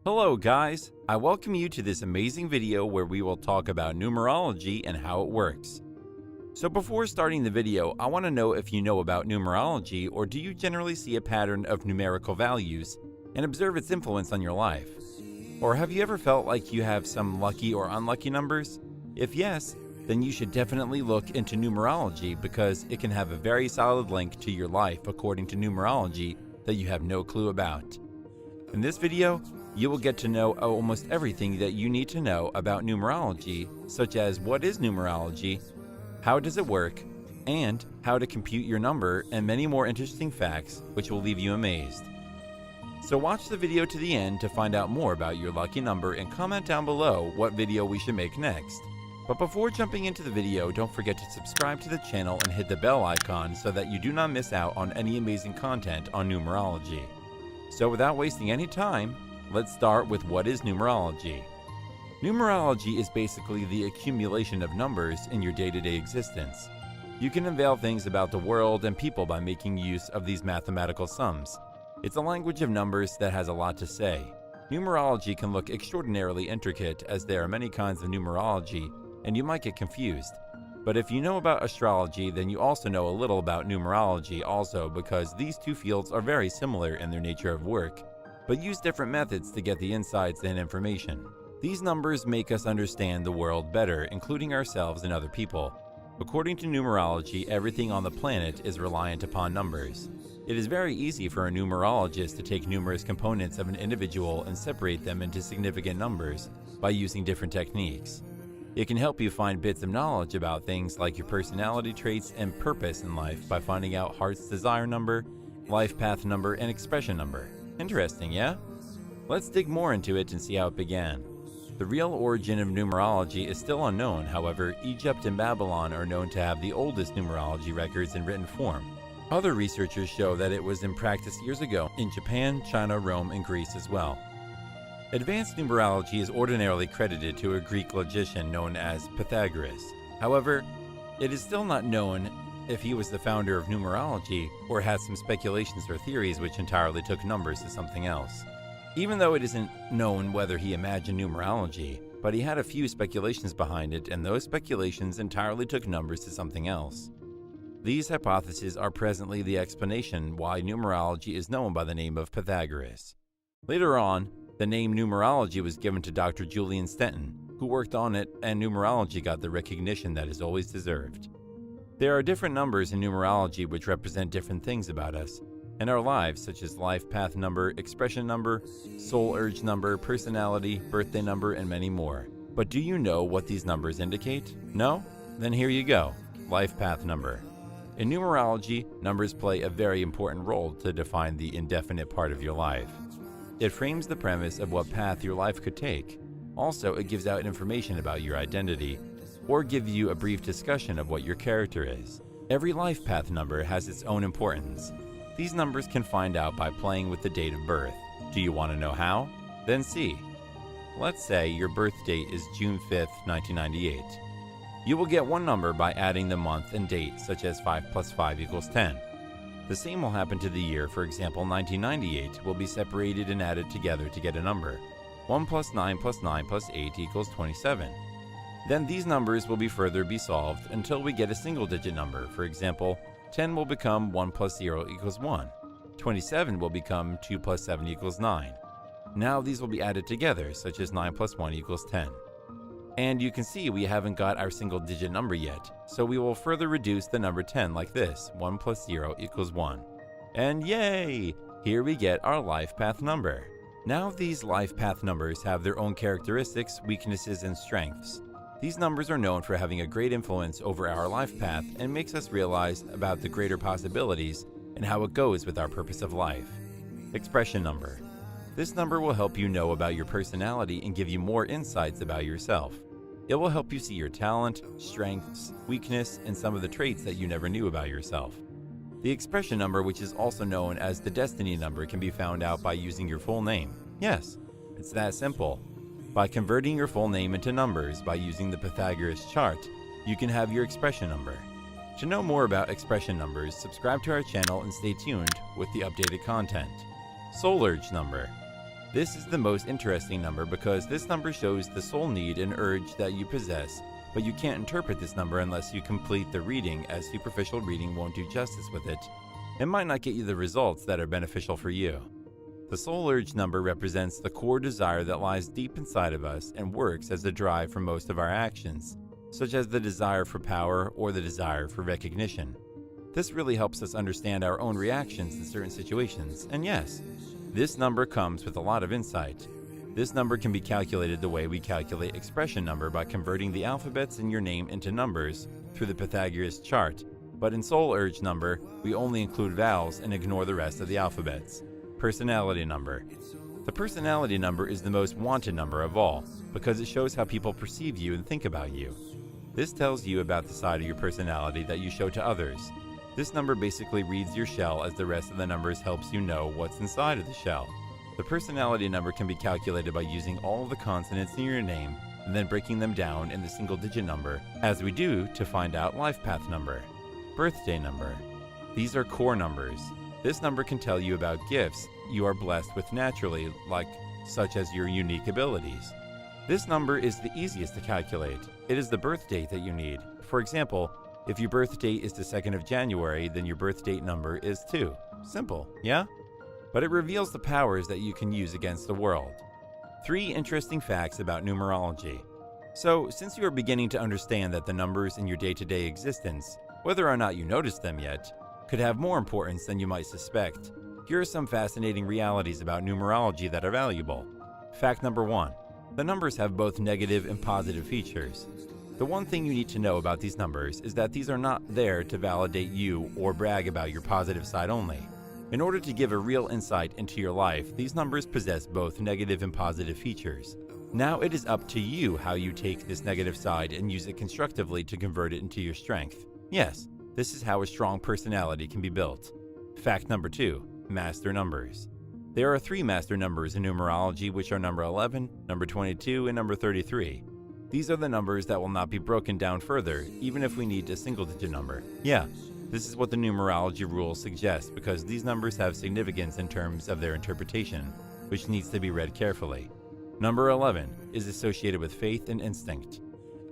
Hello guys, I welcome you to this amazing video where we will talk about numerology and how it works. So before starting the video, I want to know if you know about numerology, or do you generally see a pattern of numerical values and observe its influence on your life? Or have you ever felt like you have some lucky or unlucky numbers? If yes, then you should definitely look into numerology because it can have a very solid link to your life according to numerology that you have no clue about. In this video, you will get to know almost everything that you need to know about numerology, such as what is numerology, how does it work, and how to compute your number, and many more interesting facts which will leave you amazed. So watch the video to the end to find out more about your lucky number and comment down below what video we should make next. But before jumping into the video, don't forget to subscribe to the channel and hit the bell icon so that you do not miss out on any amazing content on numerology. So without wasting any time, let's start with what is numerology. Numerology is basically the accumulation of numbers in your day-to-day existence. You can unveil things about the world and people by making use of these mathematical sums. It's a language of numbers that has a lot to say. Numerology can look extraordinarily intricate as there are many kinds of numerology, and you might get confused. But if you know about astrology, then you also know a little about numerology also, because these two fields are very similar in their nature of work, but use different methods to get the insights and information. These numbers make us understand the world better, including ourselves and other people. According to numerology, everything on the planet is reliant upon numbers. It is very easy for a numerologist to take numerous components of an individual and separate them into significant numbers by using different techniques. It can help you find bits of knowledge about things like your personality traits and purpose in life by finding out heart's desire number, life path number, and expression number. Interesting, yeah? Let's dig more into it and see how it began. The real origin of numerology is still unknown. However, Egypt and Babylon are known to have the oldest numerology records in written form. Other researchers show that it was in practice years ago in Japan, China, Rome, and Greece as well. Advanced numerology is ordinarily credited to a Greek logician known as Pythagoras. However, it is still not known if he was the founder of numerology or had some speculations or theories which entirely took numbers to something else. Even though it isn't known whether he imagined numerology, but he had a few speculations behind it, and those speculations entirely took numbers to something else. These hypotheses are presently the explanation why numerology is known by the name of Pythagoras. Later on, the name numerology was given to Dr. Julian Stenton, who worked on it, and numerology got the recognition that is always deserved. There are different numbers in numerology which represent different things about us and our lives, such as life path number, expression number, soul urge number, personality, birthday number, and many more. But do you know what these numbers indicate? No? Then here you go. Life path number. In numerology, numbers play a very important role to define the indefinite part of your life. It frames the premise of what path your life could take. Also, it gives out information about your identity, or give you a brief discussion of what your character is. Every life path number has its own importance. These numbers can find out by playing with the date of birth. Do you want to know how? Then see. Let's say your birth date is June 5th, 1998. You will get one number by adding the month and date, such as 5 plus 5 equals 10. The same will happen to the year. For example, 1998 will be separated and added together to get a number. 1 plus 9 plus 9 plus 8 equals 27. Then these numbers will further be solved until we get a single-digit number. For example, 10 will become 1 plus 0 equals 1. 27 will become 2 plus 7 equals 9. Now these will be added together, such as 9 plus 1 equals 10. And you can see we haven't got our single-digit number yet, so we will further reduce the number 10 like this. 1 plus 0 equals 1. And yay! Here we get our life path number. Now these life path numbers have their own characteristics, weaknesses, and strengths. These numbers are known for having a great influence over our life path and makes us realize about the greater possibilities and how it goes with our purpose of life. Expression number. This number will help you know about your personality and give you more insights about yourself. It will help you see your talent, strengths, weakness, and some of the traits that you never knew about yourself. The expression number, which is also known as the destiny number, can be found out by using your full name. Yes, it's that simple. By converting your full name into numbers by using the Pythagoras chart, you can have your expression number. To know more about expression numbers, subscribe to our channel and stay tuned with the updated content. Soul urge number. This is the most interesting number because this number shows the soul need and urge that you possess, but you can't interpret this number unless you complete the reading, as superficial reading won't do justice with it. It might not get you the results that are beneficial for you. The soul urge number represents the core desire that lies deep inside of us and works as the drive for most of our actions, such as the desire for power or the desire for recognition. This really helps us understand our own reactions in certain situations, and yes, this number comes with a lot of insight. This number can be calculated the way we calculate expression number by converting the alphabets in your name into numbers through the Pythagoras chart, but in soul urge number, we only include vowels and ignore the rest of the alphabets. Personality number. The personality number is the most wanted number of all because it shows how people perceive you and think about you. This tells you about the side of your personality that you show to others. This number basically reads your shell, as the rest of the numbers helps you know what's inside of the shell. The personality number can be calculated by using all of the consonants in your name and then breaking them down in the single-digit number, as we do to find out life path number. Birthday number. These are core numbers. This number can tell you about gifts you are blessed with naturally, such as your unique abilities. This number is the easiest to calculate. It is the birth date that you need. For example, if your birth date is the 2nd of January, then your birth date number is 2. Simple, yeah? But it reveals the powers that you can use against the world. 3 interesting facts about numerology. So, since you are beginning to understand that the numbers in your day-to-day existence, whether or not you notice them yet, could have more importance than you might suspect, here are some fascinating realities about numerology that are valuable. Fact number 1. The numbers have both negative and positive features. The one thing you need to know about these numbers is that these are not there to validate you or brag about your positive side only. In order to give a real insight into your life, these numbers possess both negative and positive features. Now it is up to you how you take this negative side and use it constructively to convert it into your strength. Yes, this is how a strong personality can be built. Fact number 2. Master numbers. There are 3 master numbers in numerology, which are number 11, number 22, and number 33. These are the numbers that will not be broken down further, even if we need a single-digit number. Yeah, this is what the numerology rules suggest, because these numbers have significance in terms of their interpretation, which needs to be read carefully. Number 11 is associated with faith and instinct.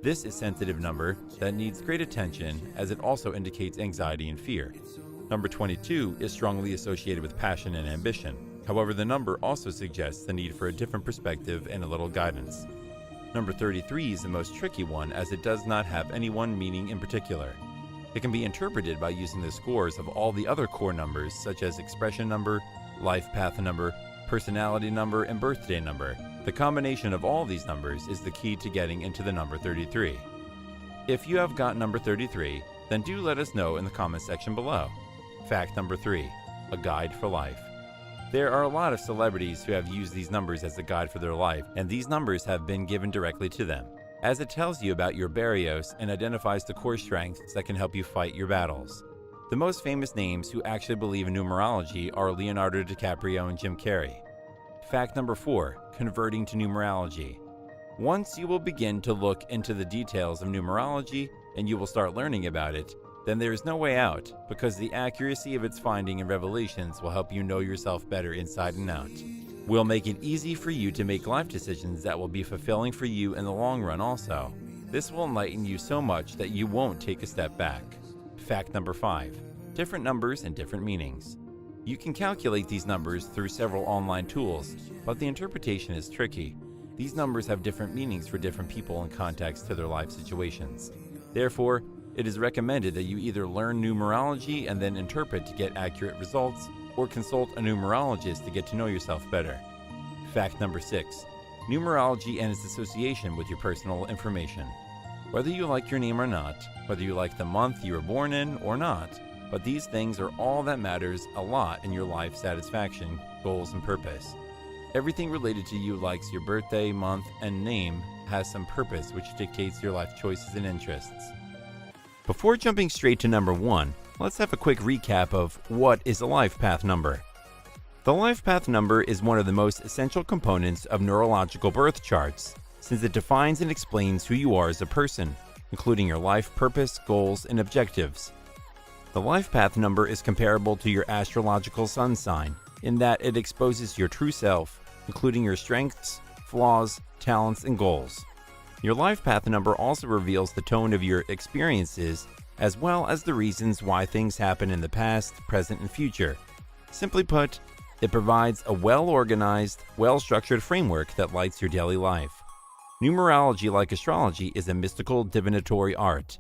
This is a sensitive number that needs great attention, as it also indicates anxiety and fear. Number 22 is strongly associated with passion and ambition. However, the number also suggests the need for a different perspective and a little guidance. Number 33 is the most tricky one, as it does not have any one meaning in particular. It can be interpreted by using the scores of all the other core numbers, such as expression number, life path number, personality number, and birthday number. The combination of all these numbers is the key to getting into the number 33. If you have got number 33, then do let us know in the comment section below. Fact number 3. A guide for life. There are a lot of celebrities who have used these numbers as a guide for their life, and these numbers have been given directly to them, as it tells you about your barrios and identifies the core strengths that can help you fight your battles. The most famous names who actually believe in numerology are Leonardo DiCaprio and Jim Carrey. Fact number 4. Converting to numerology. Once you will begin to look into the details of numerology and you will start learning about it, then there is no way out, because the accuracy of its finding and revelations will help you know yourself better inside and out. We'll make it easy for you to make life decisions that will be fulfilling for you in the long run also. This will enlighten you so much that you won't take a step back. Fact number 5. Different numbers and different meanings. You can calculate these numbers through several online tools, but the interpretation is tricky. These numbers have different meanings for different people in context to their life situations. Therefore, it is recommended that you either learn numerology and then interpret to get accurate results, or consult a numerologist to get to know yourself better. Fact number 6. Numerology and its association with your personal information. Whether you like your name or not, whether you like the month you were born in or not, but these things are all that matters a lot in your life satisfaction, goals, and purpose. Everything related to you, like your birthday, month, and name, has some purpose which dictates your life choices and interests. Before jumping straight to number 1, let's have a quick recap of what is a life path number. The life path number is one of the most essential components of neurological birth charts, since it defines and explains who you are as a person, including your life purpose, goals, and objectives. The life path number is comparable to your astrological sun sign, in that it exposes your true self, including your strengths, flaws, talents, and goals. Your life path number also reveals the tone of your experiences, as well as the reasons why things happen in the past, present, and future. Simply put, it provides a well-organized, well-structured framework that lights your daily life. Numerology, like astrology, is a mystical divinatory art.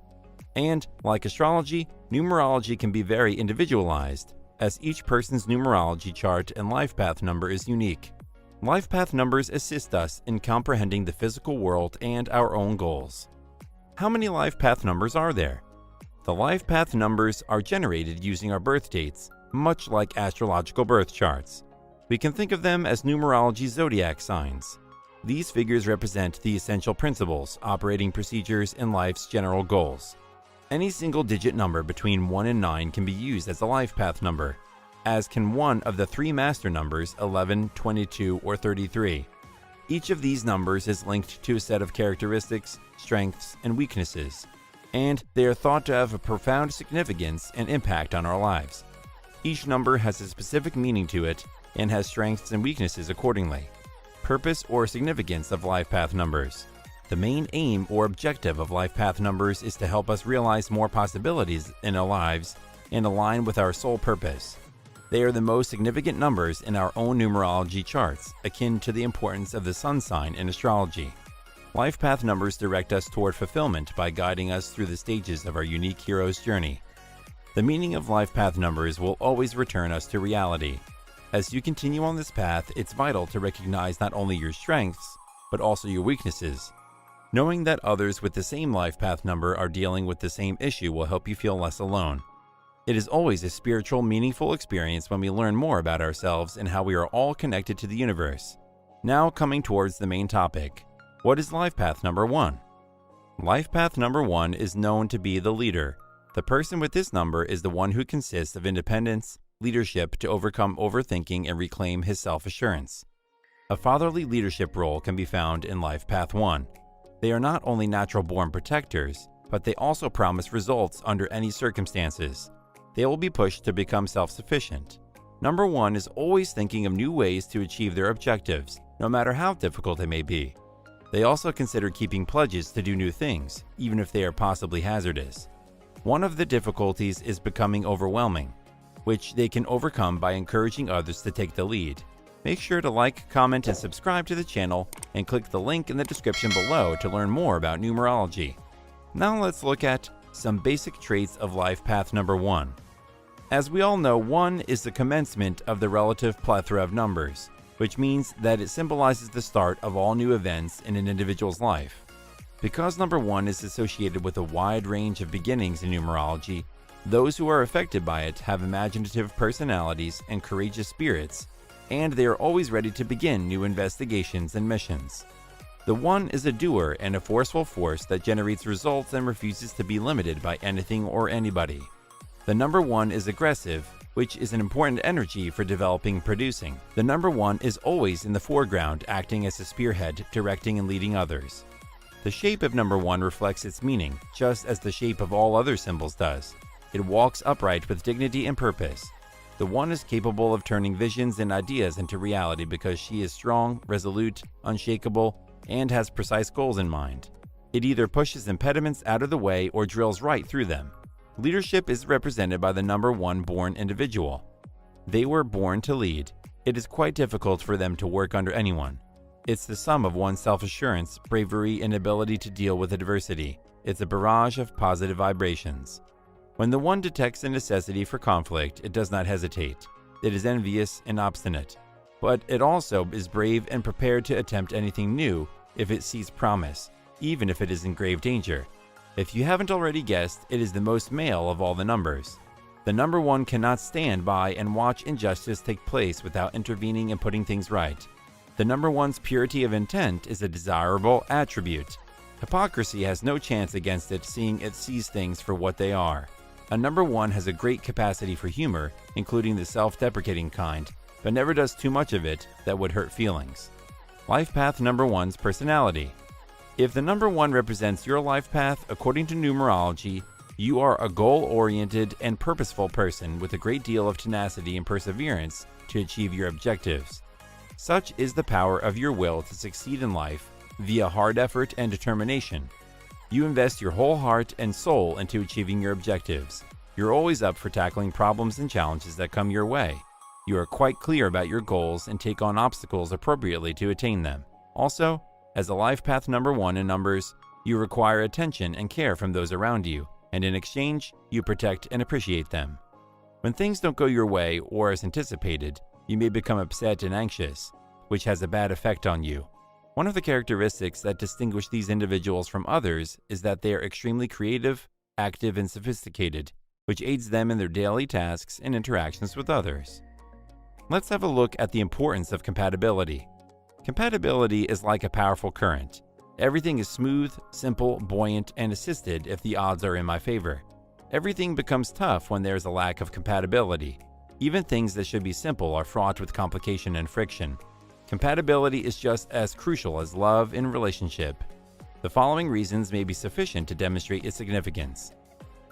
And, like astrology, numerology can be very individualized, as each person's numerology chart and life path number is unique. Life path numbers assist us in comprehending the physical world and our own goals. How many life path numbers are there? The life path numbers are generated using our birth dates, much like astrological birth charts. We can think of them as numerology zodiac signs. These figures represent the essential principles, operating procedures, and life's general goals. Any single-digit number between 1 and 9 can be used as a life path number, as can one of the three master numbers 11, 22, or 33. Each of these numbers is linked to a set of characteristics, strengths, and weaknesses, and they are thought to have a profound significance and impact on our lives. Each number has a specific meaning to it and has strengths and weaknesses accordingly. Purpose or significance of life path numbers. The main aim or objective of life path numbers is to help us realize more possibilities in our lives and align with our soul purpose. They are the most significant numbers in our own numerology charts, akin to the importance of the sun sign in astrology. Life path numbers direct us toward fulfillment by guiding us through the stages of our unique hero's journey. The meaning of life path numbers will always return us to reality. As you continue on this path, it's vital to recognize not only your strengths, but also your weaknesses. Knowing that others with the same life path number are dealing with the same issue will help you feel less alone. It is always a spiritual, meaningful experience when we learn more about ourselves and how we are all connected to the universe. Now coming towards the main topic. What is life path number 1? Life path number 1 is known to be the leader. The person with this number is the one who consists of independence, leadership to overcome overthinking and reclaim his self-assurance. A fatherly leadership role can be found in life path 1. They are not only natural-born protectors, but they also promise results under any circumstances. They will be pushed to become self-sufficient. Number 1 is always thinking of new ways to achieve their objectives, no matter how difficult they may be. They also consider keeping pledges to do new things, even if they are possibly hazardous. One of the difficulties is becoming overwhelming, which they can overcome by encouraging others to take the lead. Make sure to like, comment, and subscribe to the channel, and click the link in the description below to learn more about numerology. Now let's look at some basic traits of life path number 1. As we all know, 1 is the commencement of the relative plethora of numbers, which means that it symbolizes the start of all new events in an individual's life. Because number 1 is associated with a wide range of beginnings in numerology, those who are affected by it have imaginative personalities and courageous spirits, and they are always ready to begin new investigations and missions. The 1 is a doer and a forceful force that generates results and refuses to be limited by anything or anybody. The number 1 is aggressive, which is an important energy for developing and producing. The number 1 is always in the foreground, acting as a spearhead, directing and leading others. The shape of number 1 reflects its meaning, just as the shape of all other symbols does. It walks upright with dignity and purpose. The 1 is capable of turning visions and ideas into reality because she is strong, resolute, unshakable, and has precise goals in mind. It either pushes impediments out of the way or drills right through them. Leadership is represented by the number 1 born individual. They were born to lead. It is quite difficult for them to work under anyone. It's the sum of one's self-assurance, bravery, and ability to deal with adversity. It's a barrage of positive vibrations. When the 1 detects a necessity for conflict, it does not hesitate. It is envious and obstinate. But it also is brave and prepared to attempt anything new if it sees promise, even if it is in grave danger. If you haven't already guessed, it is the most male of all the numbers. The number 1 cannot stand by and watch injustice take place without intervening and putting things right. The number 1's purity of intent is a desirable attribute. Hypocrisy has no chance against it, seeing it sees things for what they are. A number 1 has a great capacity for humor, including the self-deprecating kind, but never does too much of it that would hurt feelings. Life path number 1's personality. If the number 1 represents your life path, according to numerology, you are a goal-oriented and purposeful person with a great deal of tenacity and perseverance to achieve your objectives. Such is the power of your will to succeed in life via hard effort and determination. You invest your whole heart and soul into achieving your objectives. You're always up for tackling problems and challenges that come your way. You are quite clear about your goals and take on obstacles appropriately to attain them. Also, as a life path number 1 in numbers, you require attention and care from those around you, and in exchange, you protect and appreciate them. When things don't go your way or as anticipated, you may become upset and anxious, which has a bad effect on you. One of the characteristics that distinguish these individuals from others is that they are extremely creative, active, and sophisticated, which aids them in their daily tasks and interactions with others. Let's have a look at the importance of compatibility. Compatibility is like a powerful current. Everything is smooth, simple, buoyant, and assisted if the odds are in my favor. Everything becomes tough when there is a lack of compatibility. Even things that should be simple are fraught with complication and friction. Compatibility is just as crucial as love in a relationship. The following reasons may be sufficient to demonstrate its significance.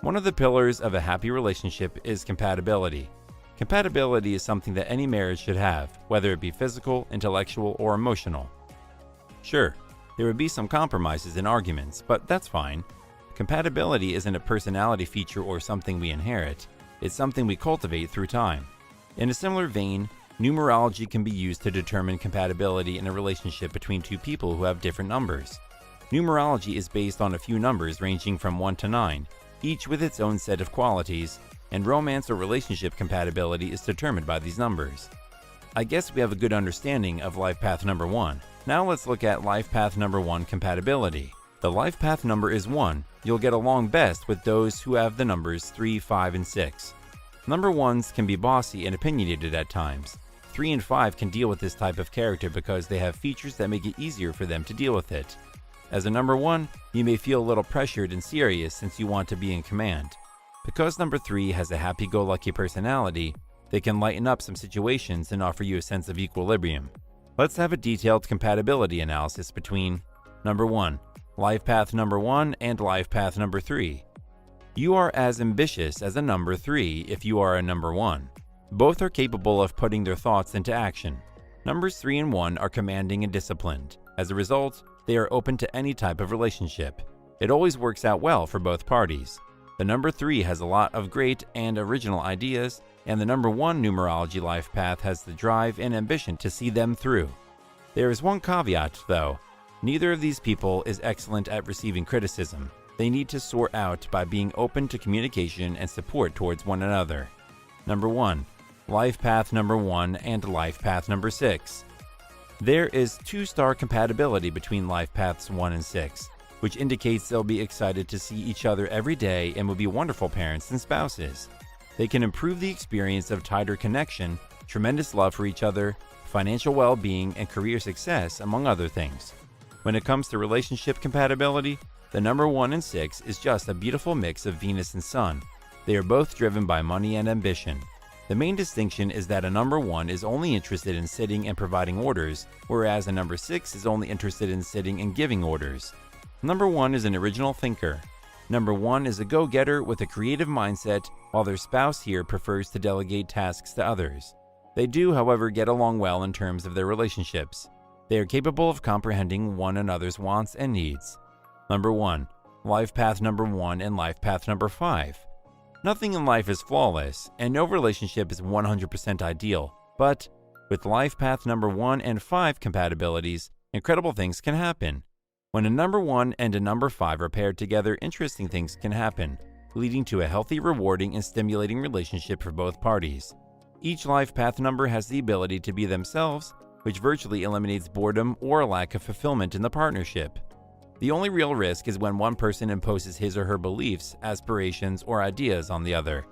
One of the pillars of a happy relationship is compatibility. Compatibility is something that any marriage should have, whether it be physical, intellectual, or emotional. Sure, there would be some compromises and arguments, but that's fine. Compatibility isn't a personality feature or something we inherit. It's something we cultivate through time. In a similar vein, numerology can be used to determine compatibility in a relationship between two people who have different numbers. Numerology is based on a few numbers ranging from 1 to 9, each with its own set of qualities, and romance or relationship compatibility is determined by these numbers. I guess we have a good understanding of life path number 1. Now let's look at life path number 1 compatibility. The life path number is 1. You'll get along best with those who have the numbers 3, 5, and 6. Number 1s can be bossy and opinionated at times. 3 and 5 can deal with this type of character because they have features that make it easier for them to deal with it. As a number 1, you may feel a little pressured and serious since you want to be in command. Because number 3 has a happy-go-lucky personality, they can lighten up some situations and offer you a sense of equilibrium. Let's have a detailed compatibility analysis between number 1, life path number 1 and life path number 3. You are as ambitious as a number 3 if you are a number 1. Both are capable of putting their thoughts into action. Numbers 3 and 1 are commanding and disciplined. As a result, they are open to any type of relationship. It always works out well for both parties. The number 3 has a lot of great and original ideas, and the number 1 numerology life path has the drive and ambition to see them through. There is one caveat, though. Neither of these people is excellent at receiving criticism. They need to sort out by being open to communication and support towards one another. Number 1, life path number 1 and life path number 6. There is 2-star compatibility between life paths 1 and 6, which indicates they'll be excited to see each other every day and will be wonderful parents and spouses. They can improve the experience of tighter connection, tremendous love for each other, financial well-being, and career success, among other things. When it comes to relationship compatibility, the number 1 and 6 is just a beautiful mix of Venus and Sun. They are both driven by money and ambition. The main distinction is that a number 1 is only interested in sitting and providing orders, whereas a number 6 is only interested in sitting and giving orders. Number 1 is an original thinker. Number 1 is a go-getter with a creative mindset, while their spouse here prefers to delegate tasks to others. They do, however, get along well in terms of their relationships. They are capable of comprehending one another's wants and needs. Number 1, life path number 1 and life path number 5. Nothing in life is flawless, and no relationship is 100% ideal, but with life path number 1 and 5 compatibilities, incredible things can happen. When a number 1 and a number 5 are paired together, interesting things can happen, leading to a healthy, rewarding, and stimulating relationship for both parties. Each life path number has the ability to be themselves, which virtually eliminates boredom or a lack of fulfillment in the partnership. The only real risk is when one person imposes his or her beliefs, aspirations, or ideas on the other.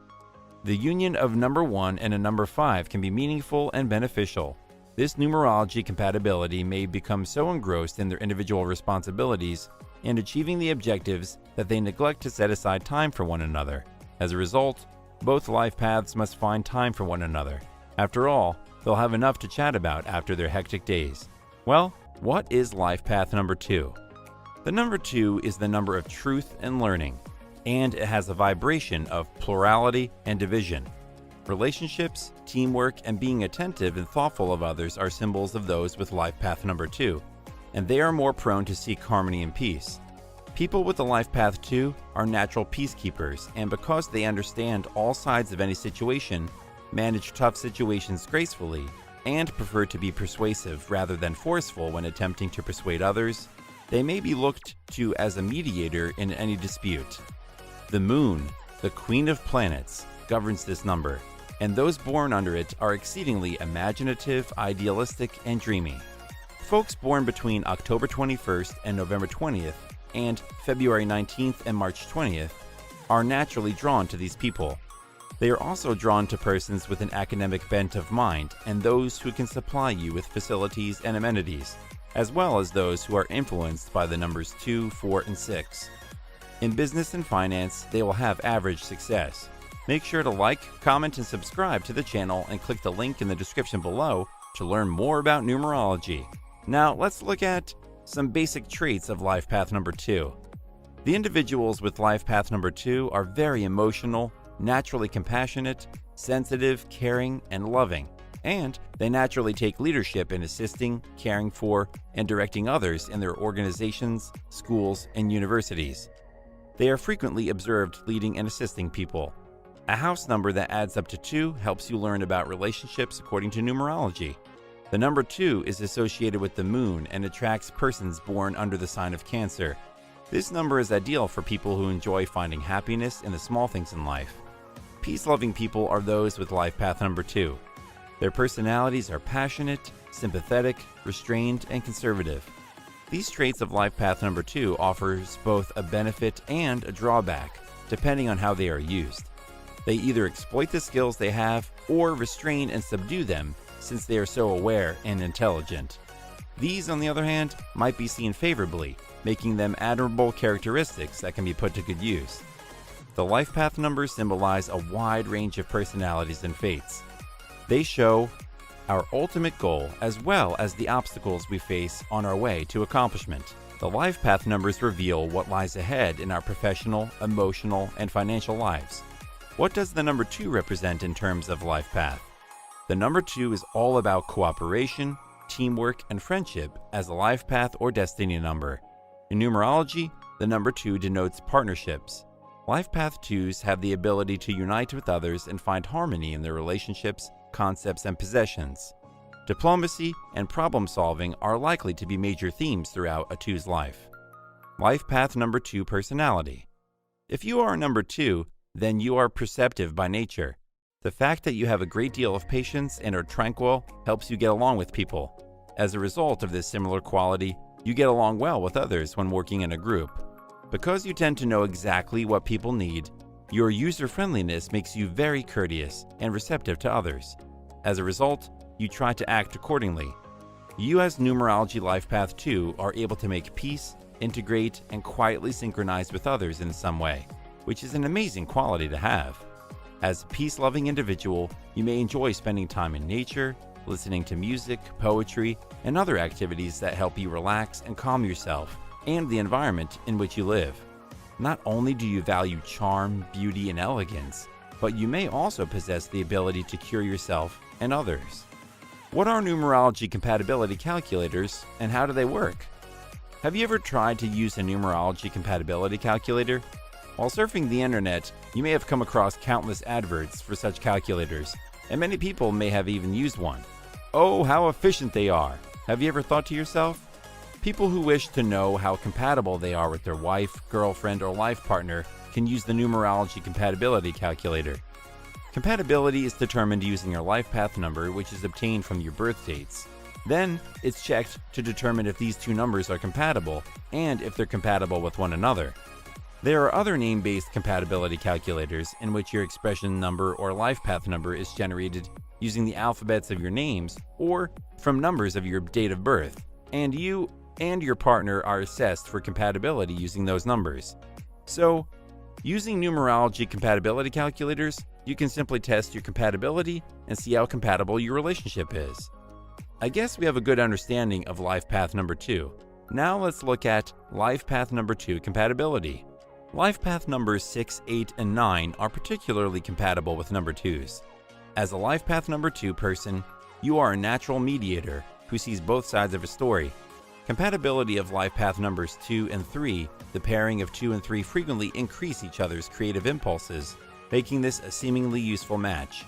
The union of number 1 and a number 5 can be meaningful and beneficial. This numerology compatibility may become so engrossed in their individual responsibilities and achieving the objectives that they neglect to set aside time for one another. As a result, both life paths must find time for one another. After all, they'll have enough to chat about after their hectic days. Well, what is life path number 2? The number 2 is the number of truth and learning, and it has a vibration of plurality and division. Relationships, teamwork, and being attentive and thoughtful of others are symbols of those with life path number 2, and they are more prone to seek harmony and peace. People with the life path 2 are natural peacekeepers, and because they understand all sides of any situation, manage tough situations gracefully, and prefer to be persuasive rather than forceful when attempting to persuade others, they may be looked to as a mediator in any dispute. The moon, the queen of planets, governs this number, and those born under it are exceedingly imaginative, idealistic, and dreamy. Folks born between October 21st and November 20th and February 19th and March 20th are naturally drawn to these people. They are also drawn to persons with an academic bent of mind and those who can supply you with facilities and amenities, as well as those who are influenced by the numbers 2, 4, and 6. In business and finance, they will have average success. Make sure to like, comment, and subscribe to the channel and click the link in the description below to learn more about numerology. Now, let's look at some basic traits of life path number 2. The individuals with life path number 2 are very emotional, naturally compassionate, sensitive, caring, and loving, and they naturally take leadership in assisting, caring for, and directing others in their organizations, schools, and universities. They are frequently observed leading and assisting people. A house number that adds up to 2 helps you learn about relationships according to numerology. The number 2 is associated with the moon and attracts persons born under the sign of Cancer. This number is ideal for people who enjoy finding happiness in the small things in life. Peace-loving people are those with life path number 2. Their personalities are passionate, sympathetic, restrained, and conservative. These traits of life path number 2 offers both a benefit and a drawback, depending on how they are used. They either exploit the skills they have or restrain and subdue them since they are so aware and intelligent. These, on the other hand, might be seen favorably, making them admirable characteristics that can be put to good use. The life path numbers symbolize a wide range of personalities and fates. They show our ultimate goal as well as the obstacles we face on our way to accomplishment. The life path numbers reveal what lies ahead in our professional, emotional, and financial lives. What does the number 2 represent in terms of life path? The number 2 is all about cooperation, teamwork, and friendship as a life path or destiny number. In numerology, the number 2 denotes partnerships. Life path 2s have the ability to unite with others and find harmony in their relationships, concepts, and possessions. Diplomacy and problem solving are likely to be major themes throughout a 2's life. Life path number 2 personality. If you are a number 2, then you are perceptive by nature. The fact that you have a great deal of patience and are tranquil helps you get along with people. As a result of this similar quality, you get along well with others when working in a group. Because you tend to know exactly what people need, your user-friendliness makes you very courteous and receptive to others. As a result, you try to act accordingly. You as numerology life path 2 are able to make peace, integrate, and quietly synchronize with others in some way, which is an amazing quality to have. As a peace-loving individual, you may enjoy spending time in nature, listening to music, poetry, and other activities that help you relax and calm yourself and the environment in which you live. Not only do you value charm, beauty, and elegance, but you may also possess the ability to cure yourself and others. What are numerology compatibility calculators and how do they work? Have you ever tried to use a numerology compatibility calculator? While surfing the internet, you may have come across countless adverts for such calculators, and many people may have even used one. Oh, how efficient they are! Have you ever thought to yourself? People who wish to know how compatible they are with their wife, girlfriend, or life partner can use the numerology compatibility calculator. Compatibility is determined using your life path number, which is obtained from your birth dates. Then, it's checked to determine if these 2 numbers are compatible and if they're compatible with one another. There are other name-based compatibility calculators in which your expression number or life path number is generated using the alphabets of your names or from numbers of your date of birth, and you and your partner are assessed for compatibility using those numbers. So, using numerology compatibility calculators, you can simply test your compatibility and see how compatible your relationship is. I guess we have a good understanding of life path number 2. Now let's look at life path number 2 compatibility. Life path numbers 6, 8, and 9 are particularly compatible with number 2s. As a life path number 2 person, you are a natural mediator who sees both sides of a story. Compatibility of life path numbers 2 and 3, the pairing of 2 and 3 frequently increase each other's creative impulses, making this a seemingly useful match.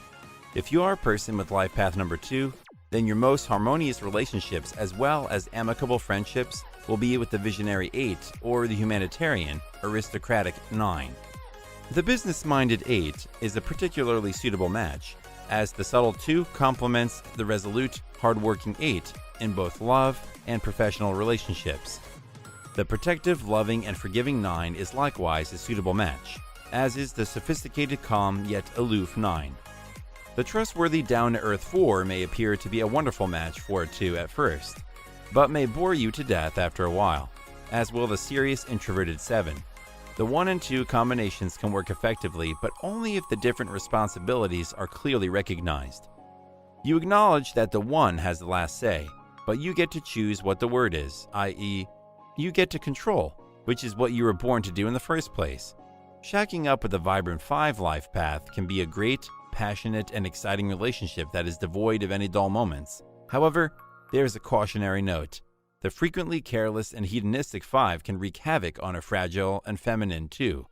If you are a person with life path number 2, then your most harmonious relationships as well as amicable friendships will be with the visionary 8 or the humanitarian, aristocratic 9. The business-minded 8 is a particularly suitable match, as the subtle 2 complements the resolute, hardworking 8 in both love and professional relationships. The protective, loving, and forgiving 9 is likewise a suitable match, as is the sophisticated, calm, yet aloof 9. The trustworthy, down-to-earth 4 may appear to be a wonderful match for a 2 at first, but may bore you to death after a while, as will the serious, introverted 7. The 1 and 2 combinations can work effectively, but only if the different responsibilities are clearly recognized. You acknowledge that the 1 has the last say, but you get to choose what the word is, i.e., you get to control, which is what you were born to do in the first place. Shacking up with a vibrant 5 life path can be a great, passionate, and exciting relationship that is devoid of any dull moments. However, there is a cautionary note. The frequently careless and hedonistic 5 can wreak havoc on a fragile and feminine 2.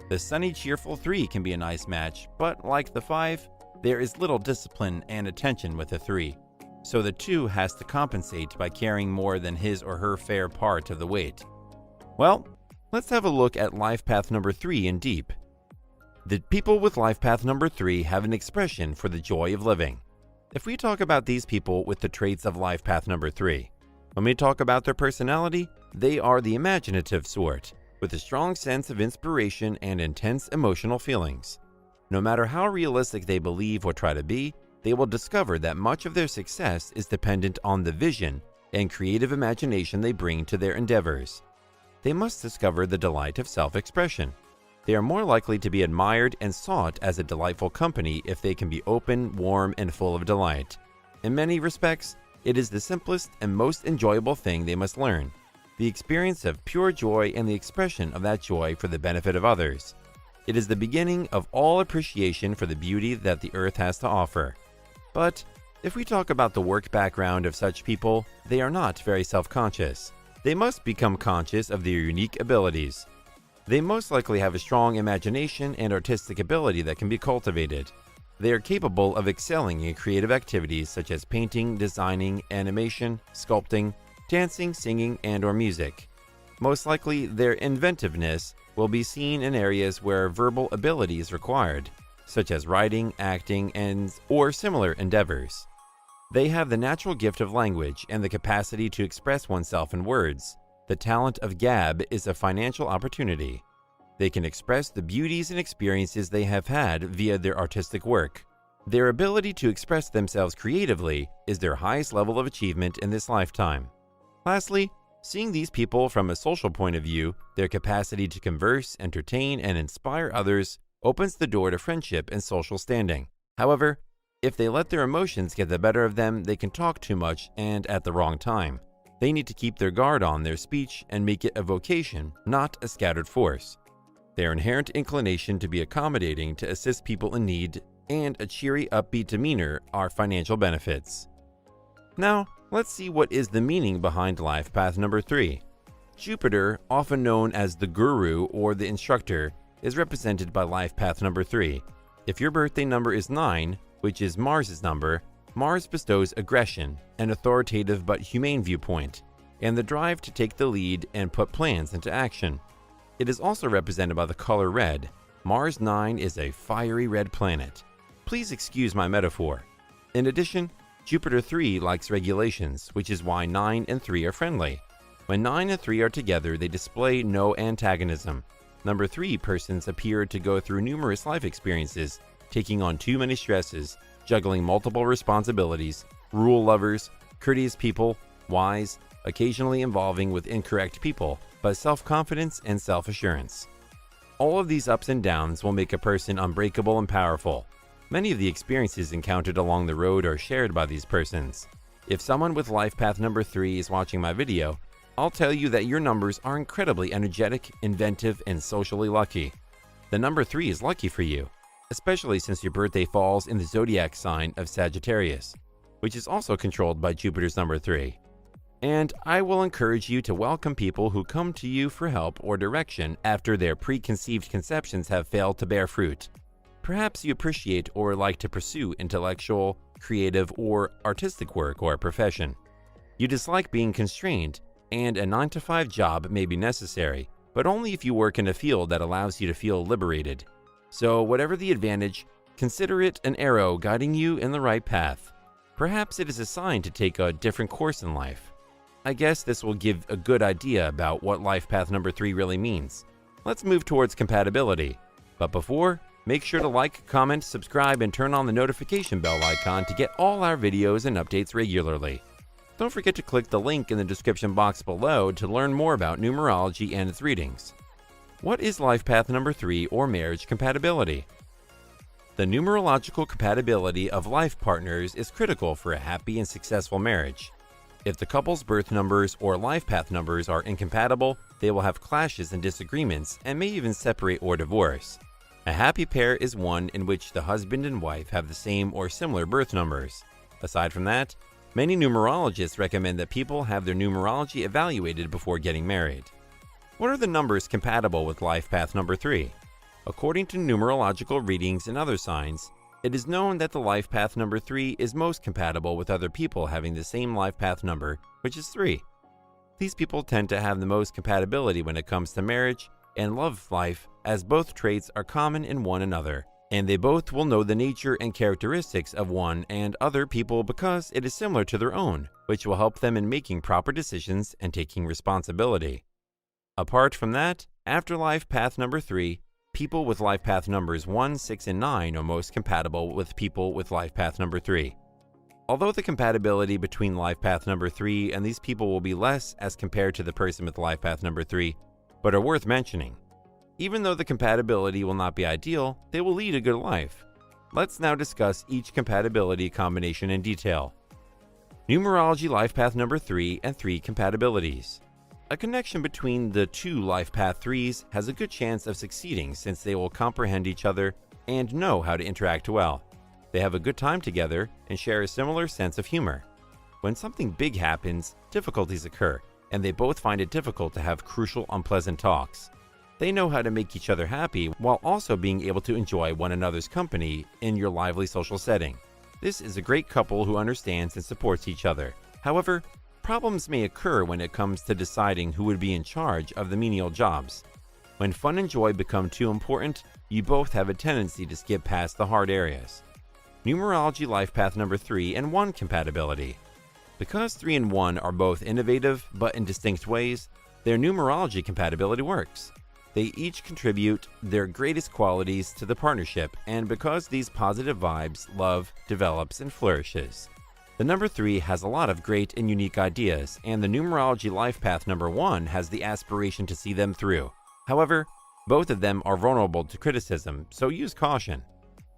The sunny, cheerful 3 can be a nice match, but like the 5, there is little discipline and attention with a 3. So the 2 has to compensate by carrying more than his or her fair part of the weight. Well, let's have a look at life path number 3 in deep. The people with life path number 3 have an expression for the joy of living. If we talk about these people with the traits of life path number 3, when we talk about their personality, they are the imaginative sort, with a strong sense of inspiration and intense emotional feelings. No matter how realistic they believe or try to be, they will discover that much of their success is dependent on the vision and creative imagination they bring to their endeavors. They must discover the delight of self-expression. They are more likely to be admired and sought as a delightful company if they can be open, warm, and full of delight. In many respects, it is the simplest and most enjoyable thing they must learn, the experience of pure joy and the expression of that joy for the benefit of others. It is the beginning of all appreciation for the beauty that the earth has to offer. But if we talk about the work background of such people, they are not very self-conscious. They must become conscious of their unique abilities. They most likely have a strong imagination and artistic ability that can be cultivated. They are capable of excelling in creative activities such as painting, designing, animation, sculpting, dancing, singing, and/or music. Most likely, their inventiveness will be seen in areas where verbal ability is required, such as writing, acting, or similar endeavors. They have the natural gift of language and the capacity to express oneself in words. The talent of gab is a financial opportunity. They can express the beauties and experiences they have had via their artistic work. Their ability to express themselves creatively is their highest level of achievement in this lifetime. Lastly, seeing these people from a social point of view, their capacity to converse, entertain, and inspire others opens the door to friendship and social standing. However, if they let their emotions get the better of them, they can talk too much and at the wrong time. They need to keep their guard on their speech and make it a vocation, not a scattered force. Their inherent inclination to be accommodating to assist people in need and a cheery, upbeat demeanor are financial benefits. Now, let's see what is the meaning behind life path number 3. Jupiter, often known as the guru or the instructor, is represented by life path number 3. If your birthday number is 9, which is Mars's number, Mars bestows aggression, an authoritative but humane viewpoint, and the drive to take the lead and put plans into action. It is also represented by the color red. Mars 9 is a fiery red planet. Please excuse my metaphor. In addition, Jupiter 3 likes regulations, which is why 9 and 3 are friendly. When 9 and 3 are together, they display no antagonism. Number 3 persons appear to go through numerous life experiences, taking on too many stresses, juggling multiple responsibilities, rule lovers, courteous people, wise, occasionally involving with incorrect people, but self-confidence and self-assurance. All of these ups and downs will make a person unbreakable and powerful. Many of the experiences encountered along the road are shared by these persons. If someone with life path number 3 is watching my video, I'll tell you that your numbers are incredibly energetic, inventive, and socially lucky. The number 3 is lucky for you, especially since your birthday falls in the zodiac sign of Sagittarius, which is also controlled by Jupiter's number 3. And I will encourage you to welcome people who come to you for help or direction after their preconceived conceptions have failed to bear fruit. Perhaps you appreciate or like to pursue intellectual, creative, or artistic work or profession. You dislike being constrained, and a 9-to-5 job may be necessary, but only if you work in a field that allows you to feel liberated. So whatever the advantage, consider it an arrow guiding you in the right path. Perhaps it is a sign to take a different course in life. I guess this will give a good idea about what life path number 3 really means. Let's move towards compatibility. But before, make sure to like, comment, subscribe, and turn on the notification bell icon to get all our videos and updates regularly. Don't forget to click the link in the description box below to learn more about numerology and its readings. What is life path number 3 or marriage compatibility? The numerological compatibility of life partners is critical for a happy and successful marriage. If the couple's birth numbers or life path numbers are incompatible, they will have clashes and disagreements and may even separate or divorce. A happy pair is one in which the husband and wife have the same or similar birth numbers. Aside from that, many numerologists recommend that people have their numerology evaluated before getting married. What are the numbers compatible with life path number 3? According to numerological readings and other signs, it is known that the life path number 3 is most compatible with other people having the same life path number, which is 3. These people tend to have the most compatibility when it comes to marriage and love life, as both traits are common in one another, and they both will know the nature and characteristics of one and other people because it is similar to their own, which will help them in making proper decisions and taking responsibility. Apart from that, after life path number 3, people with life path numbers 1, 6, and 9 are most compatible with people with life path number 3. Although the compatibility between life path number 3 and these people will be less as compared to the person with life path number 3, but are worth mentioning. Even though the compatibility will not be ideal, they will lead a good life. Let's now discuss each compatibility combination in detail. Numerology life path number 3 and 3 compatibilities. A connection between the two life path 3s has a good chance of succeeding since they will comprehend each other and know how to interact well. They have a good time together and share a similar sense of humor. When something big happens, difficulties occur, and they both find it difficult to have crucial, unpleasant talks. They know how to make each other happy while also being able to enjoy one another's company in your lively social setting. This is a great couple who understands and supports each other. However, problems may occur when it comes to deciding who would be in charge of the menial jobs. When fun and joy become too important, you both have a tendency to skip past the hard areas. Numerology life path number 3 and 1 compatibility. Because 3 and 1 are both innovative but in distinct ways, their numerology compatibility works. They each contribute their greatest qualities to the partnership, and because these positive vibes, love develops and flourishes. The number 3 has a lot of great and unique ideas, and the numerology life path number 1 has the aspiration to see them through. However, both of them are vulnerable to criticism, so use caution.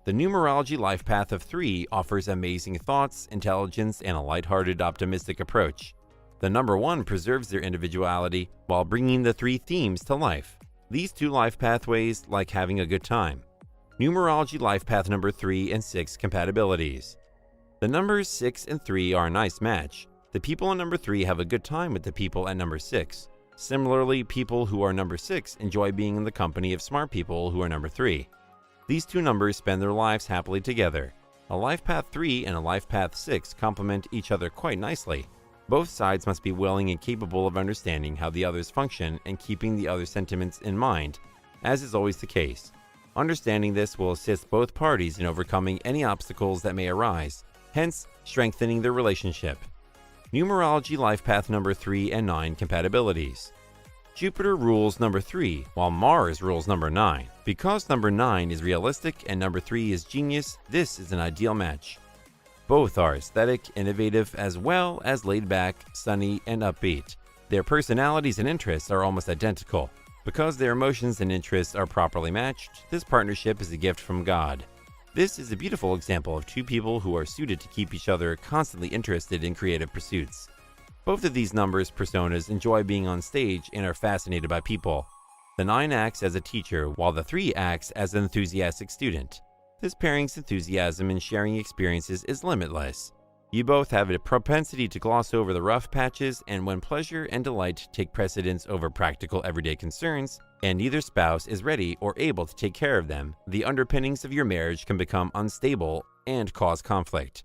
The numerology life path of 3 offers amazing thoughts, intelligence, and a lighthearted, optimistic approach. The number 1 preserves their individuality while bringing the 3 themes to life. These two life pathways like having a good time. Numerology life path number 3 and 6 compatibilities. The numbers 6 and 3 are a nice match. The people in number 3 have a good time with the people at number 6. Similarly, people who are number 6 enjoy being in the company of smart people who are number 3. These two numbers spend their lives happily together. A life path 3 and a life path 6 complement each other quite nicely. Both sides must be willing and capable of understanding how the others function and keeping the other's sentiments in mind, as is always the case. Understanding this will assist both parties in overcoming any obstacles that may arise, hence strengthening their relationship. Numerology life path number 3 and 9 compatibilities. Jupiter rules number 3, while Mars rules number 9. Because number 9 is realistic and number 3 is genius, this is an ideal match. Both are aesthetic, innovative, as well as laid back, sunny, and upbeat. Their personalities and interests are almost identical. Because their emotions and interests are properly matched, this partnership is a gift from God. This is a beautiful example of two people who are suited to keep each other constantly interested in creative pursuits. Both of these numbers' personas enjoy being on stage and are fascinated by people. The 9 acts as a teacher, while the 3 acts as an enthusiastic student. This pairing's enthusiasm in sharing experiences is limitless. You both have a propensity to gloss over the rough patches, and when pleasure and delight take precedence over practical everyday concerns, and neither spouse is ready or able to take care of them, the underpinnings of your marriage can become unstable and cause conflict.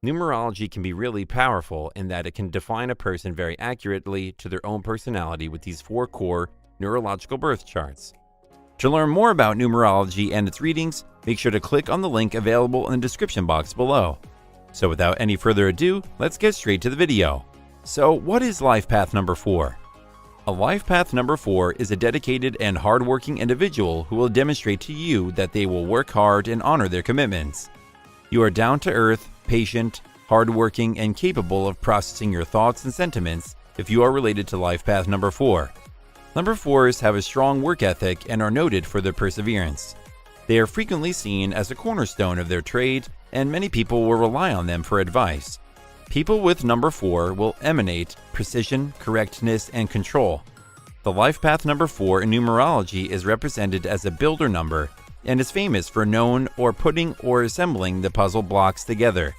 Numerology can be really powerful in that it can define a person very accurately to their own personality with these 4 core neurological birth charts. To learn more about numerology and its readings, make sure to click on the link available in the description box below. So without any further ado, let's get straight to the video. So what is life path number 4? A life path number 4 is a dedicated and hardworking individual who will demonstrate to you that they will work hard and honor their commitments. You are down to earth, patient, hardworking, and capable of processing your thoughts and sentiments if you are related to life path number 4. Number 4s have a strong work ethic and are noted for their perseverance. They are frequently seen as a cornerstone of their trade, and many people will rely on them for advice. People with number 4 will emanate precision, correctness, and control. The life path number 4 in numerology is represented as a builder number and is famous for knowing or putting or assembling the puzzle blocks together.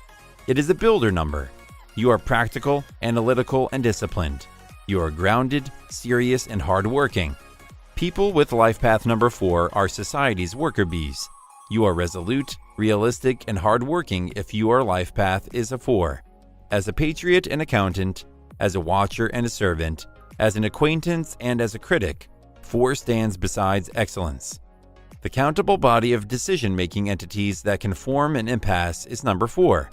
It is a builder number. You are practical, analytical, and disciplined. You are grounded, serious, and hardworking. People with life path number 4 are society's worker bees. You are resolute, realistic, and hardworking if your life path is a 4. As a patriot and accountant, as a watcher and a servant, as an acquaintance and as a critic, 4 stands besides excellence. The countable body of decision-making entities that can form an impasse is number 4.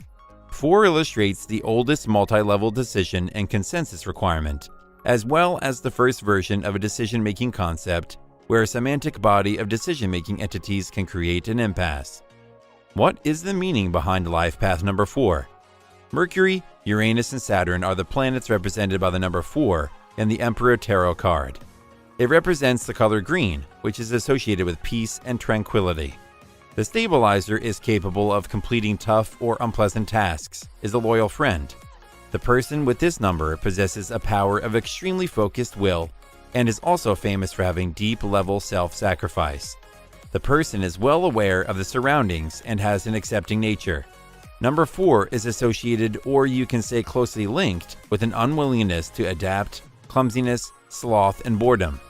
4 illustrates the oldest multi-level decision and consensus requirement, as well as the first version of a decision-making concept where a semantic body of decision-making entities can create an impasse. What is the meaning behind life path number 4? Mercury, Uranus, and Saturn are the planets represented by the number 4 in the Emperor Tarot card. It represents the color green, which is associated with peace and tranquility. The stabilizer is capable of completing tough or unpleasant tasks, is a loyal friend. The person with this number possesses a power of extremely focused will and is also famous for having deep-level self-sacrifice. The person is well aware of the surroundings and has an accepting nature. Number 4 is associated, or you can say closely linked, with an unwillingness to adapt, clumsiness, sloth, and boredom.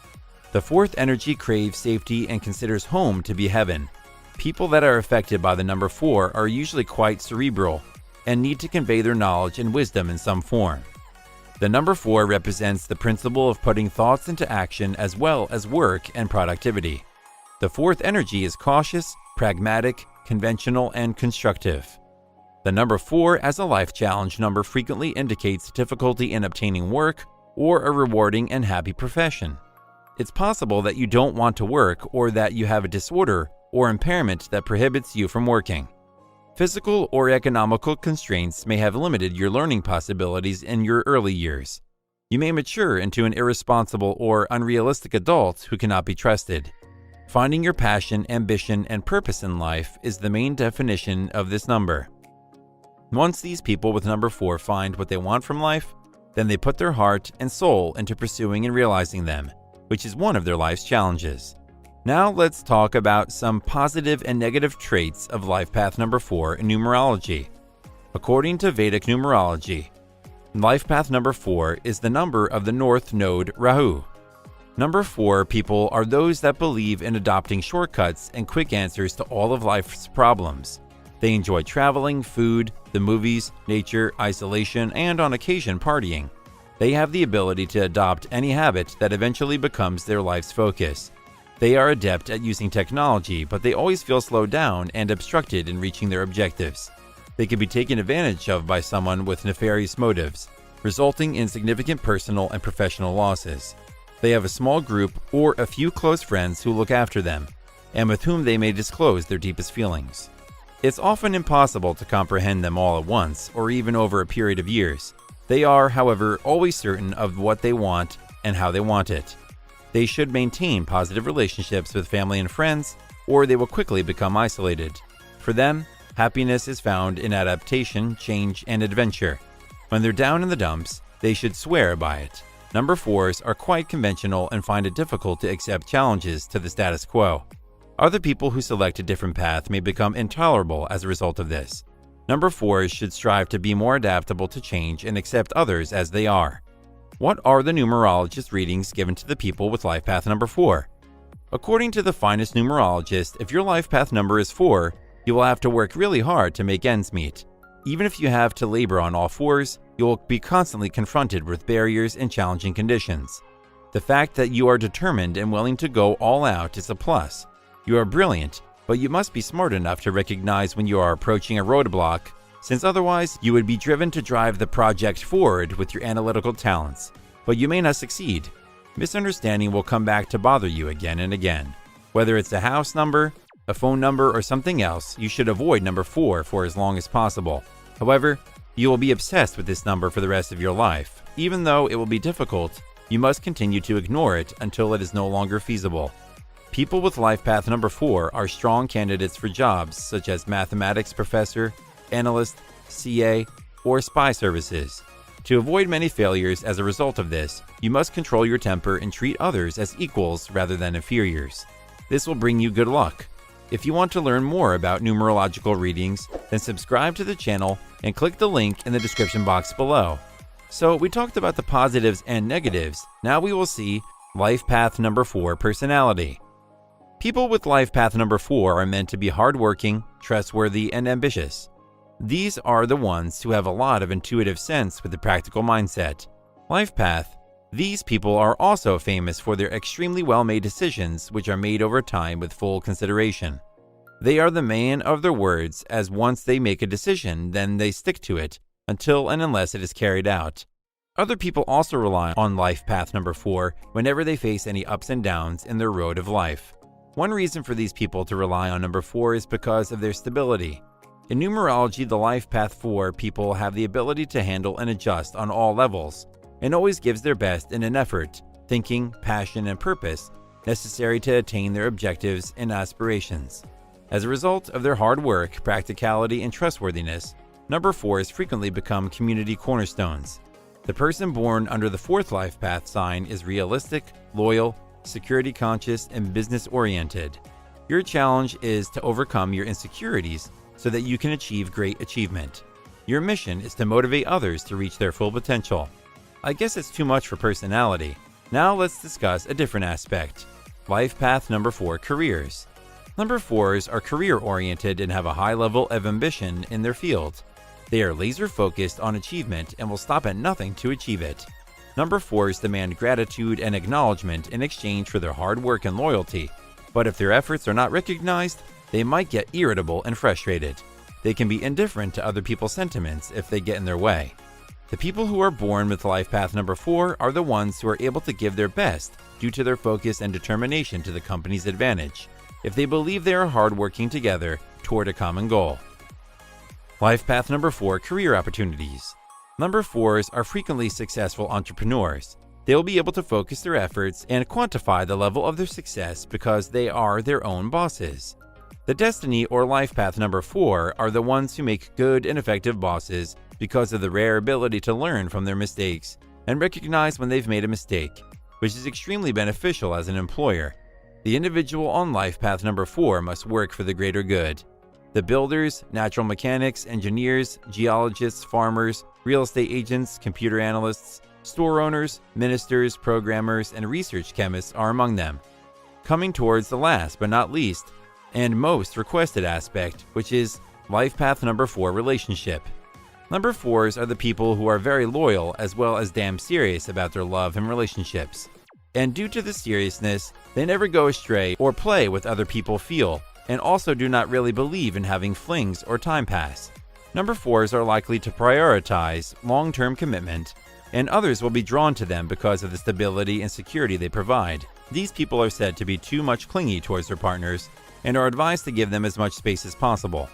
The 4th energy craves safety and considers home to be heaven. People that are affected by the number 4 are usually quite cerebral and need to convey their knowledge and wisdom in some form. The number 4 represents the principle of putting thoughts into action as well as work and productivity. The 4th energy is cautious, pragmatic, conventional, and constructive. The number 4 as a life challenge number frequently indicates difficulty in obtaining work or a rewarding and happy profession. It's possible that you don't want to work or that you have a disorder or impairment that prohibits you from working. Physical or economical constraints may have limited your learning possibilities in your early years. You may mature into an irresponsible or unrealistic adult who cannot be trusted. Finding your passion, ambition, and purpose in life is the main definition of this number. Once these people with number 4 find what they want from life, then they put their heart and soul into pursuing and realizing them, which is one of their life's challenges. Now let's talk about some positive and negative traits of life path number 4 in numerology. According to Vedic numerology, life path number 4 is the number of the North Node Rahu. Number 4 people are those that believe in adopting shortcuts and quick answers to all of life's problems. They enjoy traveling, food, the movies, nature, isolation, and on occasion partying. They have the ability to adopt any habit that eventually becomes their life's focus. They are adept at using technology, but they always feel slowed down and obstructed in reaching their objectives. They can be taken advantage of by someone with nefarious motives, resulting in significant personal and professional losses. They have a small group or a few close friends who look after them, and with whom they may disclose their deepest feelings. It's often impossible to comprehend them all at once, or even over a period of years. They are, however, always certain of what they want and how they want it. They should maintain positive relationships with family and friends, or they will quickly become isolated. For them, happiness is found in adaptation, change, and adventure. When they're down in the dumps, they should swear by it. Number 4s are quite conventional and find it difficult to accept challenges to the status quo. Other people who select a different path may become intolerable as a result of this. Number 4s should strive to be more adaptable to change and accept others as they are. What are the numerologist readings given to the people with life path number 4? According to the finest numerologist, if your life path number is 4, you will have to work really hard to make ends meet. Even if you have to labor on all fours, you will be constantly confronted with barriers and challenging conditions. The fact that you are determined and willing to go all out is a plus. You are brilliant, but you must be smart enough to recognize when you are approaching a roadblock, since otherwise you would be driven to drive the project forward with your analytical talents, but you may not succeed. Misunderstanding will come back to bother you again and again. Whether it's a house number, a phone number, or something else, you should avoid number 4 for as long as possible. However, you will be obsessed with this number for the rest of your life. Even though it will be difficult, you must continue to ignore it until it is no longer feasible. People with life path number 4 are strong candidates for jobs such as mathematics professor, analyst, CA, or spy services. To avoid many failures as a result of this, you must control your temper and treat others as equals rather than inferiors. This will bring you good luck. If you want to learn more about numerological readings, then subscribe to the channel and click the link in the description box below. So we talked about the positives and negatives. Now we will see life path number 4 personality. People with life path number 4 are meant to be hardworking, trustworthy, and ambitious. These are the ones who have a lot of intuitive sense with a practical mindset. Life path. These people are also famous for their extremely well-made decisions, which are made over time with full consideration. They are the man of their words, as once they make a decision, then they stick to it, until and unless it is carried out. Other people also rely on life path number 4 whenever they face any ups and downs in their road of life. One reason for these people to rely on number 4 is because of their stability. In numerology, the life path 4 people have the ability to handle and adjust on all levels, and always gives their best in an effort, thinking, passion, and purpose necessary to attain their objectives and aspirations. As a result of their hard work, practicality, and trustworthiness, number 4s frequently become community cornerstones. The person born under the 4th life path sign is realistic, loyal, security conscious, and business oriented. Your challenge is to overcome your insecurities so that you can achieve great achievement. Your mission is to motivate others to reach their full potential. I guess it's too much for personality. Now let's discuss a different aspect. Life path number 4 careers. Number 4s are career oriented and have a high level of ambition in their field. They are laser focused on achievement and will stop at nothing to achieve it. Number 4s demand gratitude and acknowledgement in exchange for their hard work and loyalty, but if their efforts are not recognized, they might get irritable and frustrated. They can be indifferent to other people's sentiments if they get in their way. The people who are born with life path number 4 are the ones who are able to give their best due to their focus and determination to the company's advantage, if they believe they are hardworking together toward a common goal. Life path number 4 career opportunities. Number 4s are frequently successful entrepreneurs. They will be able to focus their efforts and quantify the level of their success because they are their own bosses. The destiny or life path number 4 are the ones who make good and effective bosses because of the rare ability to learn from their mistakes and recognize when they've made a mistake, which is extremely beneficial as an employer. The individual on life path number 4 must work for the greater good. The builders, natural mechanics, engineers, geologists, farmers, real estate agents, computer analysts, store owners, ministers, programmers, and research chemists are among them. Coming towards the last but not least, and most requested aspect, which is life path number 4 relationship. Number 4s are the people who are very loyal as well as damn serious about their love and relationships. And due to the seriousness, they never go astray or play with other people feel, and also do not really believe in having flings or time pass. Number 4s are likely to prioritize long-term commitment, and others will be drawn to them because of the stability and security they provide. These people are said to be too much clingy towards their partners and are advised to give them as much space as possible.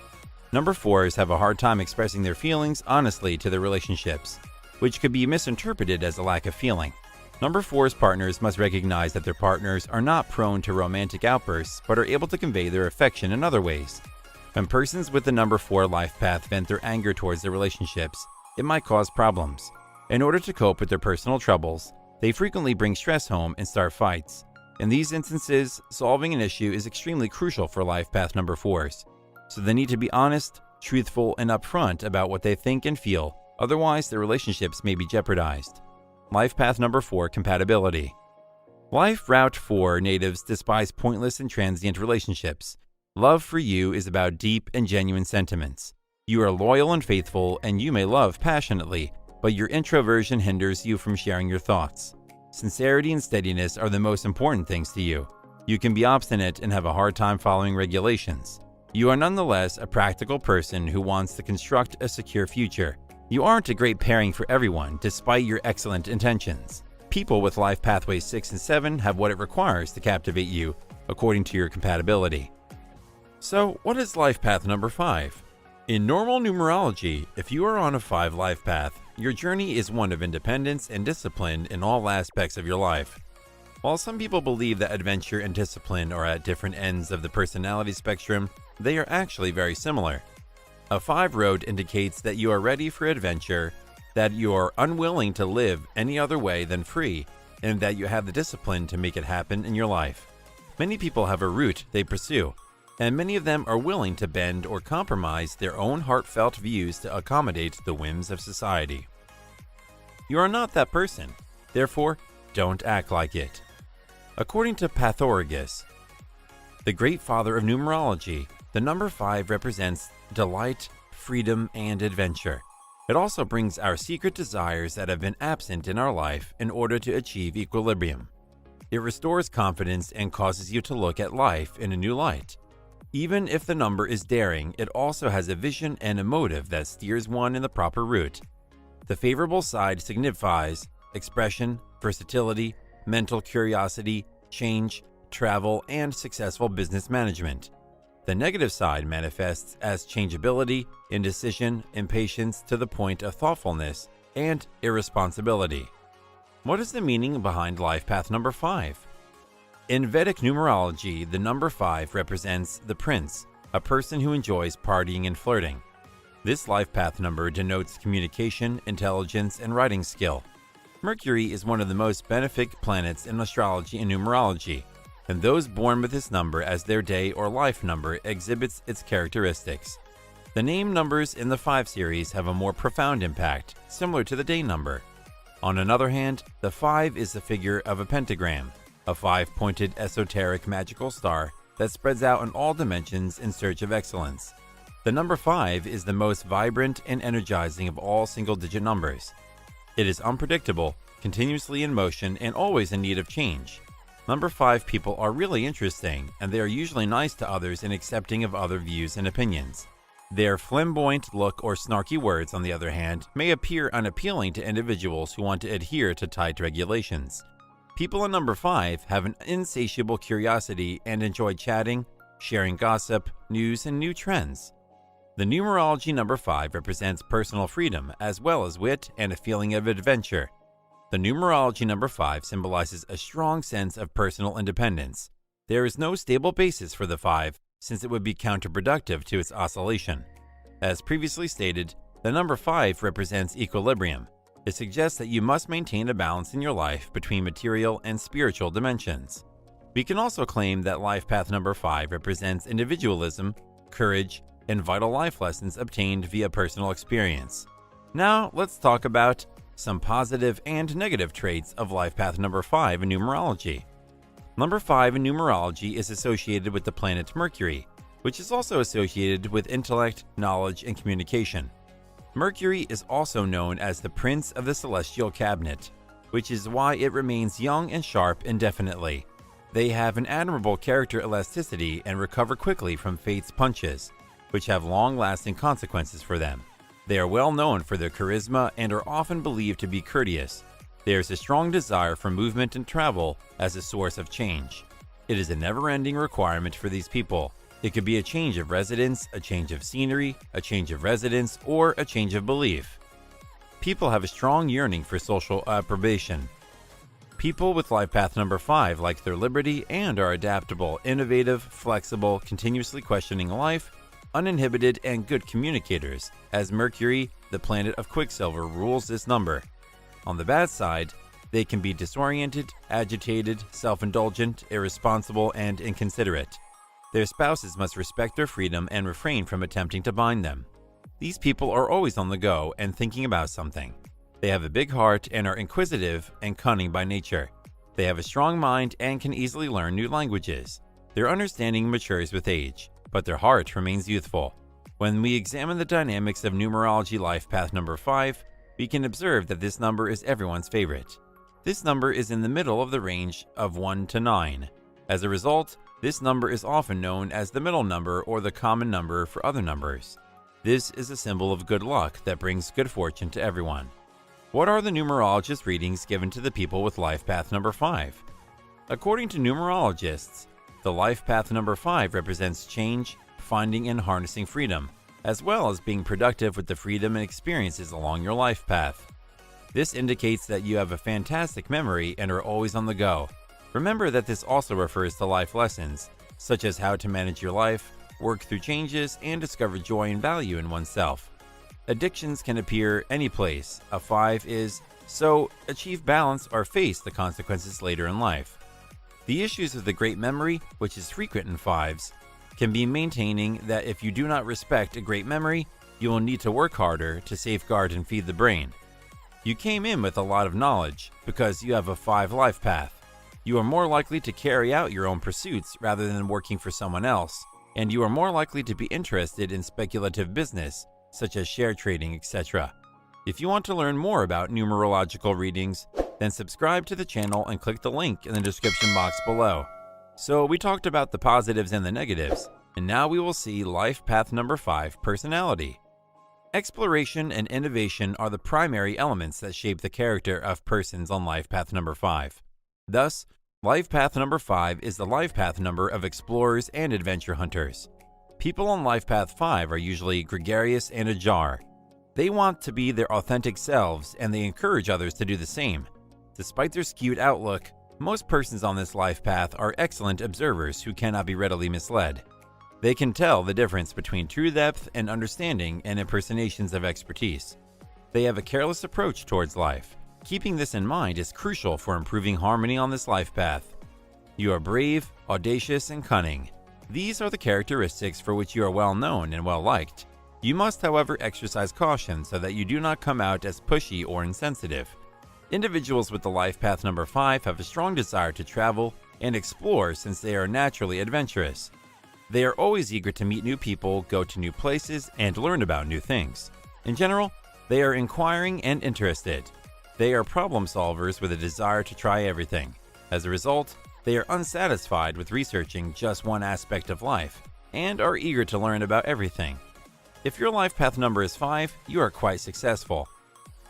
Number 4s have a hard time expressing their feelings honestly to their relationships, which could be misinterpreted as a lack of feeling. Number 4's partners must recognize that their partners are not prone to romantic outbursts but are able to convey their affection in other ways. When persons with the number 4 life path vent their anger towards their relationships, it might cause problems. In order to cope with their personal troubles, they frequently bring stress home and start fights. In these instances, solving an issue is extremely crucial for life path number 4s, so they need to be honest, truthful, and upfront about what they think and feel, otherwise their relationships may be jeopardized. Life path number 4, compatibility. Life route 4 natives despise pointless and transient relationships. Love for you is about deep and genuine sentiments. You are loyal and faithful, and you may love passionately, but your introversion hinders you from sharing your thoughts. Sincerity and steadiness are the most important things to you. You can be obstinate and have a hard time following regulations. You are nonetheless a practical person who wants to construct a secure future. You aren't a great pairing for everyone, despite your excellent intentions. People with life pathways 6 and 7 have what it requires to captivate you, according to your compatibility. So, what is life path number 5? In normal numerology, if you are on a 5 life path, your journey is one of independence and discipline in all aspects of your life. While some people believe that adventure and discipline are at different ends of the personality spectrum, they are actually very similar. A 5 road indicates that you are ready for adventure, that you are unwilling to live any other way than free, and that you have the discipline to make it happen in your life. Many people have a route they pursue, and many of them are willing to bend or compromise their own heartfelt views to accommodate the whims of society. You are not that person, therefore, don't act like it. According to Pythagoras, the great father of numerology, the number 5 represents delight, freedom, and adventure. It also brings our secret desires that have been absent in our life in order to achieve equilibrium. It restores confidence and causes you to look at life in a new light. Even if the number is daring, it also has a vision and a motive that steers one in the proper route. The favorable side signifies expression, versatility, mental curiosity, change, travel, and successful business management. The negative side manifests as changeability, indecision, impatience to the point of thoughtfulness, and irresponsibility. What is the meaning behind life path number 5? In Vedic numerology, the number 5 represents the prince, a person who enjoys partying and flirting. This life path number denotes communication, intelligence, and writing skill. Mercury is one of the most benefic planets in astrology and numerology, and those born with this number as their day or life number exhibits its characteristics. The name numbers in the 5 series have a more profound impact, similar to the day number. On another hand, the 5 is the figure of a pentagram, a 5-pointed esoteric magical star that spreads out in all dimensions in search of excellence. The number 5 is the most vibrant and energizing of all single-digit numbers. It is unpredictable, continuously in motion, and always in need of change. Number 5 people are really interesting, and they are usually nice to others and accepting of other views and opinions. Their flamboyant look or snarky words, on the other hand, may appear unappealing to individuals who want to adhere to tight regulations. People in number 5 have an insatiable curiosity and enjoy chatting, sharing gossip, news, and new trends. The numerology number 5 represents personal freedom as well as wit and a feeling of adventure. The numerology number 5 symbolizes a strong sense of personal independence. There is no stable basis for the 5, since it would be counterproductive to its oscillation. As previously stated, the number 5 represents equilibrium. It suggests that you must maintain a balance in your life between material and spiritual dimensions. We can also claim that life path number 5 represents individualism, courage, and vital life lessons obtained via personal experience. Now, let's talk about some positive and negative traits of life path number 5 in numerology. Number 5 in numerology is associated with the planet Mercury, which is also associated with intellect, knowledge, and communication. Mercury is also known as the Prince of the Celestial Cabinet, which is why it remains young and sharp indefinitely. They have an admirable character elasticity and recover quickly from fate's punches, which have long-lasting consequences for them. They are well known for their charisma and are often believed to be courteous. There is a strong desire for movement and travel as a source of change. It is a never-ending requirement for these people. It could be a change of residence, a change of scenery, a change of residence, or a change of belief. People have a strong yearning for social approbation. People with life path number 5 like their liberty and are adaptable, innovative, flexible, continuously questioning life, uninhibited, and good communicators, as Mercury, the planet of Quicksilver, rules this number. On the bad side, They can be disoriented, agitated, self-indulgent, irresponsible, and inconsiderate. Their spouses must respect their freedom and refrain from attempting to bind them. These people are always on the go and thinking about something. They have a big heart and are inquisitive and cunning by nature. They have a strong mind and can easily learn new languages. Their understanding matures with age, but their heart remains youthful. When we examine the dynamics of numerology life path number 5, we can observe that this number is everyone's favorite. This number is in the middle of the range of 1 to 9. As a result, this number is often known as the middle number or the common number for other numbers. This is a symbol of good luck that brings good fortune to everyone. What are the numerologist readings given to the people with life path number 5? According to numerologists, the life path number 5 represents change, finding and harnessing freedom, as well as being productive with the freedom and experiences along your life path. This indicates that you have a fantastic memory and are always on the go. Remember that this also refers to life lessons, such as how to manage your life, work through changes, and discover joy and value in oneself. Addictions can appear any place. A 5 is, so achieve balance or face the consequences later in life. The issues of the great memory, which is frequent in 5s, can be maintaining that if you do not respect a great memory, you will need to work harder to safeguard and feed the brain. You came in with a lot of knowledge because you have a 5 life path. You are more likely to carry out your own pursuits rather than working for someone else, and you are more likely to be interested in speculative business, such as share trading, etc. If you want to learn more about numerological readings, then subscribe to the channel and click the link in the description box below. So we talked about the positives and the negatives, and now we will see life path number 5, personality. Exploration and innovation are the primary elements that shape the character of persons on life path number 5. Thus, life path number 5 is the life path number of explorers and adventure hunters. People on life path 5 are usually gregarious and ajar. They want to be their authentic selves and they encourage others to do the same. Despite their skewed outlook, most persons on this life path are excellent observers who cannot be readily misled. They can tell the difference between true depth and understanding and impersonations of expertise. They have a careless approach towards life. Keeping this in mind is crucial for improving harmony on this life path. You are brave, audacious, and cunning. These are the characteristics for which you are well known and well liked. You must, however, exercise caution so that you do not come out as pushy or insensitive. Individuals with the life path number 5 have a strong desire to travel and explore since they are naturally adventurous. They are always eager to meet new people, go to new places, and learn about new things. In general, they are inquiring and interested. They are problem solvers with a desire to try everything. As a result, they are unsatisfied with researching just one aspect of life and are eager to learn about everything. If your life path number is 5, you are quite successful.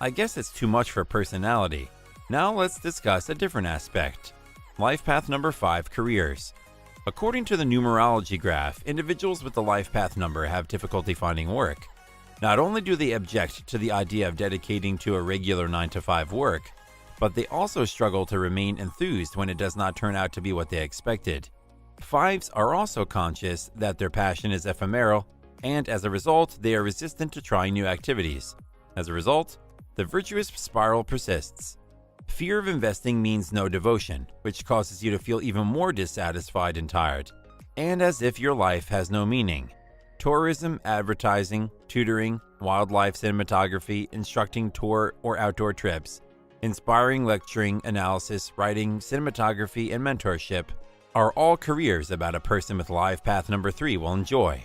I guess it's too much for personality. Now let's discuss a different aspect. Life path number 5, careers. According to the numerology graph, individuals with the life path number have difficulty finding work. Not only do they object to the idea of dedicating to a regular 9-to-5 work, but they also struggle to remain enthused when it does not turn out to be what they expected. 5s are also conscious that their passion is ephemeral, and as a result, they are resistant to trying new activities. As a result, the virtuous spiral persists. Fear of investing means no devotion, which causes you to feel even more dissatisfied and tired, and as if your life has no meaning. Tourism, advertising, tutoring, wildlife cinematography, instructing tour or outdoor trips, inspiring lecturing, analysis, writing, cinematography, and mentorship are all careers about a person with life path number 3 will enjoy.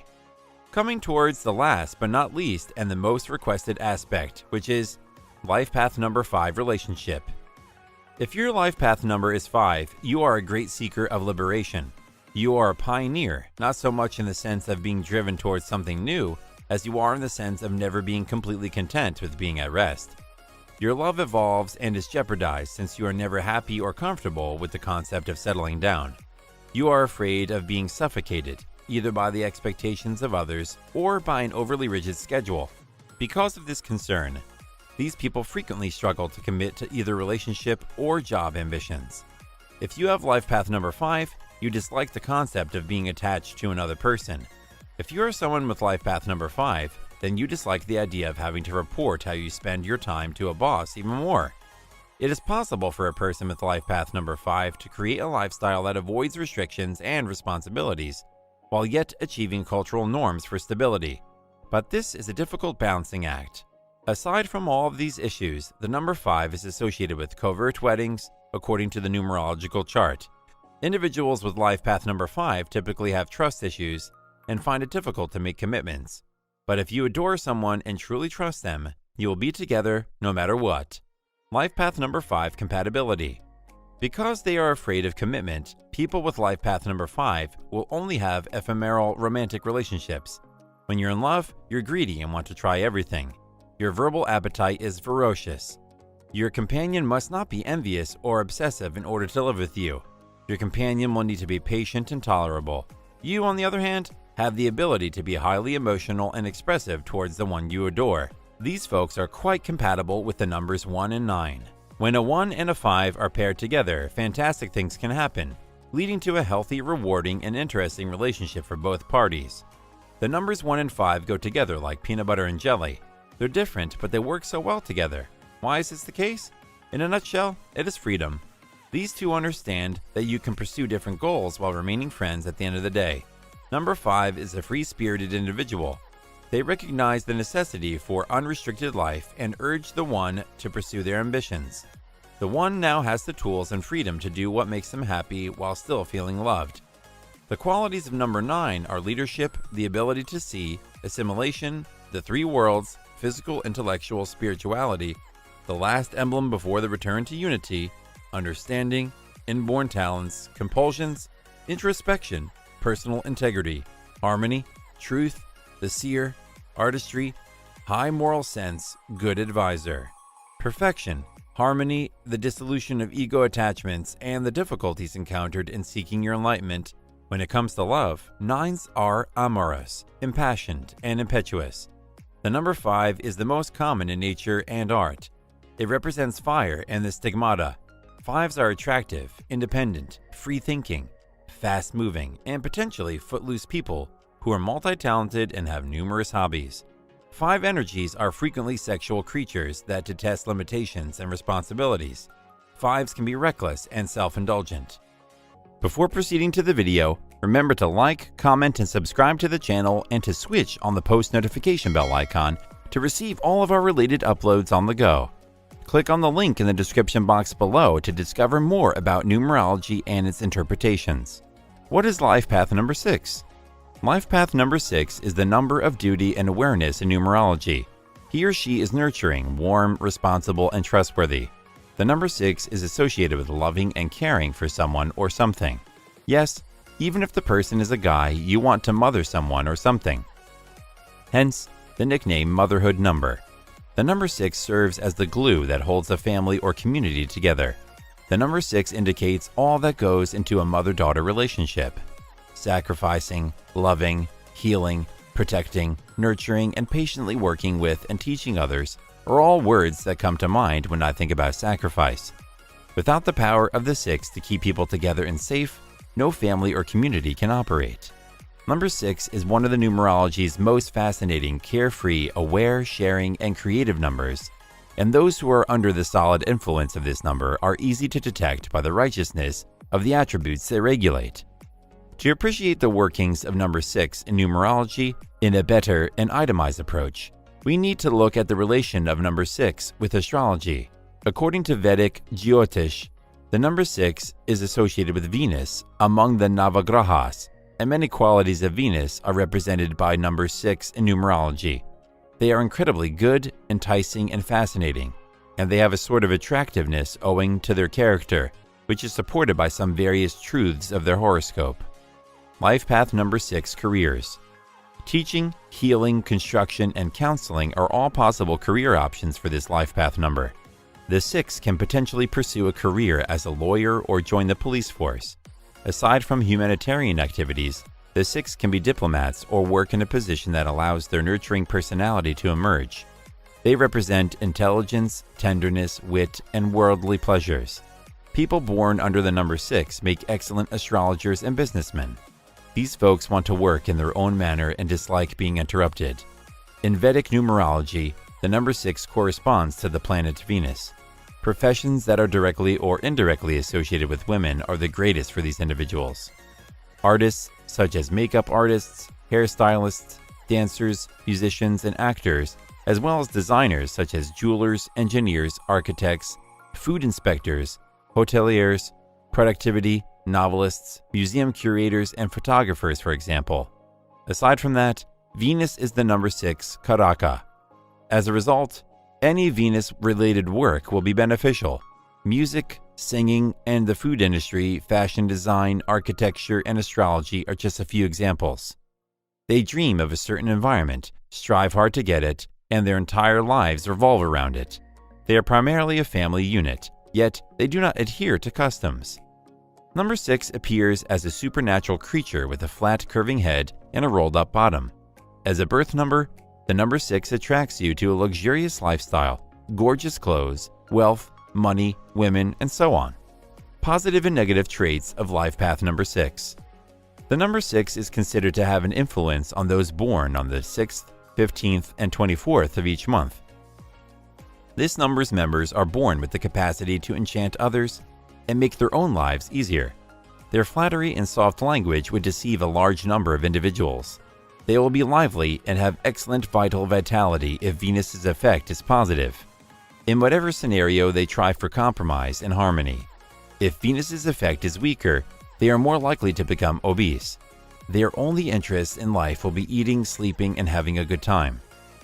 Coming towards the last but not least and the most requested aspect, which is life path number 5, relationship. If your life path number is 5, you are a great seeker of liberation. You are a pioneer, not so much in the sense of being driven towards something new, as you are in the sense of never being completely content with being at rest. Your love evolves and is jeopardized since you are never happy or comfortable with the concept of settling down. You are afraid of being suffocated, either by the expectations of others or by an overly rigid schedule. Because of this concern, these people frequently struggle to commit to either relationship or job ambitions. If you have life path number 5, you dislike the concept of being attached to another person. If you are someone with life path number 5, then you dislike the idea of having to report how you spend your time to a boss even more. It is possible for a person with life path number 5 to create a lifestyle that avoids restrictions and responsibilities, while yet achieving cultural norms for stability. But this is a difficult balancing act. Aside from all of these issues, the number 5 is associated with covert weddings, according to the numerological chart. Individuals with life path number 5 typically have trust issues and find it difficult to make commitments. But if you adore someone and truly trust them, you will be together no matter what. Life path number 5 compatibility. Because they are afraid of commitment, people with life path number 5 will only have ephemeral romantic relationships. When you're in love, you're greedy and want to try everything. Your verbal appetite is ferocious. Your companion must not be envious or obsessive in order to live with you. Your companion will need to be patient and tolerable. You, on the other hand, have the ability to be highly emotional and expressive towards the one you adore. These folks are quite compatible with the numbers 1 and 9. When a 1 and a 5 are paired together, fantastic things can happen, leading to a healthy, rewarding, and interesting relationship for both parties. The numbers 1 and 5 go together like peanut butter and jelly. They're different, but they work so well together. Why is this the case? In a nutshell, it is freedom. These two understand that you can pursue different goals while remaining friends at the end of the day. Number 5 is a free-spirited individual. They recognize the necessity for unrestricted life and urge the 1 to pursue their ambitions. The 1 now has the tools and freedom to do what makes them happy while still feeling loved. The qualities of number 9 are leadership, the ability to see, assimilation, the 3 worlds, physical, intellectual, spirituality, the last emblem before the return to unity, understanding, inborn talents, compulsions, introspection, personal integrity, harmony, truth, the seer, artistry, high moral sense, good advisor, perfection, harmony, the dissolution of ego attachments, and the difficulties encountered in seeking your enlightenment. When it comes to love, 9s are amorous, impassioned, and impetuous. The number 5 is the most common in nature and art. It represents fire and the stigmata. 5s are attractive, independent, free-thinking, fast-moving, and potentially footloose people who are multi-talented and have numerous hobbies. 5 energies are frequently sexual creatures that detest limitations and responsibilities. 5s can be reckless and self-indulgent. Before proceeding to the video, remember to like, comment, and subscribe to the channel and to switch on the post notification bell icon to receive all of our related uploads on the go. Click on the link in the description box below to discover more about numerology and its interpretations. What is life path number 6? Life path number 6 is the number of duty and awareness in numerology. He or she is nurturing, warm, responsible, and trustworthy. The number 6 is associated with loving and caring for someone or something. Yes, even if the person is a guy, you want to mother someone or something. Hence, the nickname motherhood number. The number 6 serves as the glue that holds a family or community together. The number 6 indicates all that goes into a mother-daughter relationship. Sacrificing, loving, healing, protecting, nurturing, and patiently working with and teaching others are all words that come to mind when I think about sacrifice. Without the power of the 6 to keep people together and safe, no family or community can operate. Number 6 is one of the numerology's most fascinating, carefree, aware, sharing, and creative numbers, and those who are under the solid influence of this number are easy to detect by the righteousness of the attributes they regulate. To appreciate the workings of number 6 in numerology in a better and itemized approach, we need to look at the relation of number 6 with astrology. According to Vedic Jyotish, the number 6 is associated with Venus among the Navagrahas, and many qualities of Venus are represented by number 6 in numerology. They are incredibly good, enticing, and fascinating, and they have a sort of attractiveness owing to their character, which is supported by some various truths of their horoscope. Life path number 6 careers. Teaching, healing, construction, and counseling are all possible career options for this life path number. The 6 can potentially pursue a career as a lawyer or join the police force. Aside from humanitarian activities, the 6 can be diplomats or work in a position that allows their nurturing personality to emerge. They represent intelligence, tenderness, wit, and worldly pleasures. People born under the number 6 make excellent astrologers and businessmen. These folks want to work in their own manner and dislike being interrupted. In Vedic numerology, the number 6 corresponds to the planet Venus. Professions that are directly or indirectly associated with women are the greatest for these individuals. Artists, such as makeup artists, hairstylists, dancers, musicians, and actors, as well as designers such as jewelers, engineers, architects, food inspectors, hoteliers, productivity, novelists, museum curators, and photographers, for example. Aside from that, Venus is the number 6 Karaka. As a result, any Venus-related work will be beneficial. Music, singing, and the food industry, fashion design, architecture, and astrology are just a few examples. They dream of a certain environment, strive hard to get it, and their entire lives revolve around it. They are primarily a family unit, yet they do not adhere to customs. Number 6 appears as a supernatural creature with a flat, curving head and a rolled-up bottom. As a birth number, the number 6 attracts you to a luxurious lifestyle, gorgeous clothes, wealth, money, women, and so on. Positive and negative traits of life path number 6. The number 6 is considered to have an influence on those born on the 6th, 15th, and 24th of each month. This number's members are born with the capacity to enchant others and make their own lives easier. Their flattery and soft language would deceive a large number of individuals. They will be lively and have excellent vital vitality if Venus's effect is positive. In whatever scenario, they try for compromise and harmony. If Venus's effect is weaker, they are more likely to become obese. Their only interest in life will be eating, sleeping, and having a good time.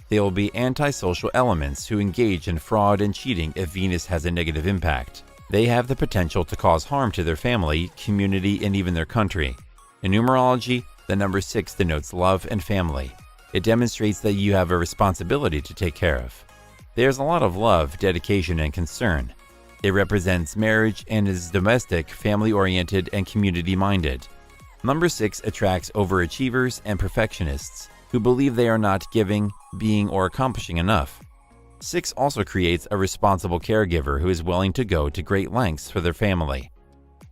They will be antisocial elements who engage in fraud and cheating if Venus has a negative impact. They have the potential to cause harm to their family, community, and even their country. In numerology, the number 6 denotes love and family. It demonstrates that you have a responsibility to take care of. There's a lot of love, dedication, and concern. It represents marriage and is domestic, family-oriented, and community-minded. Number 6 attracts overachievers and perfectionists who believe they are not giving, being, or accomplishing enough. 6 also creates a responsible caregiver who is willing to go to great lengths for their family.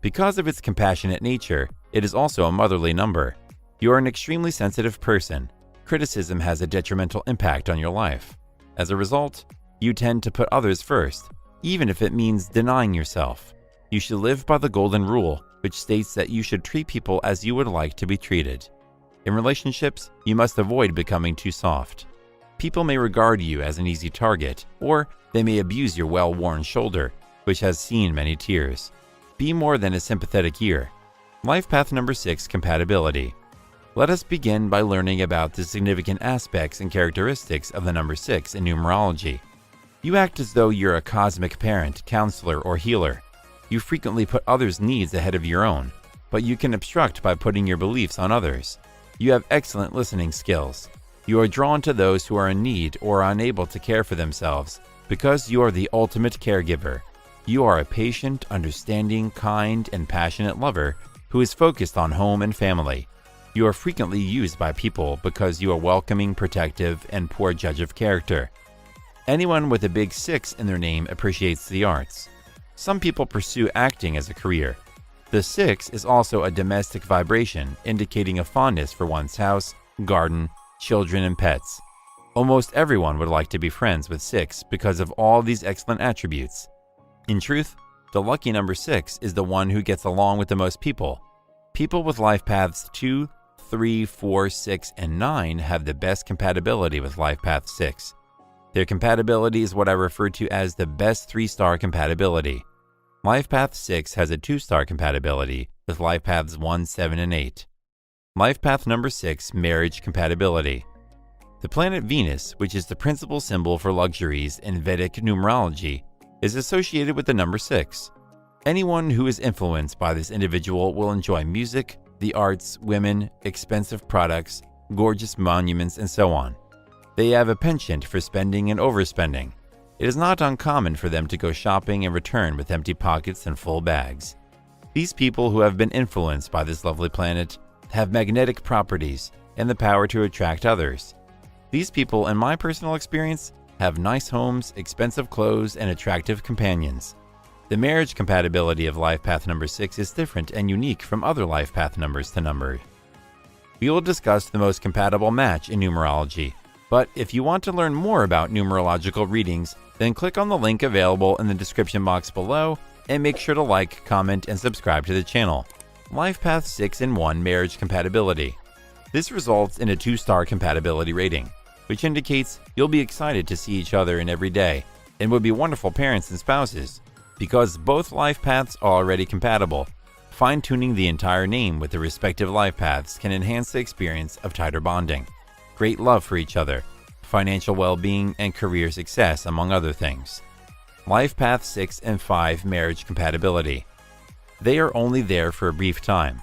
Because of its compassionate nature, it is also a motherly number. You are an extremely sensitive person. Criticism has a detrimental impact on your life. As a result, you tend to put others first, even if it means denying yourself. You should live by the golden rule, which states that you should treat people as you would like to be treated. In relationships, you must avoid becoming too soft. People may regard you as an easy target, or they may abuse your well-worn shoulder, which has seen many tears. Be more than a sympathetic ear. Life path number 6, compatibility. Let us begin by learning about the significant aspects and characteristics of the number 6 in numerology. You act as though you're a cosmic parent, counselor, or healer. You frequently put others' needs ahead of your own, but you can obstruct by putting your beliefs on others. You have excellent listening skills. You are drawn to those who are in need or are unable to care for themselves because you are the ultimate caregiver. You are a patient, understanding, kind, and passionate lover who is focused on home and family. You are frequently used by people because you are welcoming, protective, and poor judge of character. Anyone with a big 6 in their name appreciates the arts. Some people pursue acting as a career. The 6 is also a domestic vibration, indicating a fondness for one's house, garden, children, and pets. Almost everyone would like to be friends with 6 because of all these excellent attributes. In truth, the lucky number 6 is the one who gets along with the most people. People with life paths 2, 3, 4, 6, and 9 have the best compatibility with life path 6. Their compatibility is what I refer to as the best 3-star compatibility. Life path 6 has a 2-star compatibility with life paths 1, 7, and 8. Life path number 6, marriage compatibility. The planet Venus, which is the principal symbol for luxuries in Vedic numerology, is associated with the number 6. Anyone who is influenced by this individual will enjoy music, the arts, women, expensive products, gorgeous monuments, and so on. They have a penchant for spending and overspending. It is not uncommon for them to go shopping and return with empty pockets and full bags. These people who have been influenced by this lovely planet have magnetic properties and the power to attract others. These people, in my personal experience, have nice homes, expensive clothes, and attractive companions. The marriage compatibility of life path number 6 is different and unique from other life path numbers to number. We will discuss the most compatible match in numerology. But if you want to learn more about numerological readings, then click on the link available in the description box below and make sure to like, comment, and subscribe to the channel. Life Path 6 in 1 Marriage Compatibility. This results in a 2-star compatibility rating, which indicates you'll be excited to see each other in every day and would be wonderful parents and spouses. Because both life paths are already compatible, fine-tuning the entire name with the respective life paths can enhance the experience of tighter bonding, great love for each other, financial well-being, and career success, among other things. Life Path 6 and 5 Marriage Compatibility. They are only there for a brief time.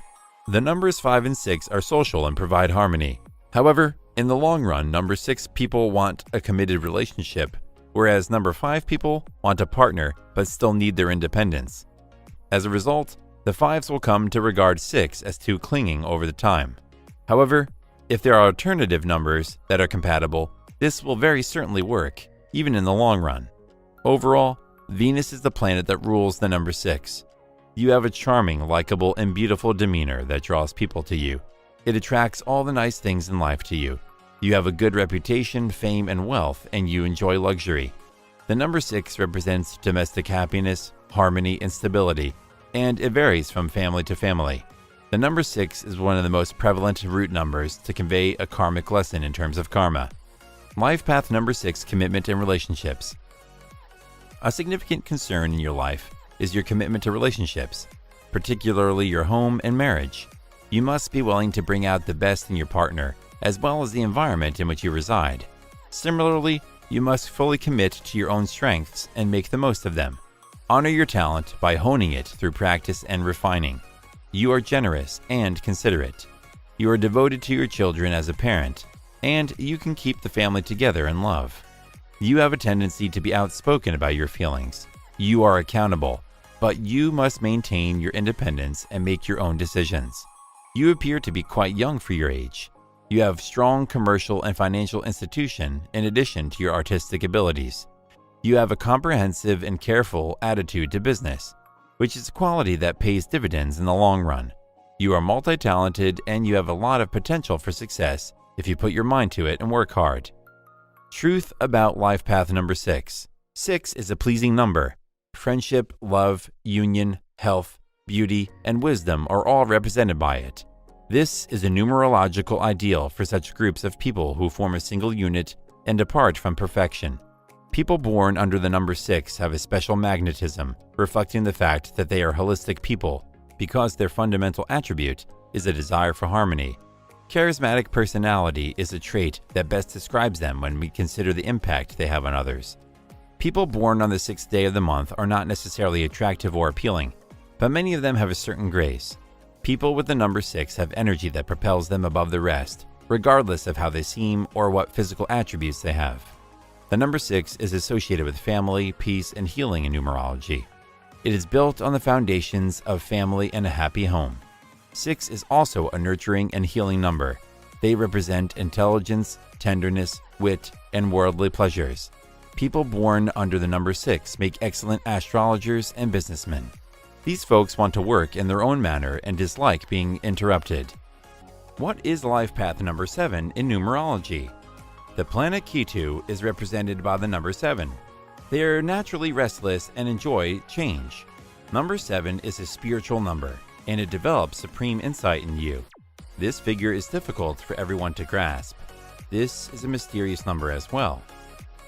The numbers 5 and 6 are social and provide harmony. However, in the long run, number 6 people want a committed relationship, whereas number 5 people want a partner but still need their independence. As a result, the 5s will come to regard 6 as too clinging over the time. However, if there are alternative numbers that are compatible, this will very certainly work, even in the long run. Overall, Venus is the planet that rules the number 6. You have a charming, likable, and beautiful demeanor that draws people to you. It attracts all the nice things in life to you. You have a good reputation, fame, and wealth, and you enjoy luxury. The number 6 represents domestic happiness, harmony, and stability, and it varies from family to family. The number 6 is one of the most prevalent root numbers to convey a karmic lesson in terms of karma. Life Path number 6 Commitment and Relationships. A significant concern in your life is your commitment to relationships, particularly your home and marriage. You must be willing to bring out the best in your partner, as well as the environment in which you reside. Similarly, you must fully commit to your own strengths and make the most of them. Honor your talent by honing it through practice and refining. You are generous and considerate. You are devoted to your children as a parent, and you can keep the family together in love. You have a tendency to be outspoken about your feelings. You are accountable, but you must maintain your independence and make your own decisions. You appear to be quite young for your age. You have strong commercial and financial institution in addition to your artistic abilities. You have a comprehensive and careful attitude to business, which is a quality that pays dividends in the long run. You are multi-talented and you have a lot of potential for success if you put your mind to it and work hard. Truth about Life Path number 6. 6 is a pleasing number. Friendship, love, union, health, beauty, and wisdom are all represented by it. This is a numerological ideal for such groups of people who form a single unit and depart from perfection. People born under the number 6 have a special magnetism, reflecting the fact that they are holistic people because their fundamental attribute is a desire for harmony. Charismatic personality is a trait that best describes them when we consider the impact they have on others. People born on the 6th day of the month are not necessarily attractive or appealing, but many of them have a certain grace. People with the number 6 have energy that propels them above the rest, regardless of how they seem or what physical attributes they have. The number 6 is associated with family, peace, and healing in numerology. It is built on the foundations of family and a happy home. 6 is also a nurturing and healing number. They represent intelligence, tenderness, wit, and worldly pleasures. People born under the number 6 make excellent astrologers and businessmen. These folks want to work in their own manner and dislike being interrupted. What is Life Path number 7 in numerology? The planet Ketu is represented by the number 7. They are naturally restless and enjoy change. Number 7 is a spiritual number, and it develops supreme insight in you. This figure is difficult for everyone to grasp. This is a mysterious number as well.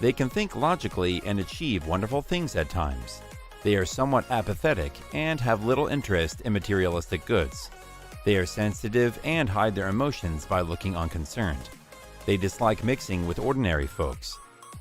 They can think logically and achieve wonderful things at times. They are somewhat apathetic and have little interest in materialistic goods. They are sensitive and hide their emotions by looking unconcerned. They dislike mixing with ordinary folks.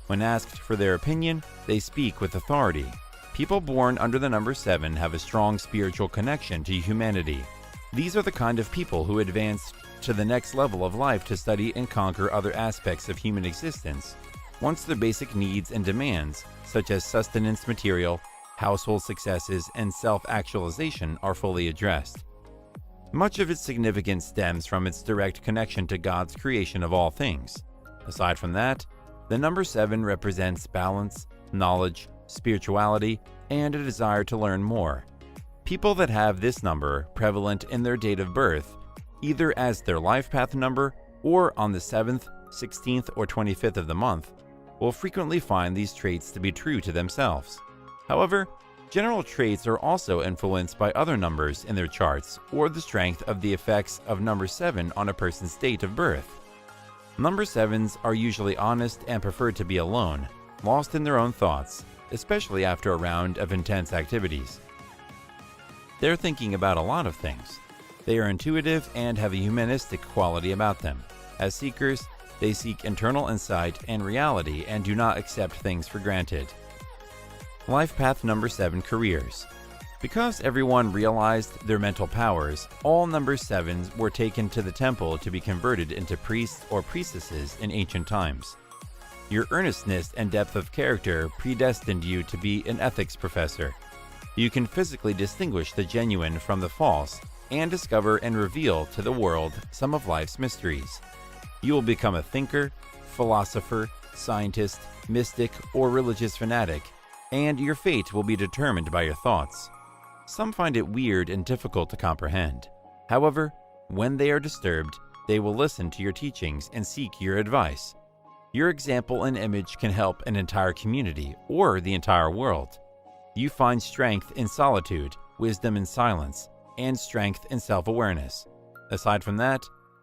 When asked for their opinion, they speak with authority. People born under the number 7 have a strong spiritual connection to humanity. These are the kind of people who advance to the next level of life to study and conquer other aspects of human existence once their basic needs and demands, such as sustenance material, household successes, and self-actualization, are fully addressed. Much of its significance stems from its direct connection to God's creation of all things. Aside from that, the number 7 represents balance, knowledge, spirituality, and a desire to learn more. People that have this number prevalent in their date of birth, either as their life path number or on the 7th, 16th, or 25th of the month will frequently find these traits to be true to themselves. However, general traits are also influenced by other numbers in their charts or the strength of the effects of number 7 on a person's date of birth. Number 7s are usually honest and prefer to be alone, lost in their own thoughts, especially after a round of intense activities. They're thinking about a lot of things. They are intuitive and have a humanistic quality about them. As seekers, they seek internal insight and reality and do not accept things for granted. Life path number 7, careers. Because everyone realized their mental powers, all number 7s were taken to the temple to be converted into priests or priestesses in ancient times. Your earnestness and depth of character predestined you to be an ethics professor. You can physically distinguish the genuine from the false and discover and reveal to the world some of life's mysteries. You will become a thinker, philosopher, scientist, mystic, or religious fanatic, and your fate will be determined by your thoughts. Some find it weird and difficult to comprehend. However, when they are disturbed, they will listen to your teachings and seek your advice. Your example and image can help an entire community or the entire world. You find strength in solitude, wisdom in silence, and strength in self-awareness. Aside from that,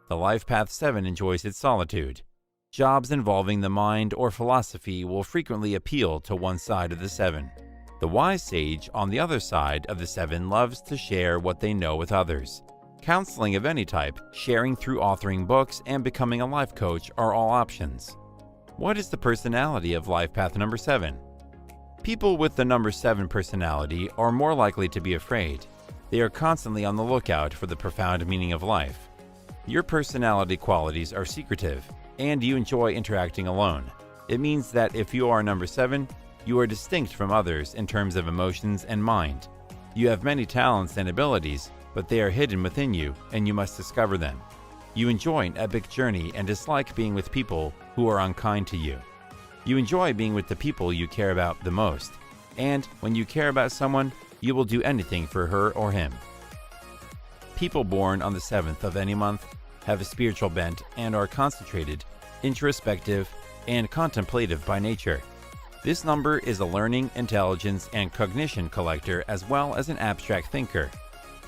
the Life Path 7 enjoys its solitude. Jobs involving the mind or philosophy will frequently appeal to one side of the 7. The wise sage on the other side of the 7 loves to share what they know with others. Counseling of any type, sharing through authoring books, and becoming a life coach are all options. What is the personality of Life Path number 7? People with the number 7 personality are more likely to be afraid. They are constantly on the lookout for the profound meaning of life. Your personality qualities are secretive, and you enjoy interacting alone. It means that if you are number 7, you are distinct from others in terms of emotions and mind. You have many talents and abilities, but they are hidden within you, and you must discover them. You enjoy an epic journey and dislike being with people who are unkind to you. You enjoy being with the people you care about the most, and when you care about someone, you will do anything for her or him. People born on the 7th of any month have a spiritual bent and are concentrated, introspective, and contemplative by nature. This number is a learning, intelligence, and cognition collector as well as an abstract thinker.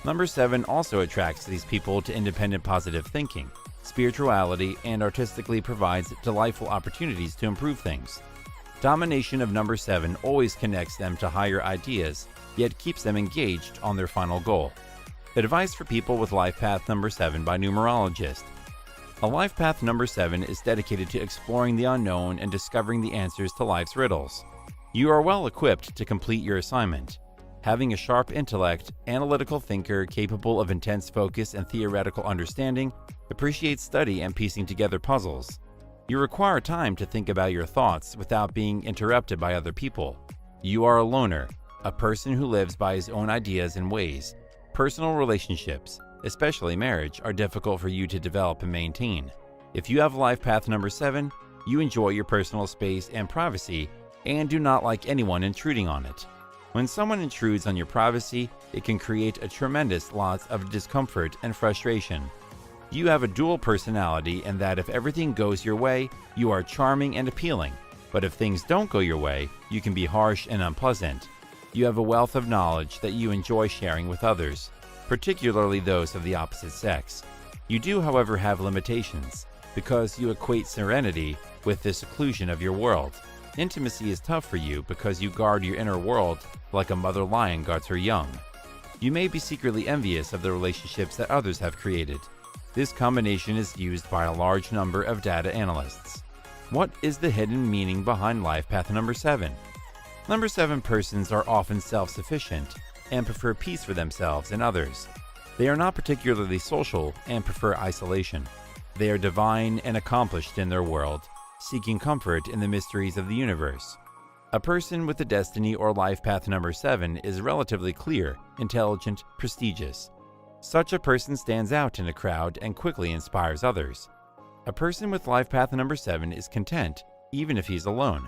Number 7 also attracts these people to independent positive thinking, spirituality, and artistically provides delightful opportunities to improve things. Domination of number 7 always connects them to higher ideas, yet keeps them engaged on their final goal. Advice for people with Life Path number 7 by Numerologist. A Life Path number 7 is dedicated to exploring the unknown and discovering the answers to life's riddles. You are well equipped to complete your assignment. Having a sharp intellect, analytical thinker capable of intense focus and theoretical understanding, appreciates study and piecing together puzzles. You require time to think about your thoughts without being interrupted by other people. You are a loner, a person who lives by his own ideas and ways. Personal relationships, especially marriage, are difficult for you to develop and maintain. If you have Life Path number 7, you enjoy your personal space and privacy and do not like anyone intruding on it. When someone intrudes on your privacy, it can create a tremendous lot of discomfort and frustration. You have a dual personality in that if everything goes your way, you are charming and appealing, but if things don't go your way, you can be harsh and unpleasant. You have a wealth of knowledge that you enjoy sharing with others, particularly those of the opposite sex. You do, however, have limitations, because you equate serenity with the seclusion of your world. Intimacy is tough for you because you guard your inner world like a mother lion guards her young. You may be secretly envious of the relationships that others have created. This combination is used by a large number of data analysts. What is the hidden meaning behind Life Path number 7? Number 7 persons are often self-sufficient and prefer peace for themselves and others. They are not particularly social and prefer isolation. They are divine and accomplished in their world, seeking comfort in the mysteries of the universe. A person with a destiny or Life Path number 7 is relatively clear, intelligent, prestigious. Such a person stands out in a crowd and quickly inspires others. A person with Life Path number 7 is content, even if he's alone.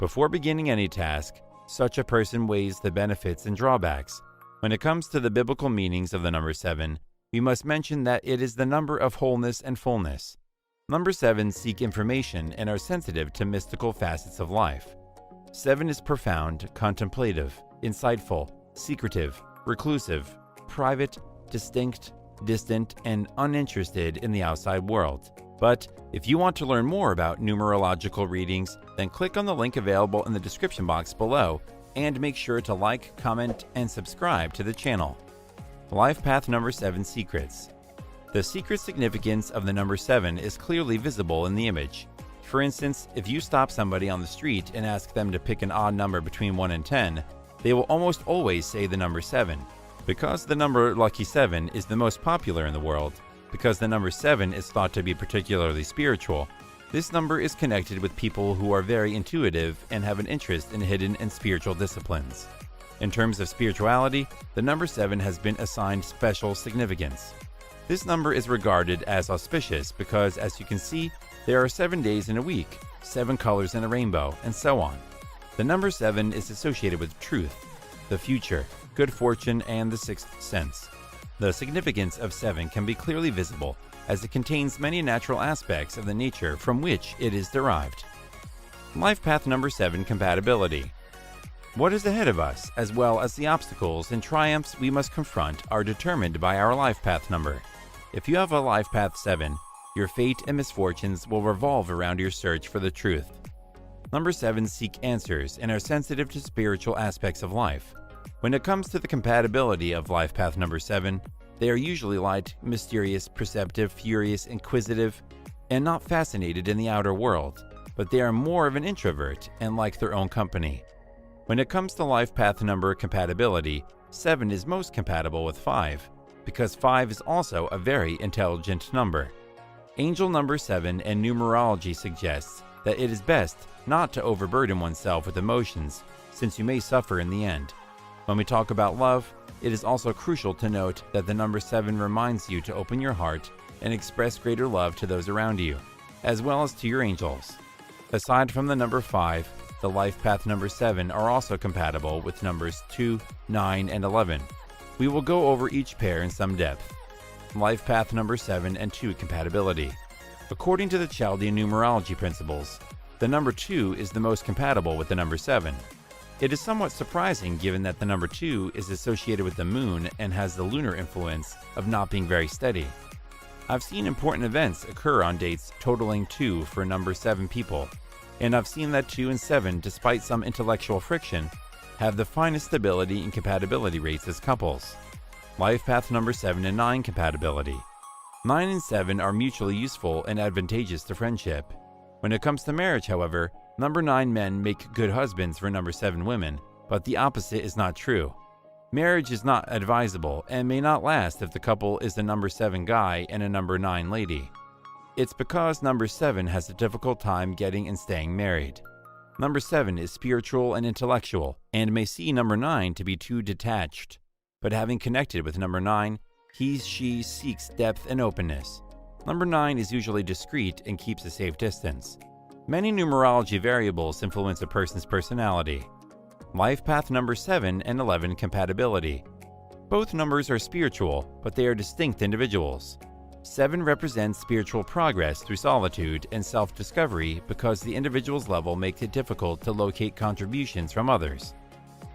Before beginning any task, such a person weighs the benefits and drawbacks. When it comes to the biblical meanings of the number 7, we must mention that it is the number of wholeness and fullness. Number 7 seek information and are sensitive to mystical facets of life. 7 is profound, contemplative, insightful, secretive, reclusive, private, distinct, distant, and uninterested in the outside world. But if you want to learn more about numerological readings, then click on the link available in the description box below and make sure to like, comment, and subscribe to the channel. Life Path Number 7 Secrets. The secret significance of the number 7 is clearly visible in the image. For instance, if you stop somebody on the street and ask them to pick an odd number between 1 and 10, they will almost always say the number 7. Because the number lucky 7 is the most popular in the world, because the number 7 is thought to be particularly spiritual, this number is connected with people who are very intuitive and have an interest in hidden and spiritual disciplines. In terms of spirituality, the number 7 has been assigned special significance. This number is regarded as auspicious because, as you can see, there are 7 days in a week, 7 colors in a rainbow, and so on. The number 7 is associated with truth, the future, good fortune, and the sixth sense. The significance of 7 can be clearly visible, as it contains many natural aspects of the nature from which it is derived. Life Path Number 7 Compatibility. What is ahead of us, as well as the obstacles and triumphs we must confront, are determined by our life path number. If you have a life path 7, your fate and misfortunes will revolve around your search for the truth. Number 7 seek answers and are sensitive to spiritual aspects of life. When it comes to the compatibility of life path number 7, they are usually light, mysterious, perceptive, furious, inquisitive, and not fascinated in the outer world, but they are more of an introvert and like their own company. When it comes to life path number compatibility, 7 is most compatible with 5, because 5 is also a very intelligent number. Angel number 7 and numerology suggests that it is best not to overburden oneself with emotions, since you may suffer in the end. When we talk about love, it is also crucial to note that the number 7 reminds you to open your heart and express greater love to those around you, as well as to your angels. Aside from the number 5, the life path number 7 are also compatible with numbers 2, 9, and 11. We will go over each pair in some depth. Life path number 7 and 2 compatibility. According to the Chaldean numerology principles, the number 2 is the most compatible with the number 7. It is somewhat surprising given that the number 2 is associated with the moon and has the lunar influence of not being very steady. I've seen important events occur on dates totaling 2 for number 7 people, and I've seen that 2 and 7, despite some intellectual friction, have the finest stability and compatibility rates as couples. Life path number 7 and 9 compatibility. 9 and 7 are mutually useful and advantageous to friendship. When it comes to marriage, however, number 9 men make good husbands for number 7 women, but the opposite is not true. Marriage is not advisable and may not last if the couple is a number 7 guy and a number 9 lady. It's because number 7 has a difficult time getting and staying married. Number 7 is spiritual and intellectual and may see number 9 to be too detached. But having connected with number 9, she seeks depth and openness. Number 9 is usually discreet and keeps a safe distance. Many numerology variables influence a person's personality. Life path number 7 and 11 compatibility. Both numbers are spiritual, but they are distinct individuals. 7 represents spiritual progress through solitude and self-discovery because the individual's level makes it difficult to locate contributions from others.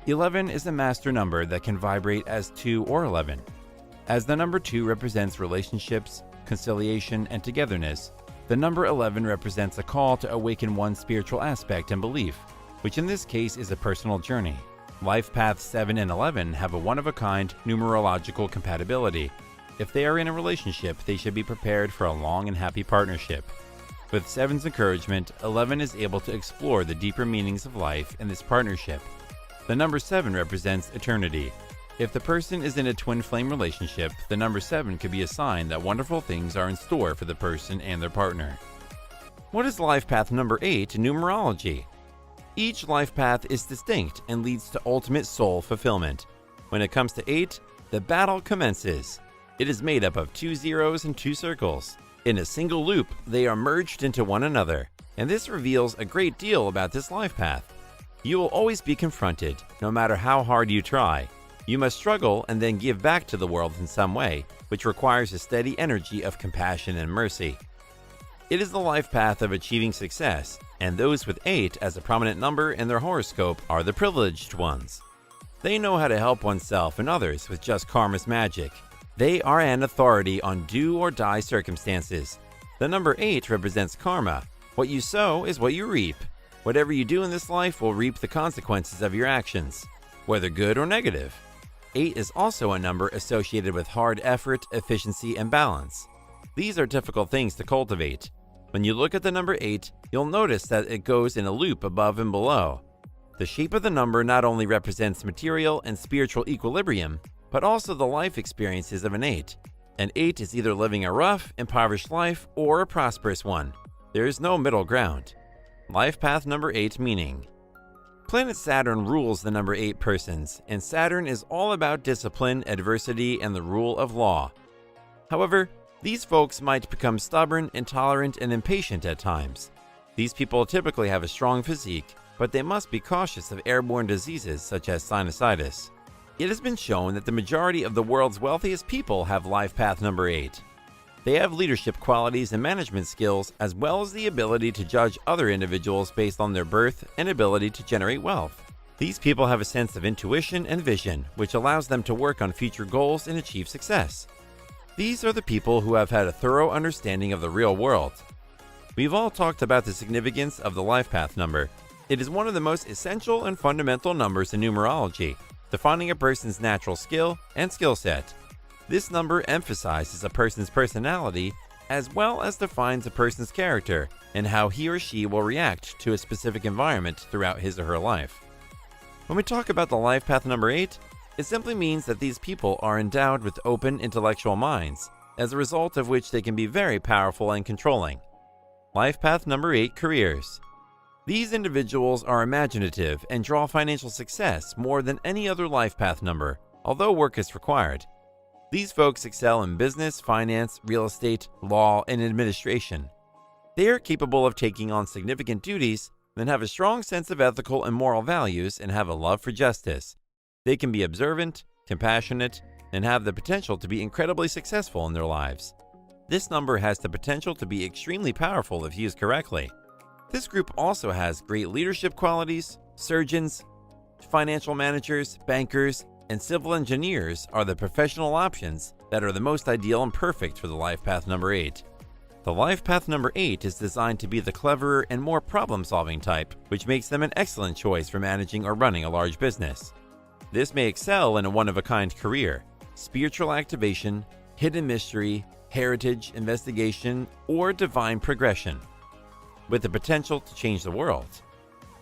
11 is a master number that can vibrate as 2 or 11. As the number 2 represents relationships, conciliation, and togetherness, the number 11 represents a call to awaken one's spiritual aspect and belief, which in this case is a personal journey. Life paths 7 and 11 have a one-of-a-kind numerological compatibility. If they are in a relationship, they should be prepared for a long and happy partnership. With 7's encouragement, 11 is able to explore the deeper meanings of life in this partnership. The number 7 represents eternity. If the person is in a twin flame relationship, the number 7 could be a sign that wonderful things are in store for the person and their partner. What is life path number 8 in numerology? Each life path is distinct and leads to ultimate soul fulfillment. When it comes to 8, the battle commences. It is made up of 2 zeros and 2 circles. In a single loop, they are merged into one another, and this reveals a great deal about this life path. You will always be confronted, no matter how hard you try. You must struggle and then give back to the world in some way, which requires a steady energy of compassion and mercy. It is the life path of achieving success, and those with 8 as a prominent number in their horoscope are the privileged ones. They know how to help oneself and others with just karma's magic. They are an authority on do or die circumstances. The number 8 represents karma. What you sow is what you reap. Whatever you do in this life will reap the consequences of your actions, whether good or negative. 8 is also a number associated with hard effort, efficiency, and balance. These are difficult things to cultivate. When you look at the number 8, you'll notice that it goes in a loop above and below. The shape of the number not only represents material and spiritual equilibrium, but also the life experiences of an 8. An 8 is either living a rough, impoverished life or a prosperous one. There is no middle ground. Life path number 8 meaning. Planet Saturn rules the number 8 persons, and Saturn is all about discipline, adversity, and the rule of law. However, these folks might become stubborn, intolerant, and impatient at times. These people typically have a strong physique, but they must be cautious of airborne diseases such as sinusitis. It has been shown that the majority of the world's wealthiest people have life path number 8. They have leadership qualities and management skills, as well as the ability to judge other individuals based on their birth and ability to generate wealth. These people have a sense of intuition and vision, which allows them to work on future goals and achieve success. These are the people who have had a thorough understanding of the real world. We've all talked about the significance of the life path number. It is one of the most essential and fundamental numbers in numerology, defining a person's natural skill and skill set. This number emphasizes a person's personality as well as defines a person's character and how he or she will react to a specific environment throughout his or her life. When we talk about the life path number 8, it simply means that these people are endowed with open intellectual minds, as a result of which they can be very powerful and controlling. Life path number 8 careers. These individuals are imaginative and draw financial success more than any other life path number, although work is required. These folks excel in business, finance, real estate, law, and administration. They are capable of taking on significant duties, then have a strong sense of ethical and moral values and have a love for justice. They can be observant, compassionate, and have the potential to be incredibly successful in their lives. This number has the potential to be extremely powerful if used correctly. This group also has great leadership qualities. Surgeons, financial managers, bankers, and civil engineers are the professional options that are the most ideal and perfect for the life path number 8. The life path number 8 is designed to be the cleverer and more problem-solving type, which makes them an excellent choice for managing or running a large business. This may excel in a one-of-a-kind career, spiritual activation, hidden mystery, heritage, investigation, or divine progression, with the potential to change the world.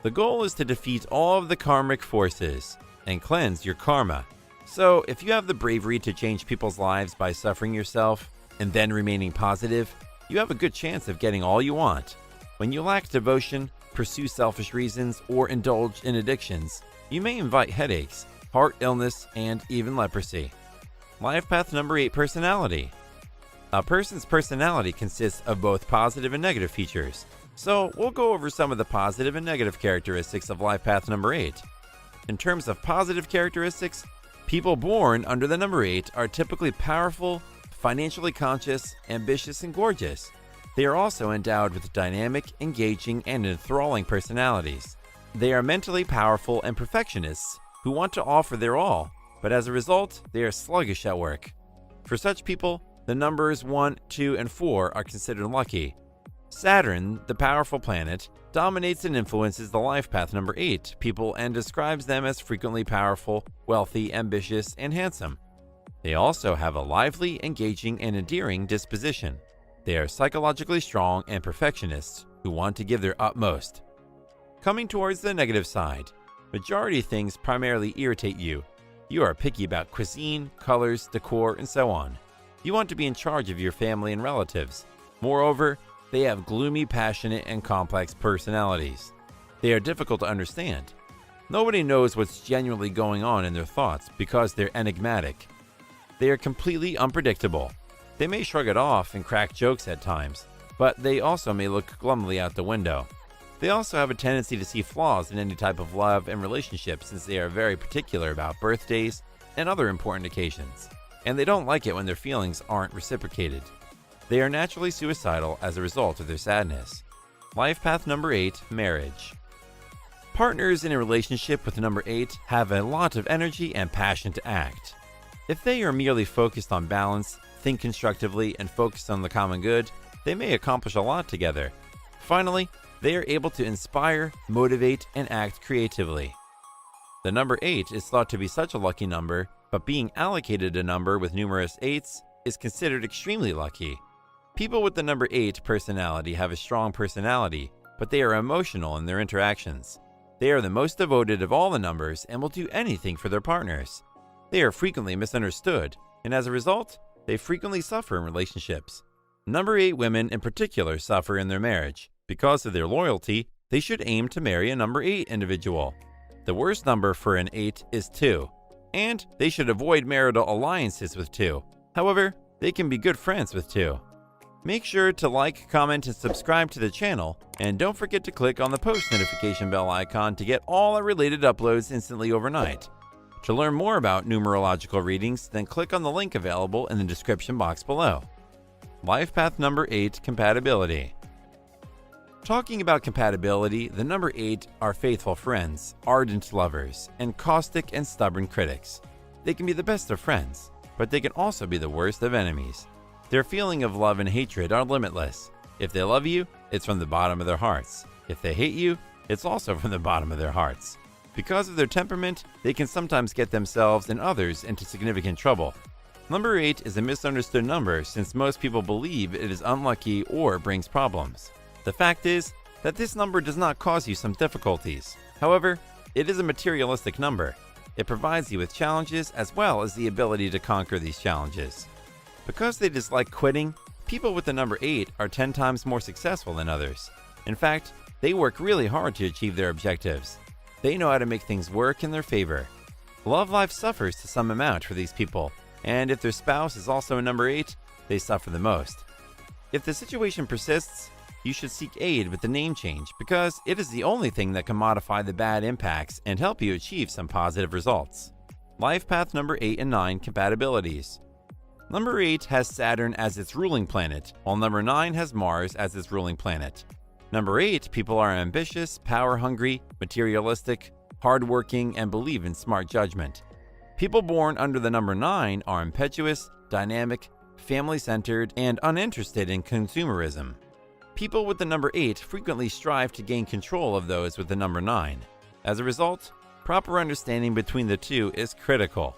The goal is to defeat all of the karmic forces and cleanse your karma. So, if you have the bravery to change people's lives by suffering yourself and then remaining positive, you have a good chance of getting all you want. When you lack devotion, pursue selfish reasons, or indulge in addictions, you may invite headaches, heart illness, and even leprosy. Life path number 8 personality. A person's personality consists of both positive and negative features. So, we'll go over some of the positive and negative characteristics of life path number 8. In terms of positive characteristics, people born under the number 8 are typically powerful, financially conscious, ambitious, and gorgeous. They are also endowed with dynamic, engaging, and enthralling personalities. They are mentally powerful and perfectionists who want to offer their all, but as a result, they are sluggish at work. For such people, the numbers 1, 2, and 4 are considered lucky. Saturn, the powerful planet, dominates and influences the life path number 8 people and describes them as frequently powerful, wealthy, ambitious, and handsome. They also have a lively, engaging, and endearing disposition. They are psychologically strong and perfectionists who want to give their utmost. Coming towards the negative side, majority things primarily irritate you. You are picky about cuisine, colors, decor, and so on. You want to be in charge of your family and relatives. Moreover, they have gloomy, passionate, and complex personalities. They are difficult to understand. Nobody knows what's genuinely going on in their thoughts because they're enigmatic. They are completely unpredictable. They may shrug it off and crack jokes at times, but they also may look glumly out the window. They also have a tendency to see flaws in any type of love and relationship since they are very particular about birthdays and other important occasions, and they don't like it when their feelings aren't reciprocated. They are naturally suicidal as a result of their sadness. Life path number 8, marriage. Partners in a relationship with number 8 have a lot of energy and passion to act. If they are merely focused on balance, think constructively, and focused on the common good, they may accomplish a lot together. Finally, they are able to inspire, motivate, and act creatively. The number 8 is thought to be such a lucky number, but being allocated a number with numerous 8s is considered extremely lucky. People with the number 8 personality have a strong personality, but they are emotional in their interactions. They are the most devoted of all the numbers and will do anything for their partners. They are frequently misunderstood, and as a result, they frequently suffer in relationships. Number 8 women in particular suffer in their marriage. Because of their loyalty, they should aim to marry a number 8 individual. The worst number for an 8 is 2, and they should avoid marital alliances with 2. However, they can be good friends with 2. Make sure to like, comment, and subscribe to the channel, and don't forget to click on the post notification bell icon to get all our related uploads instantly overnight. To learn more about numerological readings, then click on the link available in the description box below. Life path number 8, compatibility. Talking about compatibility, the number 8 are faithful friends, ardent lovers, and caustic and stubborn critics. They can be the best of friends, but they can also be the worst of enemies. Their feeling of love and hatred are limitless. If they love you, it's from the bottom of their hearts. If they hate you, it's also from the bottom of their hearts. Because of their temperament, they can sometimes get themselves and others into significant trouble. Number 8 is a misunderstood number since most people believe it is unlucky or brings problems. The fact is that this number does not cause you some difficulties. However, it is a materialistic number. It provides you with challenges as well as the ability to conquer these challenges. Because they dislike quitting, people with the number 8 are 10 times more successful than others. In fact, they work really hard to achieve their objectives. They know how to make things work in their favor. Love life suffers to some amount for these people, and if their spouse is also a number 8, they suffer the most. If the situation persists, you should seek aid with the name change because it is the only thing that can modify the bad impacts and help you achieve some positive results. Life path number 8 and 9, compatibilities. Number 8 has Saturn as its ruling planet, while number 9 has Mars as its ruling planet. Number 8 people are ambitious, power-hungry, materialistic, hardworking, and believe in smart judgment. People born under the number 9 are impetuous, dynamic, family-centered, and uninterested in consumerism. People with the number 8 frequently strive to gain control of those with the number 9. As a result, proper understanding between the two is critical.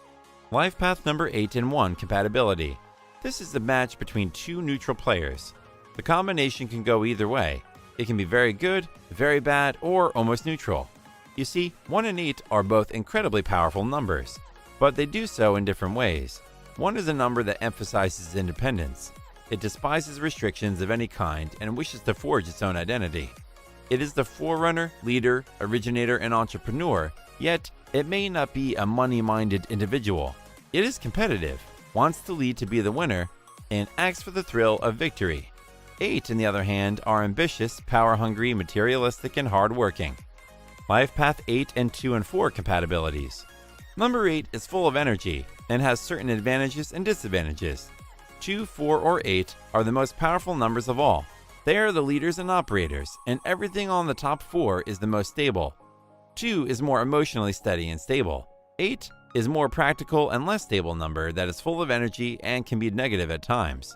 Life path number 8 and 1, compatibility. This is a match between two neutral players. The combination can go either way. It can be very good, very bad, or almost neutral. You see, 1 and 8 are both incredibly powerful numbers, but they do so in different ways. 1 is a number that emphasizes independence. It despises restrictions of any kind and wishes to forge its own identity. It is the forerunner, leader, originator, and entrepreneur, yet it may not be a money-minded individual. It is competitive, wants to lead to be the winner, and acts for the thrill of victory. 8, on the other hand, are ambitious, power-hungry, materialistic, and hard-working. Life path 8 and 2 and 4, compatibilities. Number 8 is full of energy and has certain advantages and disadvantages. 2, 4, or 8 are the most powerful numbers of all. They are the leaders and operators, and everything on the top 4 is the most stable. 2 is more emotionally steady and stable. 8 is more practical and less stable number that is full of energy and can be negative at times.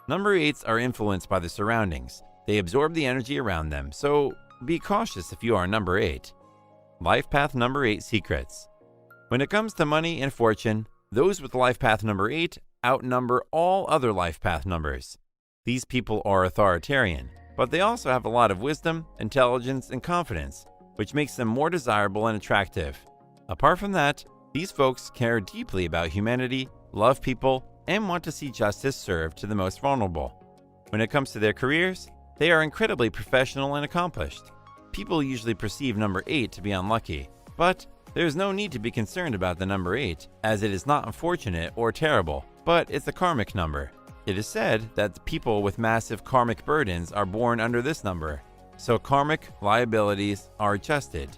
Number 8s are influenced by the surroundings. They absorb the energy around them, so be cautious if you are number 8. Life path number 8, secrets. When it comes to money and fortune, those with life path number 8 outnumber all other life path numbers. These people are authoritarian, but they also have a lot of wisdom, intelligence, and confidence, which makes them more desirable and attractive. Apart from that, these folks care deeply about humanity, love people, and want to see justice served to the most vulnerable. When it comes to their careers, they are incredibly professional and accomplished. People usually perceive number 8 to be unlucky, but there is no need to be concerned about the number 8, as it is not unfortunate or terrible, but it's a karmic number. It is said that people with massive karmic burdens are born under this number, so karmic liabilities are adjusted.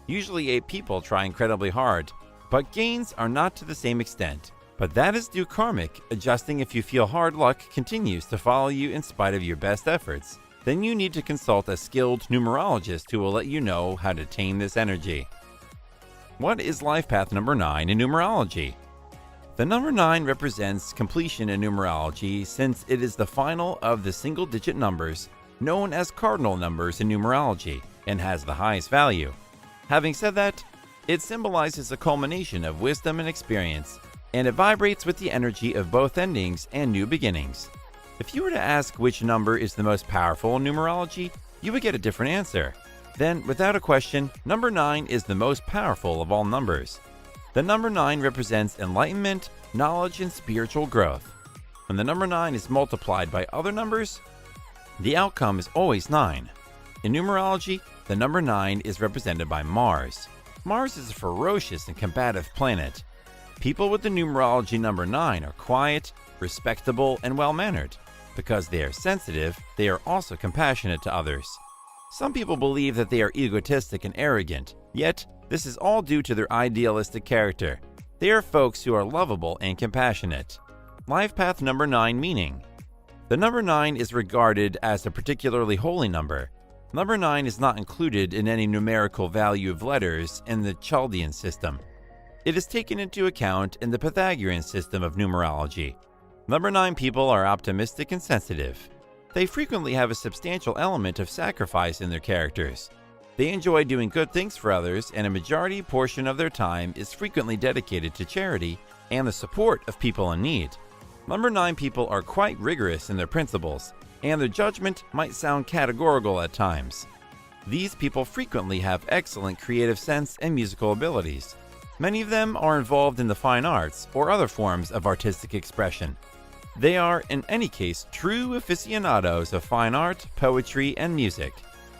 Usually 8 people try incredibly hard, but gains are not to the same extent. But that is due karmic, adjusting if you feel hard luck continues to follow you in spite of your best efforts. Then you need to consult a skilled numerologist who will let you know how to tame this energy. What is life path number 9 in numerology? The number 9 represents completion in numerology since it is the final of the single-digit numbers known as cardinal numbers in numerology and has the highest value. Having said that, it symbolizes a culmination of wisdom and experience, and it vibrates with the energy of both endings and new beginnings. If you were to ask which number is the most powerful in numerology, you would get a different answer. Then, without a question, number 9 is the most powerful of all numbers. The number 9 represents enlightenment, knowledge, and spiritual growth. When the number 9 is multiplied by other numbers, the outcome is always 9. In numerology, the number 9 is represented by Mars. Mars is a ferocious and combative planet. People with the numerology number 9 are quiet, respectable, and well-mannered. Because they are sensitive, they are also compassionate to others. Some people believe that they are egotistic and arrogant, yet this is all due to their idealistic character. They are folks who are lovable and compassionate. Life path number 9 meaning. The number 9 is regarded as a particularly holy number. Number 9 is not included in any numerical value of letters in the Chaldean system. It is taken into account in the Pythagorean system of numerology. Number 9 people are optimistic and sensitive. They frequently have a substantial element of sacrifice in their characters. They enjoy doing good things for others, and a majority portion of their time is frequently dedicated to charity and the support of people in need. Number 9 people are quite rigorous in their principles, and their judgment might sound categorical at times. These people frequently have excellent creative sense and musical abilities. Many of them are involved in the fine arts or other forms of artistic expression. They are, in any case, true aficionados of fine art, poetry, and music.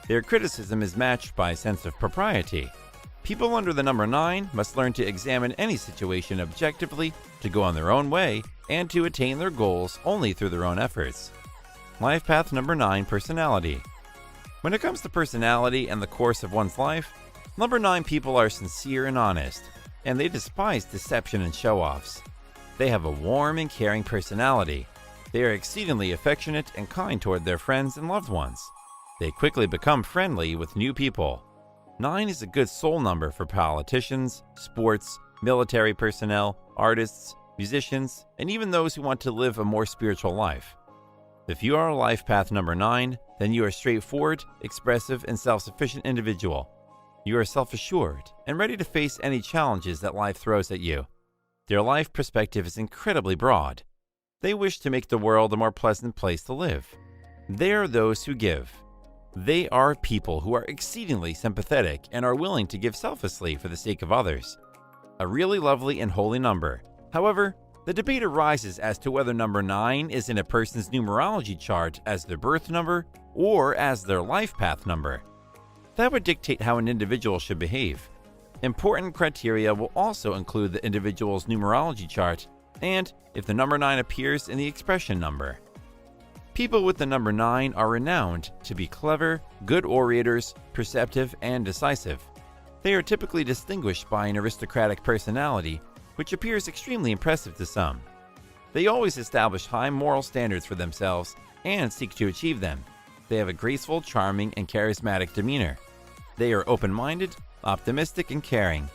Their criticism is matched by a sense of propriety. People under the number 9 must learn to examine any situation objectively, to go on their own way, and to attain their goals only through their own efforts. Life path number 9 personality. When it comes to personality and the course of one's life, number 9 people are sincere and honest, and they despise deception and show-offs. They have a warm and caring personality. They are exceedingly affectionate and kind toward their friends and loved ones. They quickly become friendly with new people. 9 is a good soul number for politicians, sports, military personnel, artists, musicians, and even those who want to live a more spiritual life. If you are a life path number 9, then you are a straightforward, expressive, and self-sufficient individual. You are self-assured and ready to face any challenges that life throws at you. Their life perspective is incredibly broad. They wish to make the world a more pleasant place to live. They are those who give. They are people who are exceedingly sympathetic and are willing to give selflessly for the sake of others. A really lovely and holy number. However, the debate arises as to whether number 9 is in a person's numerology chart as their birth number or as their life path number. That would dictate how an individual should behave. Important criteria will also include the individual's numerology chart and if the number 9 appears in the expression number. People with the number 9 are renowned to be clever, good orators, perceptive, and decisive. They are typically distinguished by an aristocratic personality, which appears extremely impressive to some. They always establish high moral standards for themselves and seek to achieve them. They have a graceful, charming, and charismatic demeanor. They are open-minded, optimistic, and caring.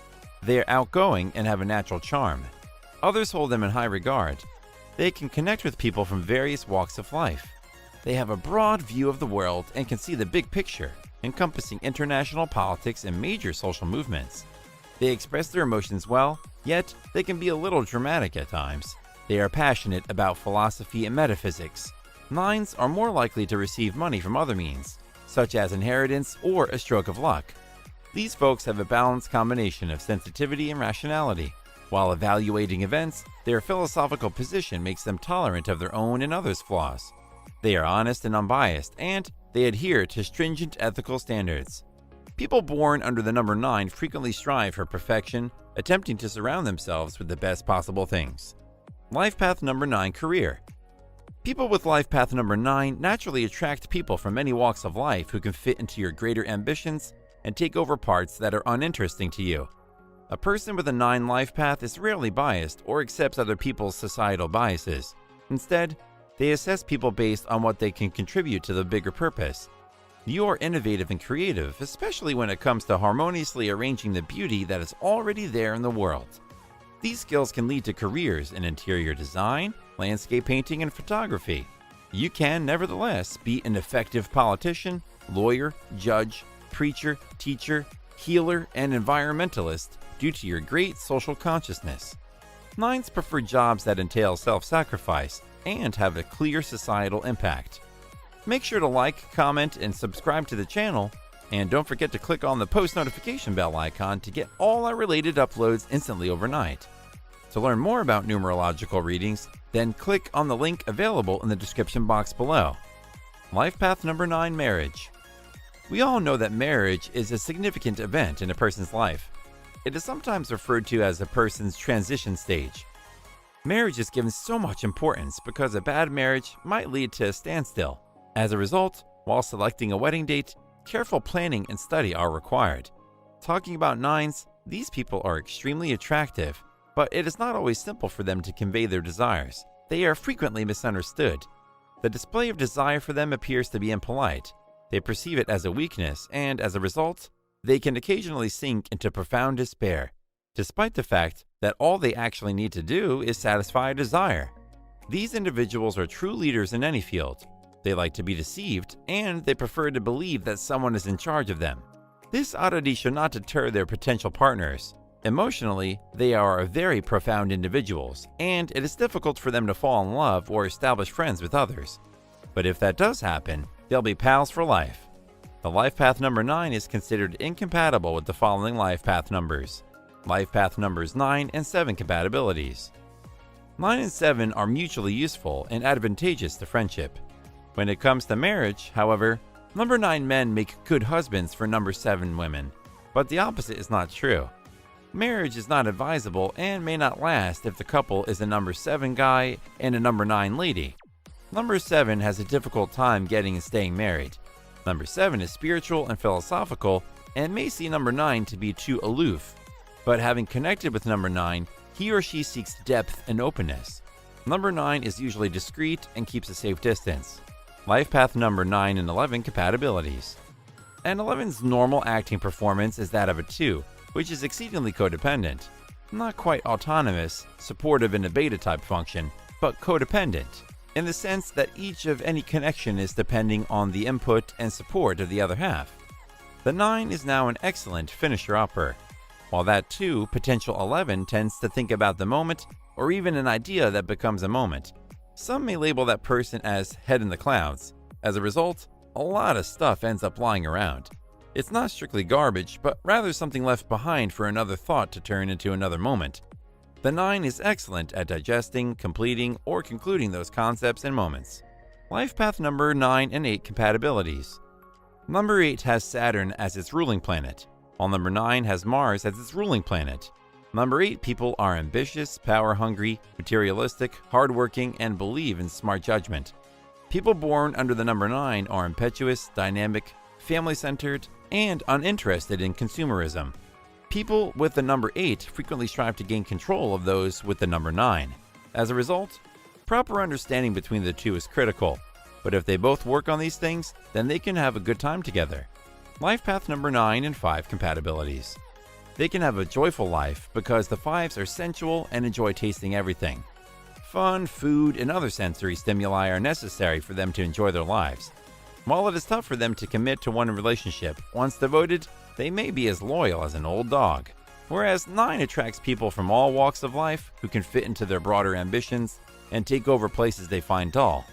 They are outgoing and have a natural charm. Others hold them in high regard. They can connect with people from various walks of life. They have a broad view of the world and can see the big picture, encompassing international politics and major social movements. They express their emotions well, yet they can be a little dramatic at times. They are passionate about philosophy and metaphysics. 9s are more likely to receive money from other means, such as inheritance or a stroke of luck. These folks have a balanced combination of sensitivity and rationality. While evaluating events, their philosophical position makes them tolerant of their own and others' flaws. They are honest and unbiased, and they adhere to stringent ethical standards. People born under the number 9 frequently strive for perfection, attempting to surround themselves with the best possible things. Life path number 9 career. People with life path number 9 naturally attract people from many walks of life who can fit into your greater ambitions and take over parts that are uninteresting to you. A person with a 9 life path is rarely biased or accepts other people's societal biases. Instead, they assess people based on what they can contribute to the bigger purpose. You are innovative and creative, especially when it comes to harmoniously arranging the beauty that is already there in the world. These skills can lead to careers in interior design, landscape painting, and photography. You can, nevertheless, be an effective politician, lawyer, judge, preacher, teacher, healer, and environmentalist due to your great social consciousness. 9s prefer jobs that entail self-sacrifice and have a clear societal impact. Make sure to like, comment, and subscribe to the channel, and don't forget to click on the post notification bell icon to get all our related uploads instantly overnight. To learn more about numerological readings, then click on the link available in the description box below. Life path number 9, marriage. We all know that marriage is a significant event in a person's life. It is sometimes referred to as a person's transition stage. Marriage is given so much importance because a bad marriage might lead to a standstill. As a result, while selecting a wedding date, careful planning and study are required. Talking about 9s, these people are extremely attractive, but it is not always simple for them to convey their desires. They are frequently misunderstood. The display of desire for them appears to be impolite. They perceive it as a weakness, and as a result, they can occasionally sink into profound despair, despite the fact that all they actually need to do is satisfy a desire. These individuals are true leaders in any field. They like to be deceived, and they prefer to believe that someone is in charge of them. This oddity should not deter their potential partners. Emotionally, they are very profound individuals, and it is difficult for them to fall in love or establish friends with others. But if that does happen, they'll be pals for life. The life path number 9 is considered incompatible with the following life path numbers. Life path numbers 9 and 7 compatibilities. 9 and 7 are mutually useful and advantageous to friendship. When it comes to marriage, however, number 9 men make good husbands for number 7 women, but the opposite is not true. Marriage is not advisable and may not last if the couple is a number 7 guy and a number 9 lady. Number 7 has a difficult time getting and staying married. Number 7 is spiritual and philosophical and may see number 9 to be too aloof, but having connected with number 9, he or she seeks depth and openness. Number 9 is usually discreet and keeps a safe distance. Life path number 9 and 11 compatibilities. An 11's normal acting performance is that of a 2, which is exceedingly codependent. Not quite autonomous, supportive in a beta type function, but codependent, in the sense that each of any connection is depending on the input and support of the other half. The 9 is now an excellent finisher-upper, while that 2 potential 11 tends to think about the moment or even an idea that becomes a moment. Some may label that person as head in the clouds. As a result, a lot of stuff ends up lying around. It's not strictly garbage, but rather something left behind for another thought to turn into another moment. The 9 is excellent at digesting, completing, or concluding those concepts and moments. Life path number 9 and 8 compatibilities. Number 8 has Saturn as its ruling planet, while number 9 has Mars as its ruling planet. Number 8 people are ambitious, power-hungry, materialistic, hardworking, and believe in smart judgment. People born under the number 9 are impetuous, dynamic, family-centered, and uninterested in consumerism. People with the number 8 frequently strive to gain control of those with the number 9. As a result, proper understanding between the two is critical, but if they both work on these things, then they can have a good time together. Life path number 9 and 5 compatibilities. They can have a joyful life because the 5s are sensual and enjoy tasting everything. Fun, food, and other sensory stimuli are necessary for them to enjoy their lives. While it is tough for them to commit to one relationship, once devoted, they may be as loyal as an old dog. Whereas 9 attracts people from all walks of life who can fit into their broader ambitions and take over places they find dull.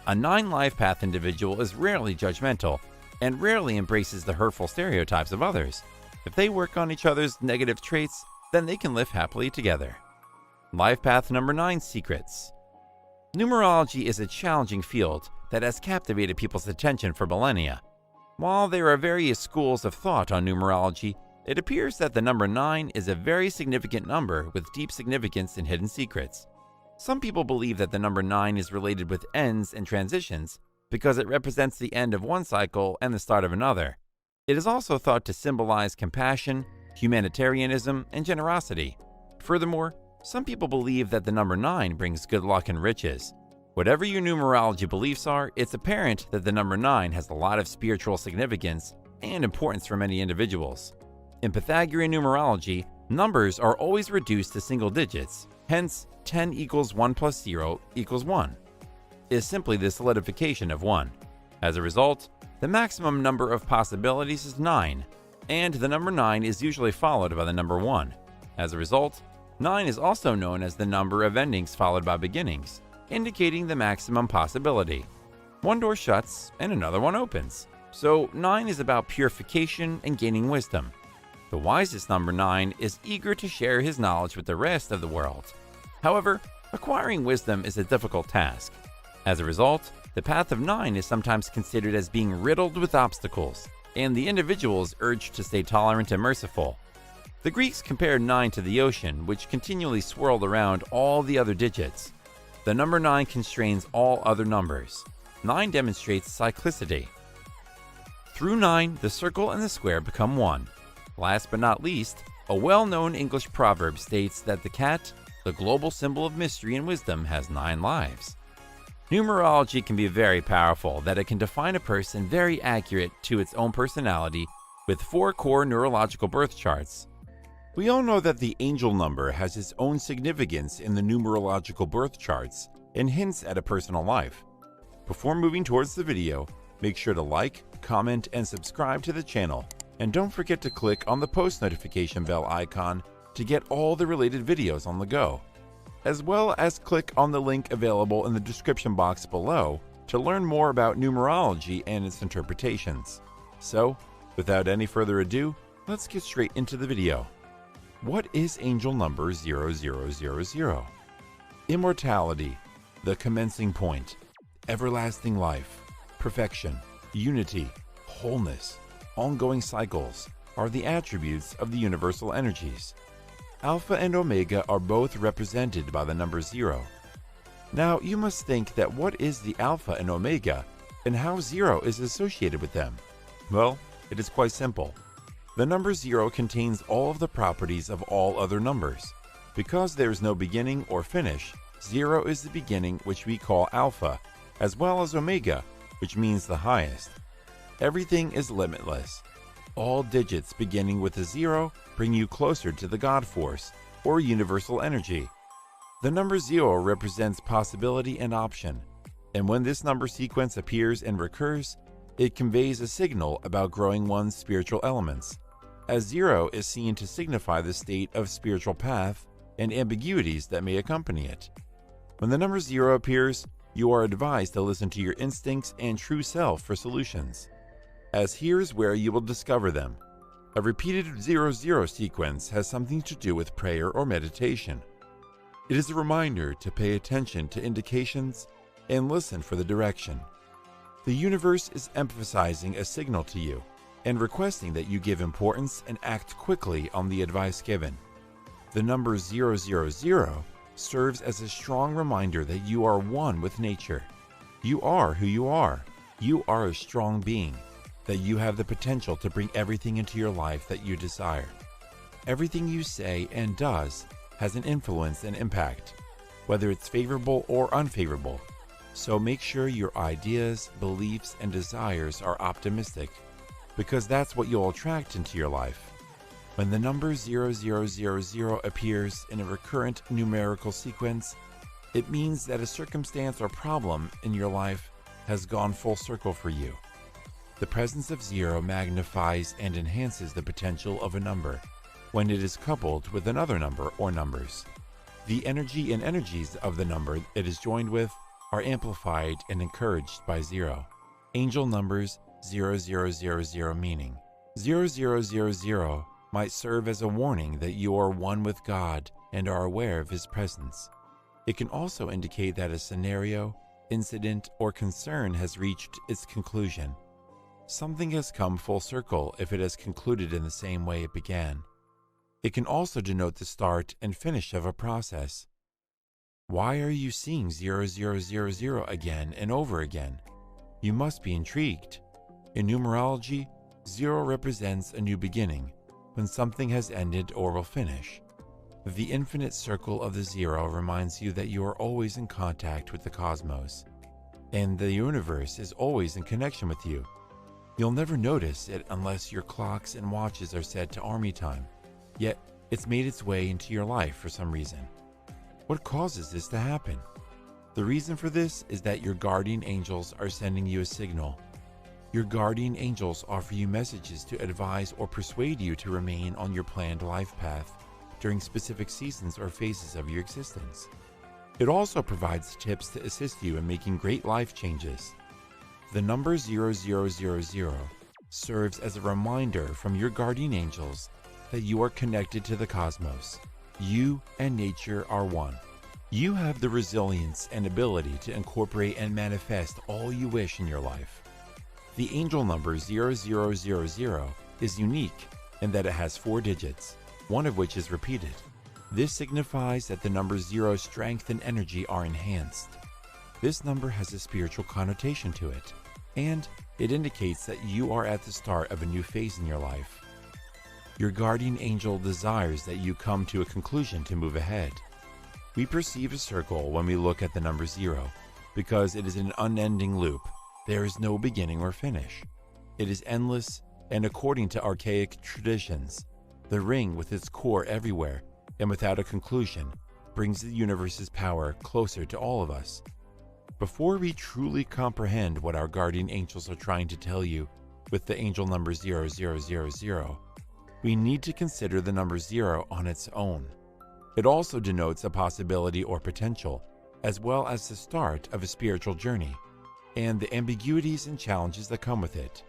A 9 life path individual is rarely judgmental and rarely embraces the hurtful stereotypes of others. If they work on each other's negative traits, then they can live happily together. Life path number 9 secrets. Numerology is a challenging field that has captivated people's attention for millennia. While there are various schools of thought on numerology, it appears that the number 9 is a very significant number with deep significance and hidden secrets. Some people believe that the number 9 is related with ends and transitions because it represents the end of one cycle and the start of another. It is also thought to symbolize compassion, humanitarianism, and generosity. Furthermore, some people believe that the number 9 brings good luck and riches. Whatever your numerology beliefs are, it's apparent that the number 9 has a lot of spiritual significance and importance for many individuals. In Pythagorean numerology, numbers are always reduced to single digits, hence 10 equals 1 plus 0 equals 1 is simply the solidification of 1. As a result, the maximum number of possibilities is 9, and the number 9 is usually followed by the number 1. As a result, 9 is also known as the number of endings followed by beginnings, indicating the maximum possibility. One door shuts and another one opens. So 9 is about purification and gaining wisdom. The wisest number 9 is eager to share his knowledge with the rest of the world. However, acquiring wisdom is a difficult task. As a result, the path of 9 is sometimes considered as being riddled with obstacles, and the individual is urged to stay tolerant and merciful. The Greeks compared 9 to the ocean, which continually swirled around all the other digits. The number 9 constrains all other numbers. 9 demonstrates cyclicity. Through 9, the circle and the square become 1. Last but not least, a well-known English proverb states that the cat, the global symbol of mystery and wisdom, has 9 lives. Numerology can be very powerful, that it can define a person very accurate to its own personality with 4 core neurological birth charts. We all know that the angel number has its own significance in the numerological birth charts and hints at a personal life. Before moving towards the video, make sure to like, comment, and subscribe to the channel, and don't forget to click on the post notification bell icon to get all the related videos on the go, as well as click on the link available in the description box below to learn more about numerology and its interpretations. So, without any further ado, let's get straight into the video. What is angel number 0000? Immortality, the commencing point, everlasting life, perfection, unity, wholeness, ongoing cycles are the attributes of the universal energies. Alpha and Omega are both represented by the number 0. Now, you must think that what is the Alpha and Omega, and how 0 is associated with them? Well, it is quite simple. The number 0 contains all of the properties of all other numbers. Because there is no beginning or finish, 0 is the beginning, which we call Alpha, as well as Omega, which means the highest. Everything is limitless. All digits beginning with a 0 bring you closer to the God Force, or universal energy. The number 0 represents possibility and option, and when this number sequence appears and recurs, it conveys a signal about growing one's spiritual elements, as 0 is seen to signify the state of spiritual path and ambiguities that may accompany it. When the number 0 appears, you are advised to listen to your instincts and true self for solutions, as here's where you will discover them. A repeated 00 sequence has something to do with prayer or meditation. It is a reminder to pay attention to indications and listen for the direction. The universe is emphasizing a signal to you and requesting that you give importance and act quickly on the advice given. The number 000 serves as a strong reminder that you are one with nature. You are who you are. You are a strong being, that you have the potential to bring everything into your life that you desire. Everything you say and does has an influence and impact, whether it's favorable or unfavorable. So make sure your ideas, beliefs, and desires are optimistic, because that's what you'll attract into your life. When the number 0000 appears in a recurrent numerical sequence, it means that a circumstance or problem in your life has gone full circle for you. The presence of 0 magnifies and enhances the potential of a number when it is coupled with another number or numbers. The energy and energies of the number it is joined with are amplified and encouraged by 0. Angel numbers 0000 meaning. 0000 might serve as a warning that you are one with God and are aware of His presence. It can also indicate that a scenario, incident, or concern has reached its conclusion. Something has come full circle if it has concluded in the same way it began. It can also denote the start and finish of a process. Why are you seeing 0000 again and over again? You must be intrigued. In numerology, 0 represents a new beginning, when something has ended or will finish. The infinite circle of the zero reminds you that you are always in contact with the cosmos, and the universe is always in connection with you. You'll never notice it unless your clocks and watches are set to army time, yet it's made its way into your life for some reason. What causes this to happen? The reason for this is that your guardian angels are sending you a signal. Your guardian angels offer you messages to advise or persuade you to remain on your planned life path during specific seasons or phases of your existence. It also provides tips to assist you in making great life changes. The number 0000 serves as a reminder from your guardian angels that you are connected to the cosmos. You and nature are one. You have the resilience and ability to incorporate and manifest all you wish in your life. The angel number 0000 is unique in that it has 4 digits, one of which is repeated. This signifies that the number 0 strength and energy are enhanced. This number has a spiritual connotation to it, and it indicates that you are at the start of a new phase in your life. Your guardian angel desires that you come to a conclusion to move ahead. We perceive a circle when we look at the number 0 because it is an unending loop. There is no beginning or finish. It is endless, and according to archaic traditions, the ring with its core everywhere and without a conclusion brings the universe's power closer to all of us. Before we truly comprehend what our guardian angels are trying to tell you with the angel number 0000, we need to consider the number 0 on its own. It also denotes a possibility or potential, as well as the start of a spiritual journey, and the ambiguities and challenges that come with it.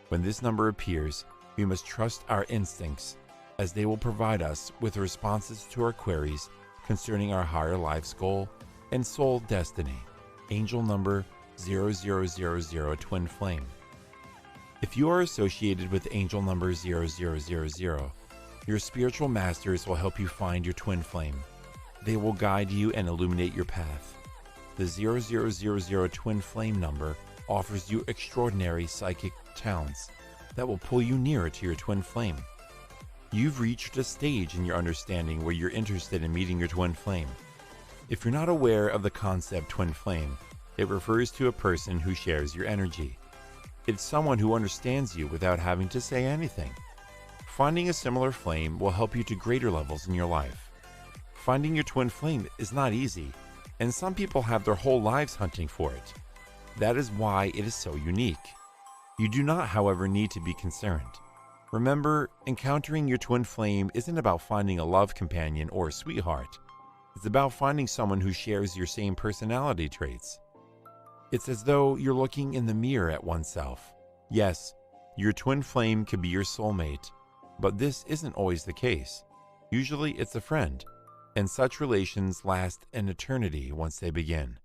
When this number appears, we must trust our instincts, as they will provide us with responses to our queries concerning our higher life's goal and soul destiny. Angel number 0000 Twin Flame. If you are associated with angel number 0000, your spiritual masters will help you find your twin flame. They will guide you and illuminate your path. The 0000 Twin Flame number offers you extraordinary psychic talents that will pull you nearer to your twin flame. You've reached a stage in your understanding where you're interested in meeting your twin flame. If you're not aware of the concept twin flame, it refers to a person who shares your energy. It's someone who understands you without having to say anything. Finding a similar flame will help you to greater levels in your life. Finding your twin flame is not easy, and some people have their whole lives hunting for it. That is why it is so unique. You do not, however, need to be concerned. Remember, encountering your twin flame isn't about finding a love companion or a sweetheart. It's about finding someone who shares your same personality traits. It's as though you're looking in the mirror at oneself. Yes, your twin flame could be your soulmate, but this isn't always the case. Usually it's a friend, and such relations last an eternity once they begin.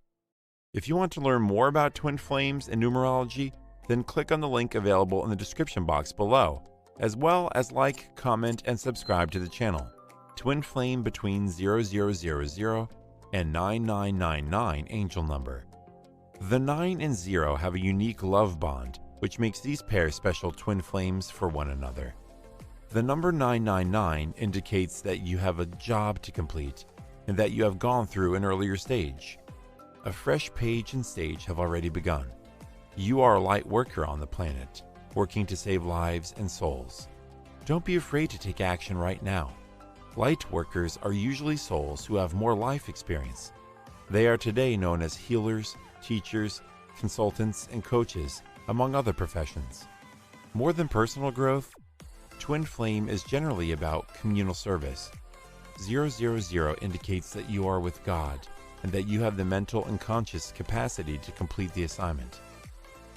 If you want to learn more about twin flames and numerology, then click on the link available in the description box below, as well as like, comment, and subscribe to the channel. Twin flame between 0000 and 9999 angel number. The 9 and 0 have a unique love bond, which makes these pairs special twin flames for one another. The number 999 indicates that you have a job to complete and that you have gone through an earlier stage. A fresh page and stage have already begun. You are a light worker on the planet, working to save lives and souls. Don't be afraid to take action right now. Light workers are usually souls who have more life experience. They are today known as healers, teachers, consultants, and coaches, among other professions. More than personal growth, twin flame is generally about communal service. 000 indicates that you are with God and that you have the mental and conscious capacity to complete the assignment.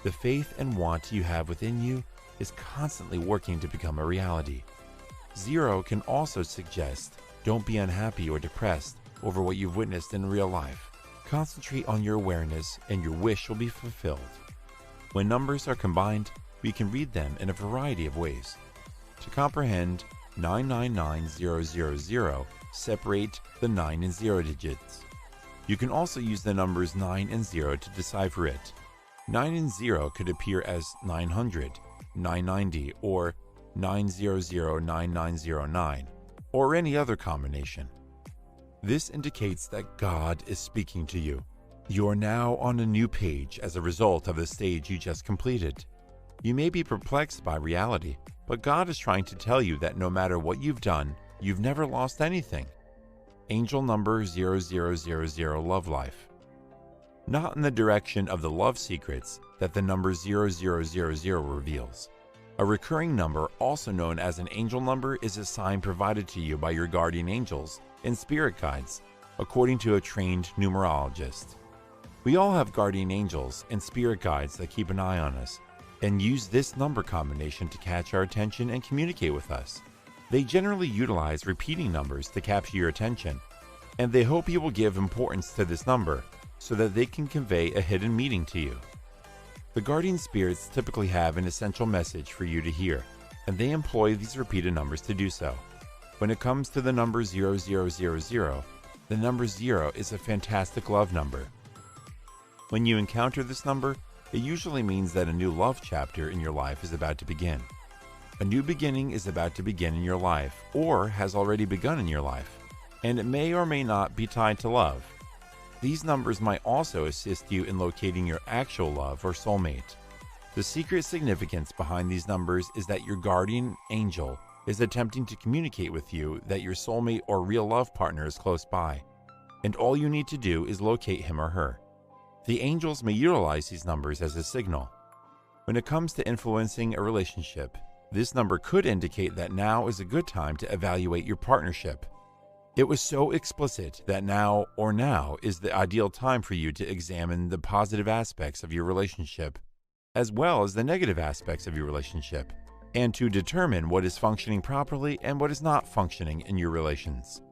The faith and want you have within you is constantly working to become a reality. 0 can also suggest don't be unhappy or depressed over what you've witnessed in real life. Concentrate on your awareness and your wish will be fulfilled. When numbers are combined, we can read them in a variety of ways. To comprehend 999000, separate the 9 and 0 digits. You can also use the numbers 9 and 0 to decipher it. 9 and 0 could appear as 900, 990, or 9009909, or any other combination. This indicates that God is speaking to you. You are now on a new page as a result of the stage you just completed. You may be perplexed by reality, but God is trying to tell you that no matter what you've done, you've never lost anything. Angel number 0000 Love Life. Not in the direction of the love secrets that the number 0000 reveals. A recurring number, also known as an angel number, is a sign provided to you by your guardian angels and spirit guides, according to a trained numerologist. We all have guardian angels and spirit guides that keep an eye on us and use this number combination to catch our attention and communicate with us. They generally utilize repeating numbers to capture your attention, and they hope you will give importance to this number so that they can convey a hidden meaning to you. The guardian spirits typically have an essential message for you to hear, and they employ these repeated numbers to do so. When it comes to the number 0000, the number 0 is a fantastic love number. When you encounter this number, it usually means that a new love chapter in your life is about to begin. A new beginning is about to begin in your life, or has already begun in your life, and it may or may not be tied to love. These numbers might also assist you in locating your actual love or soulmate. The secret significance behind these numbers is that your guardian angel is attempting to communicate with you that your soulmate or real love partner is close by, and all you need to do is locate him or her. The angels may utilize these numbers as a signal. When it comes to influencing a relationship, this number could indicate that now is a good time to evaluate your partnership. It was so explicit that now is the ideal time for you to examine the positive aspects of your relationship, as well as the negative aspects of your relationship, and to determine what is functioning properly and what is not functioning in your relations.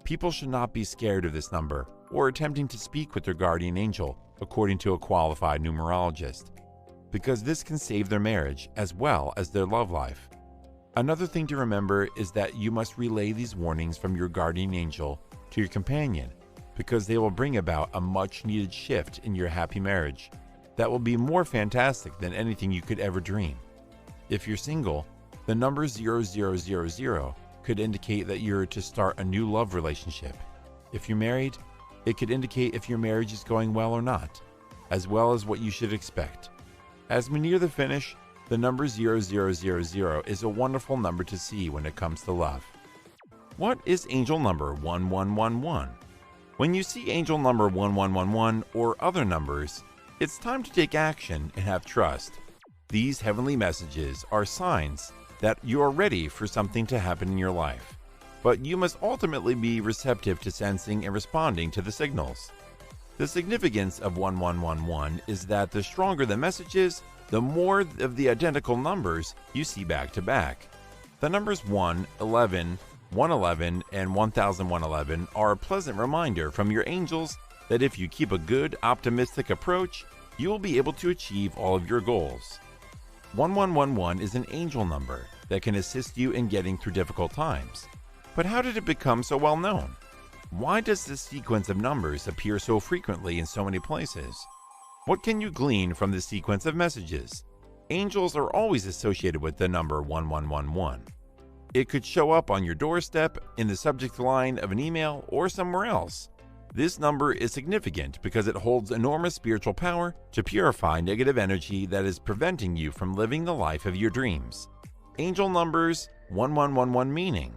People should not be scared of this number or attempting to speak with their guardian angel, according to a qualified numerologist, because this can save their marriage as well as their love life. Another thing to remember is that you must relay these warnings from your guardian angel to your companion, because they will bring about a much-needed shift in your happy marriage that will be more fantastic than anything you could ever dream. If you're single, the number 0000 could indicate that you're to start a new love relationship. If you're married, it could indicate if your marriage is going well or not, as well as what you should expect. As we near the finish, the number 0000 is a wonderful number to see when it comes to love. What is angel number 1111? When you see angel number 1111 or other numbers, it's time to take action and have trust. These heavenly messages are signs that you are ready for something to happen in your life, but you must ultimately be receptive to sensing and responding to the signals. The significance of 1111 is that the stronger the messages, the more of the identical numbers you see back to back. The numbers 1, 11, 111, and 1011 are a pleasant reminder from your angels that if you keep a good, optimistic approach, you will be able to achieve all of your goals. 1111 is an angel number that can assist you in getting through difficult times. But how did it become so well known? Why does this sequence of numbers appear so frequently in so many places? What can you glean from this sequence of messages? Angels are always associated with the number 1111. It could show up on your doorstep, in the subject line of an email, or somewhere else. This number is significant because it holds enormous spiritual power to purify negative energy that is preventing you from living the life of your dreams. Angel numbers 1111 meaning.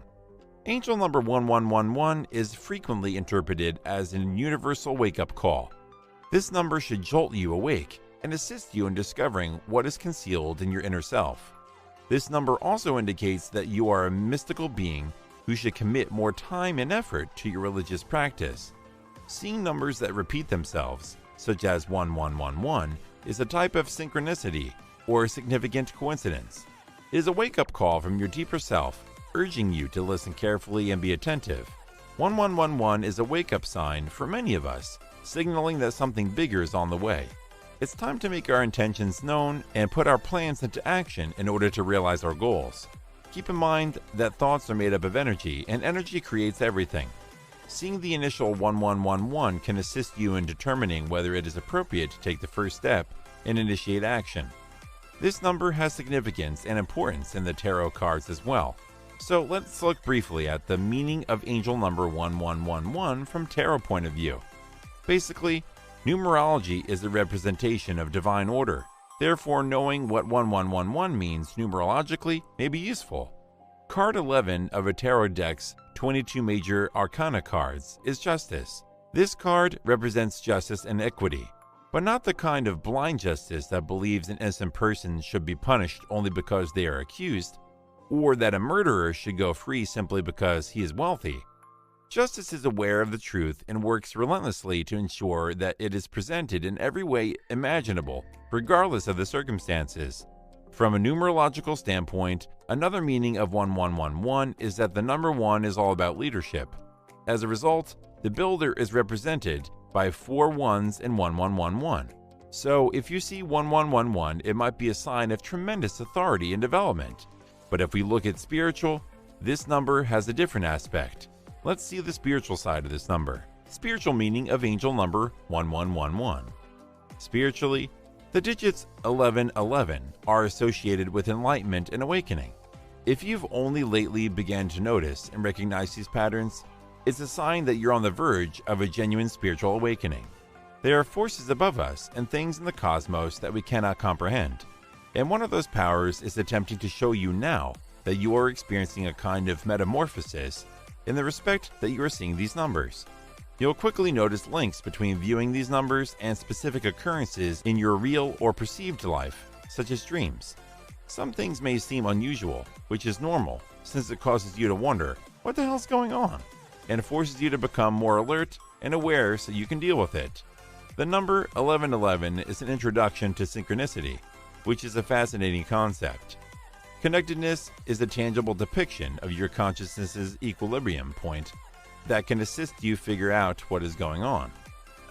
Angel number 1111 is frequently interpreted as an universal wake-up call. This number should jolt you awake and assist you in discovering what is concealed in your inner self. This number also indicates that you are a mystical being who should commit more time and effort to your religious practice. Seeing numbers that repeat themselves, such as 1111, is a type of synchronicity or a significant coincidence. It is a wake-up call from your deeper self, urging you to listen carefully and be attentive. 1111 is a wake-up sign for many of us, signaling that something bigger is on the way. It's time to make our intentions known and put our plans into action in order to realize our goals. Keep in mind that thoughts are made up of energy, and energy creates everything. Seeing the initial 1111 can assist you in determining whether it is appropriate to take the first step and initiate action. This number has significance and importance in the tarot cards as well. So let's look briefly at the meaning of angel number 1111 from tarot point of view. Basically, numerology is a representation of divine order. Therefore, knowing what 1111 means numerologically may be useful. Card 11 of a tarot deck's 22 major arcana cards is justice. This card represents justice and equity, but not the kind of blind justice that believes an innocent person should be punished only because they are accused, or that a murderer should go free simply because he is wealthy. Justice is aware of the truth and works relentlessly to ensure that it is presented in every way imaginable, regardless of the circumstances. From a numerological standpoint, another meaning of 1111 is that the number 1 is all about leadership. As a result, the builder is represented by 4 ones and 1111. So if you see 1111, it might be a sign of tremendous authority and development. But if we look at spiritual, this number has a different aspect. Let's see the spiritual side of this number. Spiritual meaning of angel number 1111. Spiritually, the digits 1111 are associated with enlightenment and awakening. If you've only lately began to notice and recognize these patterns, it's a sign that you're on the verge of a genuine spiritual awakening. There are forces above us and things in the cosmos that we cannot comprehend. And one of those powers is attempting to show you now that you are experiencing a kind of metamorphosis in the respect that you are seeing these numbers. You'll quickly notice links between viewing these numbers and specific occurrences in your real or perceived life, such as dreams. Some things may seem unusual, which is normal, since it causes you to wonder, what the hell's going on? And forces you to become more alert and aware so you can deal with it. The number 1111 is an introduction to synchronicity, which is a fascinating concept. Connectedness is a tangible depiction of your consciousness's equilibrium point that can assist you figure out what is going on.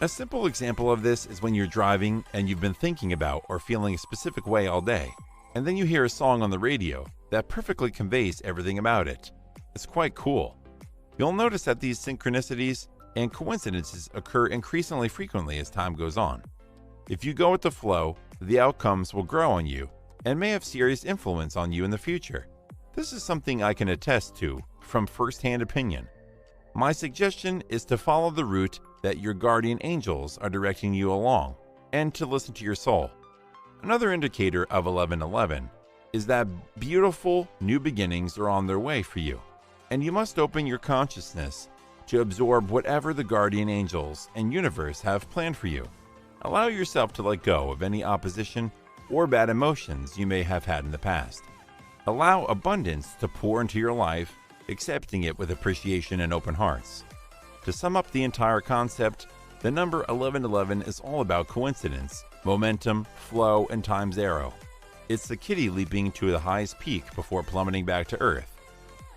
A simple example of this is when you're driving and you've been thinking about or feeling a specific way all day, and then you hear a song on the radio that perfectly conveys everything about it. It's quite cool. You'll notice that these synchronicities and coincidences occur increasingly frequently as time goes on. If you go with the flow, the outcomes will grow on you and may have serious influence on you in the future. This is something I can attest to from first-hand opinion. My suggestion is to follow the route that your guardian angels are directing you along, and to listen to your soul. Another indicator of 1111 is that beautiful new beginnings are on their way for you, and you must open your consciousness to absorb whatever the guardian angels and universe have planned for you. Allow yourself to let go of any opposition or bad emotions you may have had in the past. Allow abundance to pour into your life, accepting it with appreciation and open hearts. To sum up the entire concept, the number 1111 is all about coincidence, momentum, flow, and time's arrow. It's the kitty leaping to the highest peak before plummeting back to earth.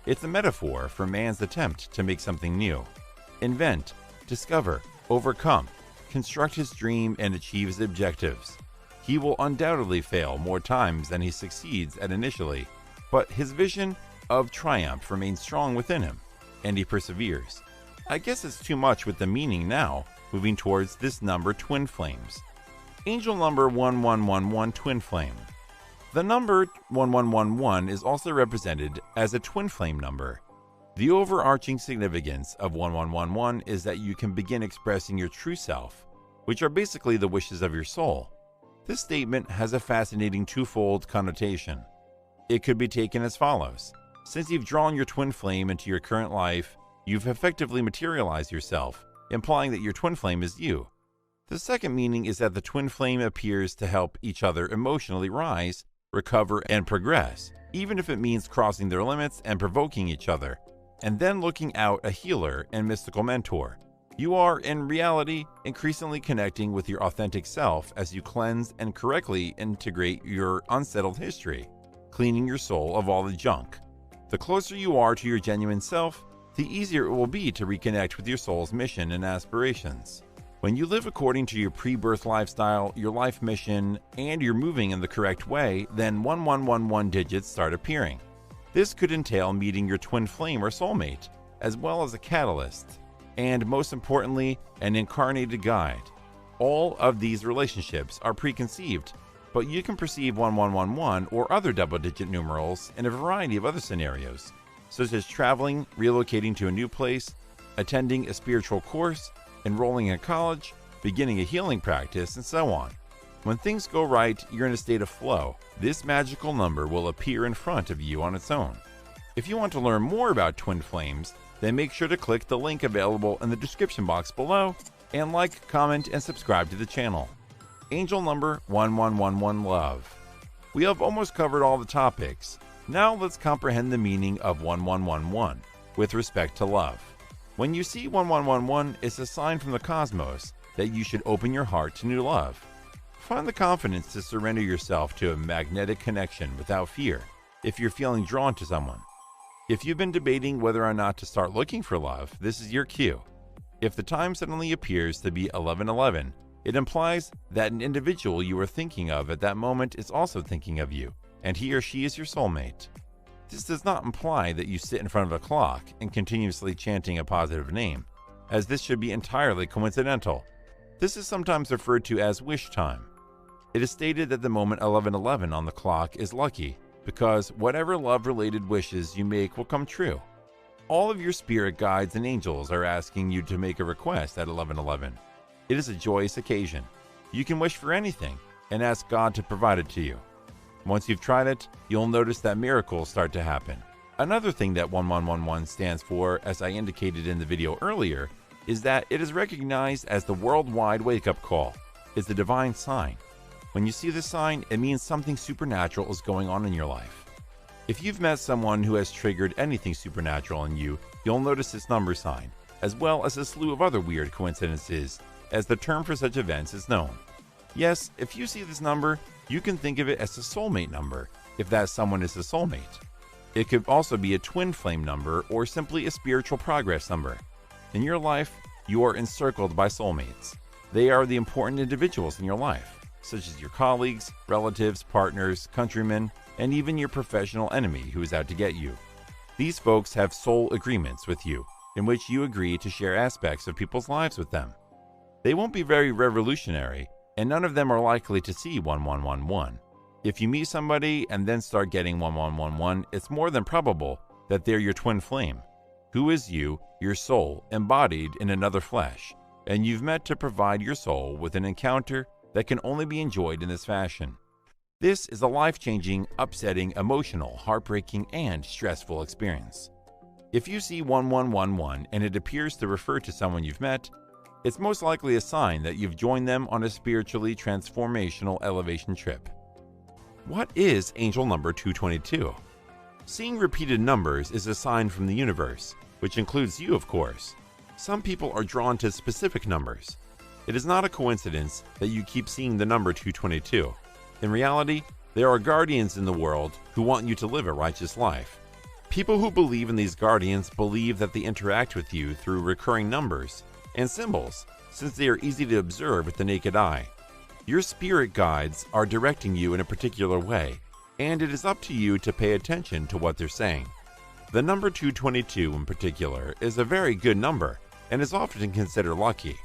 It's a metaphor for man's attempt to make something new, invent, discover, overcome, construct his dream, and achieve his objectives. He will undoubtedly fail more times than he succeeds at initially, but his vision of triumph remains strong within him, and he perseveres. I guess it's too much with the meaning now, moving towards this number twin flames. Angel number 1111 twin flame. The number 1111 is also represented as a twin flame number. The overarching significance of 1111 is that you can begin expressing your true self, which are basically the wishes of your soul. This statement has a fascinating twofold connotation. It could be taken as follows. Since you've drawn your twin flame into your current life, you've effectively materialized yourself, implying that your twin flame is you. The second meaning is that the twin flame appears to help each other emotionally rise, recover, and progress, even if it means crossing their limits and provoking each other, and then looking out a healer and mystical mentor. You are, in reality, increasingly connecting with your authentic self as you cleanse and correctly integrate your unsettled history, cleaning your soul of all the junk. The closer you are to your genuine self, the easier it will be to reconnect with your soul's mission and aspirations. When you live according to your pre-birth lifestyle, your life mission, and you're moving in the correct way, then 1111 digits start appearing. This could entail meeting your twin flame or soulmate, as well as a catalyst, and most importantly, an incarnated guide. All of these relationships are preconceived, but you can perceive 1111 or other double-digit numerals in a variety of other scenarios, such as traveling, relocating to a new place, attending a spiritual course, enrolling in college, beginning a healing practice, and so on. When things go right, you're in a state of flow. This magical number will appear in front of you on its own. If you want to learn more about twin flames, then make sure to click the link available in the description box below and like, comment, and subscribe to the channel. Angel number 1111 Love. We have almost covered all the topics. Now let's comprehend the meaning of 1111 with respect to love. When you see 1111, it's a sign from the cosmos that you should open your heart to new love. Find the confidence to surrender yourself to a magnetic connection without fear if you're feeling drawn to someone. If you've been debating whether or not to start looking for love, this is your cue. If the time suddenly appears to be 1111, it implies that an individual you are thinking of at that moment is also thinking of you, and he or she is your soulmate. This does not imply that you sit in front of a clock and continuously chanting a positive name, as this should be entirely coincidental. This is sometimes referred to as wish time. It is stated that the moment 1111 on the clock is lucky because whatever love-related wishes you make will come true. All of your spirit guides and angels are asking you to make a request at 1111. It is a joyous occasion. You can wish for anything and ask God to provide it to you. Once you've tried it, you'll notice that miracles start to happen. Another thing that 1111 stands for, as I indicated in the video earlier, is that it is recognized as the worldwide wake-up call. It's the divine sign. When you see this sign, it means something supernatural is going on in your life. If you've met someone who has triggered anything supernatural in you, you'll notice this number sign, as well as a slew of other weird coincidences, as the term for such events is known. Yes, if you see this number, you can think of it as a soulmate number, if that someone is a soulmate. It could also be a twin flame number or simply a spiritual progress number. In your life, you are encircled by soulmates. They are the important individuals in your life, such as your colleagues, relatives, partners, countrymen, and even your professional enemy who is out to get you. These folks have soul agreements with you, in which you agree to share aspects of people's lives with them. They won't be very revolutionary, and none of them are likely to see 1111. If you meet somebody and then start getting 1111, it's more than probable that they're your twin flame, who is you, your soul, embodied in another flesh, and you've met to provide your soul with an encounter that can only be enjoyed in this fashion. This is a life-changing, upsetting, emotional, heartbreaking, and stressful experience. If you see 1111 and it appears to refer to someone you've met, it's most likely a sign that you've joined them on a spiritually transformational elevation trip. What is angel number 222? Seeing repeated numbers is a sign from the universe, which includes you, of course. Some people are drawn to specific numbers. It is not a coincidence that you keep seeing the number 222. In reality, there are guardians in the world who want you to live a righteous life. People who believe in these guardians believe that they interact with you through recurring numbers and symbols, since they are easy to observe with the naked eye. Your spirit guides are directing you in a particular way, and it is up to you to pay attention to what they're saying. The number 222 in particular is a very good number and is often considered lucky.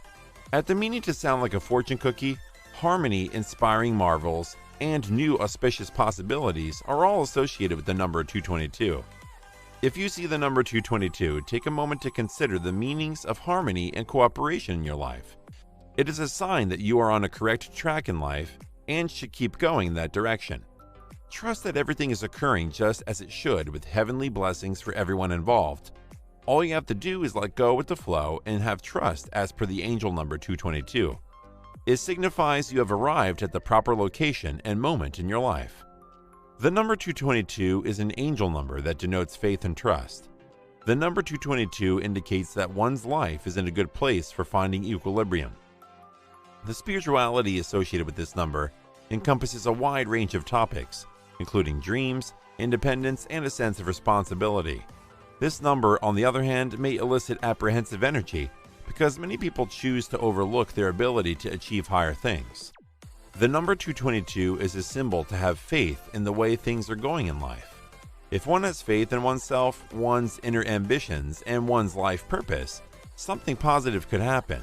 At the meaning to sound like a fortune cookie, harmony, inspiring marvels, and new auspicious possibilities are all associated with the number 222. If you see the number 222, take a moment to consider the meanings of harmony and cooperation in your life. It is a sign that you are on a correct track in life and should keep going in that direction. Trust that everything is occurring just as it should, with heavenly blessings for everyone involved. All you have to do is let go with the flow and have trust as per the angel number 222. It signifies you have arrived at the proper location and moment in your life. The number 222 is an angel number that denotes faith and trust. The number 222 indicates that one's life is in a good place for finding equilibrium. The spirituality associated with this number encompasses a wide range of topics, including dreams, independence, and a sense of responsibility. This number, on the other hand, may elicit apprehensive energy because many people choose to overlook their ability to achieve higher things. The number 222 is a symbol to have faith in the way things are going in life. If one has faith in oneself, one's inner ambitions, and one's life purpose, something positive could happen.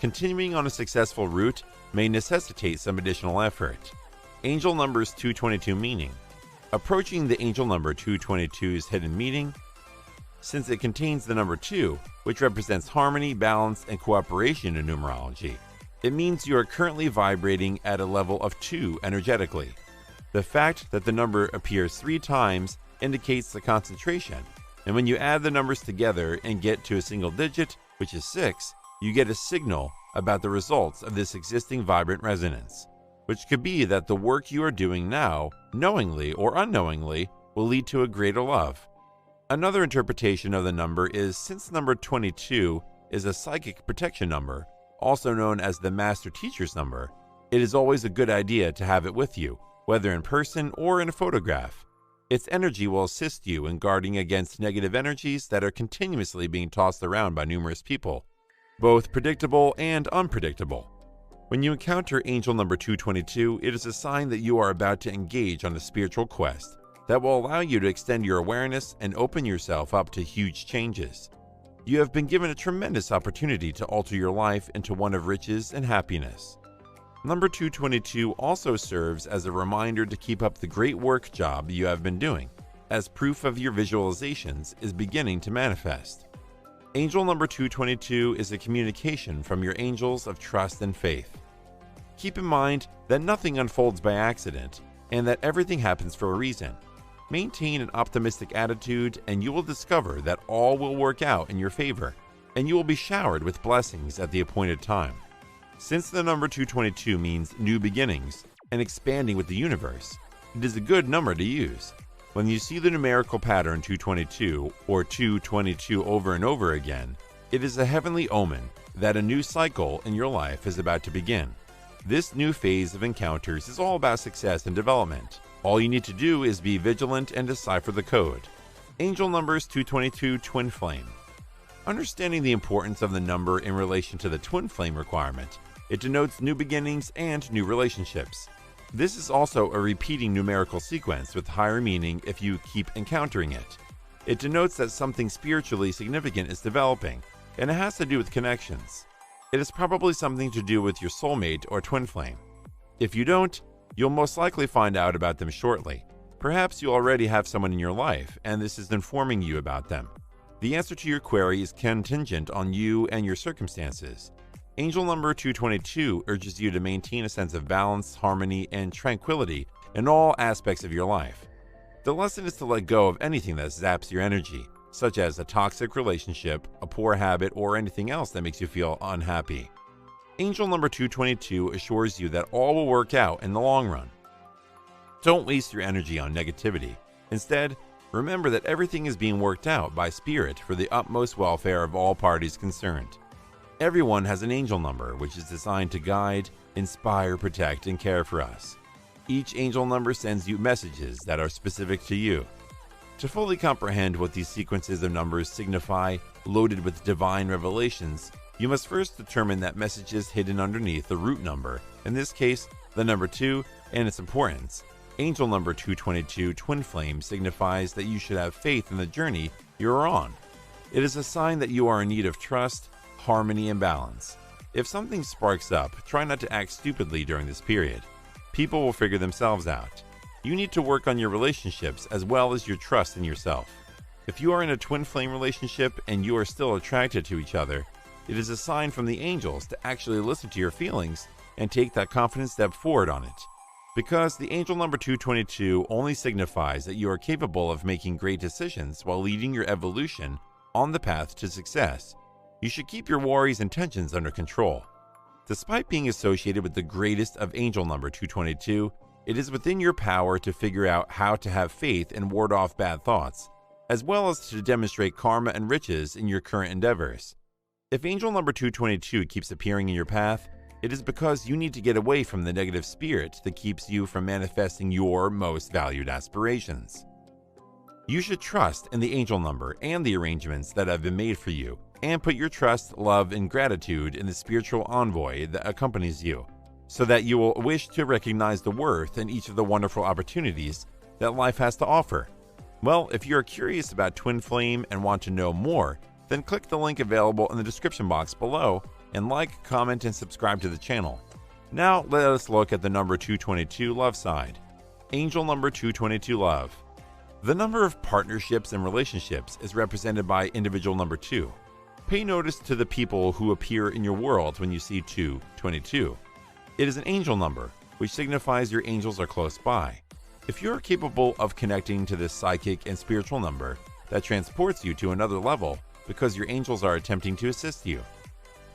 Continuing on a successful route may necessitate some additional effort. Angel numbers 222 meaning. Approaching the angel number 222's hidden meaning, since it contains the number 2, which represents harmony, balance, and cooperation in numerology. It means you are currently vibrating at a level of 2 energetically. The fact that the number appears 3 times indicates the concentration, and when you add the numbers together and get to a single digit, which is 6, you get a signal about the results of this existing vibrant resonance, which could be that the work you are doing now, knowingly or unknowingly, will lead to a greater love. Another interpretation of the number is, since number 22 is a psychic protection number, also known as the master teacher's number, it is always a good idea to have it with you, whether in person or in a photograph. Its energy will assist you in guarding against negative energies that are continuously being tossed around by numerous people, both predictable and unpredictable. When you encounter angel number 222, it is a sign that you are about to engage on a spiritual quest that will allow you to extend your awareness and open yourself up to huge changes. You have been given a tremendous opportunity to alter your life into one of riches and happiness. Number 222 also serves as a reminder to keep up the great work job you have been doing, as proof of your visualizations is beginning to manifest. Angel number 222 is a communication from your angels of trust and faith. Keep in mind that nothing unfolds by accident and that everything happens for a reason. Maintain an optimistic attitude and you will discover that all will work out in your favor and you will be showered with blessings at the appointed time. Since the number 222 means new beginnings and expanding with the universe, it is a good number to use. When you see the numerical pattern 222 or 222 over and over again, it is a heavenly omen that a new cycle in your life is about to begin. This new phase of encounters is all about success and development. All you need to do is be vigilant and decipher the code. Angel numbers 222 Twin Flame. Understanding the importance of the number in relation to the twin flame requirement, it denotes new beginnings and new relationships. This is also a repeating numerical sequence with higher meaning if you keep encountering it. It denotes that something spiritually significant is developing, and it has to do with connections. It is probably something to do with your soulmate or twin flame. If you don't, you'll most likely find out about them shortly. Perhaps you already have someone in your life, and this is informing you about them. The answer to your query is contingent on you and your circumstances. Angel number 222 urges you to maintain a sense of balance, harmony, and tranquility in all aspects of your life. The lesson is to let go of anything that zaps your energy, such as a toxic relationship, a poor habit, or anything else that makes you feel unhappy. Angel number 222 assures you that all will work out in the long run. Don't waste your energy on negativity. Instead, remember that everything is being worked out by Spirit for the utmost welfare of all parties concerned. Everyone has an angel number, which is designed to guide, inspire, protect, and care for us. Each angel number sends you messages that are specific to you. To fully comprehend what these sequences of numbers signify, loaded with divine revelations, you must first determine that messages hidden underneath the root number, in this case, the number 2, and its importance. Angel number 222 Twin Flame signifies that you should have faith in the journey you are on. It is a sign that you are in need of trust, harmony, and balance. If something sparks up, try not to act stupidly during this period. People will figure themselves out. You need to work on your relationships as well as your trust in yourself. If you are in a twin flame relationship and you are still attracted to each other, it is a sign from the angels to actually listen to your feelings and take that confident step forward on it. Because the angel number 222 only signifies that you are capable of making great decisions while leading your evolution on the path to success, you should keep your worries and tensions under control. Despite being associated with the greatest of angel number 222, it is within your power to figure out how to have faith and ward off bad thoughts, as well as to demonstrate karma and riches in your current endeavors. If angel number 222 keeps appearing in your path, it is because you need to get away from the negative spirit that keeps you from manifesting your most valued aspirations. You should trust in the angel number and the arrangements that have been made for you, and put your trust, love, and gratitude in the spiritual envoy that accompanies you, so that you will wish to recognize the worth in each of the wonderful opportunities that life has to offer. Well, if you are curious about Twin Flame and want to know more, then click the link available in the description box below and like, comment, and subscribe to the channel. Now let us look at the number 222 love side. Angel number 222 love. The number of partnerships and relationships is represented by individual number 2. Pay notice to the people who appear in your world when you see 222. It is an angel number, which signifies your angels are close by. If you are capable of connecting to this psychic and spiritual number that transports you to another level because your angels are attempting to assist you.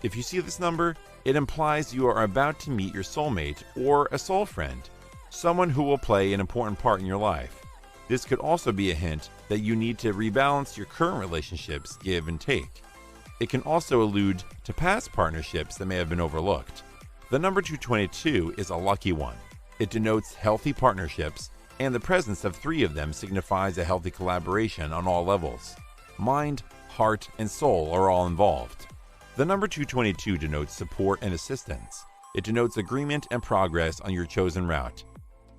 If you see this number, it implies you are about to meet your soulmate or a soul friend, someone who will play an important part in your life. This could also be a hint that you need to rebalance your current relationships, give and take. It can also allude to past partnerships that may have been overlooked. The number 222 is a lucky one. It denotes healthy partnerships, and the presence of 3 of them signifies a healthy collaboration on all levels. Mind, heart, and soul are all involved. The number 222 denotes support and assistance. It denotes agreement and progress on your chosen route.